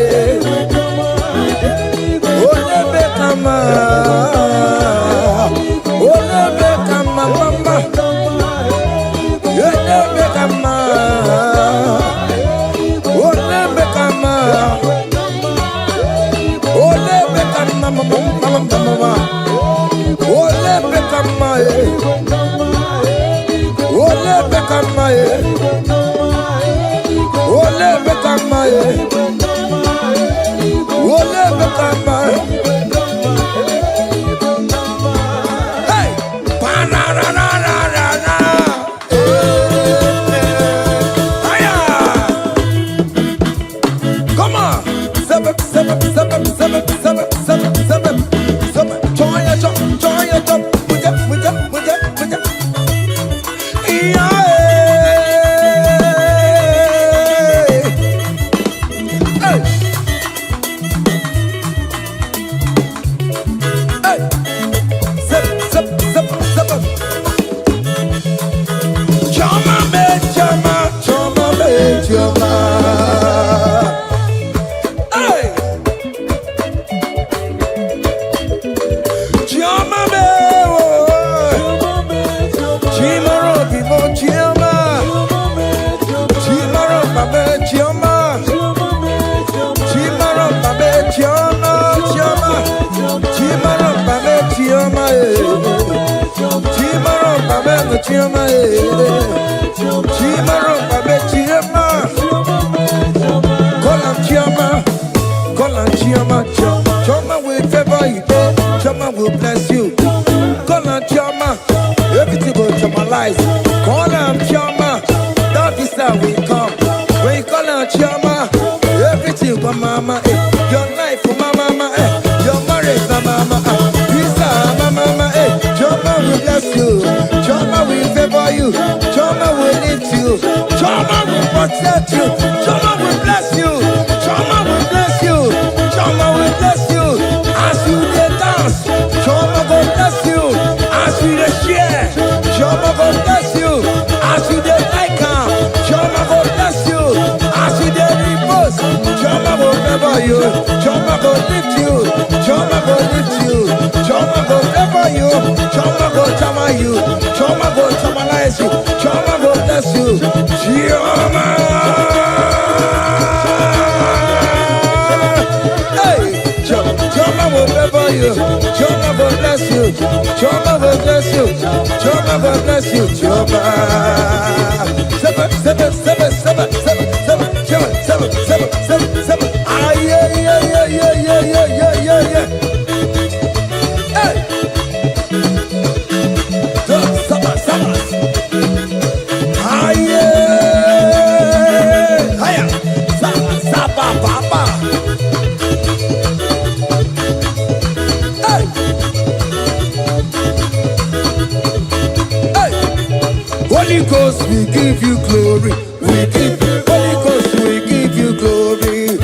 ole be kamba. Chioma, Chioma, Rumba, Chioma. Call him Chioma, call him Chioma. Chioma will favor you, Chioma will bless you. Call him Chioma, everything will Chiomalize. Call him Chioma, that is how we come. When you call him Chioma, everything for mama, your life for mama, your marriage for mama, visa mama, Chioma will bless you, Chioma will favor you, Chioma will lift you, Chioma will protect you, Chioma will bless you, Chioma will bless you, Chioma will bless you. As you dey dance, Chioma will bless you. As you dey share, Chioma will bless you. As you dey like am, Chioma will bless you. As you dey repost, Chioma will favor you. Chioma will lift you. Chioma will lift you. Chioma will favor you. Chioma will chama you. Chioma will chamalize you. Chioma will bless you. Chioma. Hey, Chioma will favor you. Chioma will bless you. Chioma will bless you. Chioma will bless you. Chioma. Seven. Ah, yeah. Hey. Seven. Ah, yeah. Hiya. Saba. Hey. Holy Ghost, we give you glory. Holy Ghost, we give you glory.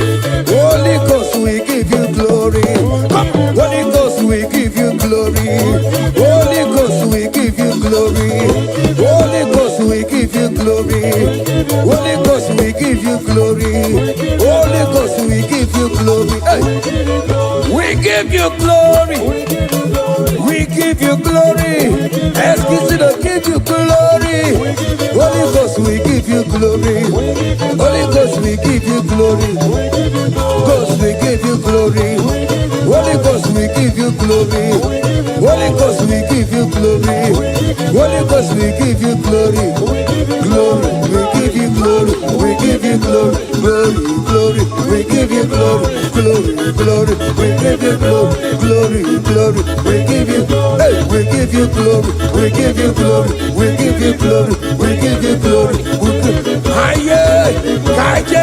Holy Ghost, we give you glory. Come, Holy Ghost, we give you glory. Holy Ghost, we give you glory. Holy Ghost, we give you glory. Holy Ghost, we give you glory. Holy Ghost, we give you glory. Hey. We give you glory. We give you glory. Excuse me, give you glory. Holy Ghost, we give you glory. Holy Ghost, we give you glory. Ghost, we give you glory. Holy Ghost, we give you glory. Holy Ghost, we give you glory. Holy Ghost, we give you glory. Glory, we give you glory. We give you glory. Glory, we give you glory. Glory, we give you glory. Glory, we give you. Hey, we give you glory. We give you glory. We give you glory. We give you glory. Aye, kaije,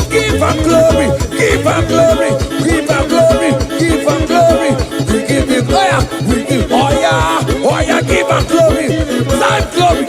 give her glory. Give her glory. Give her glory. Give her glory. We give you glory. We give. Oh yeah, give her glory. That glory.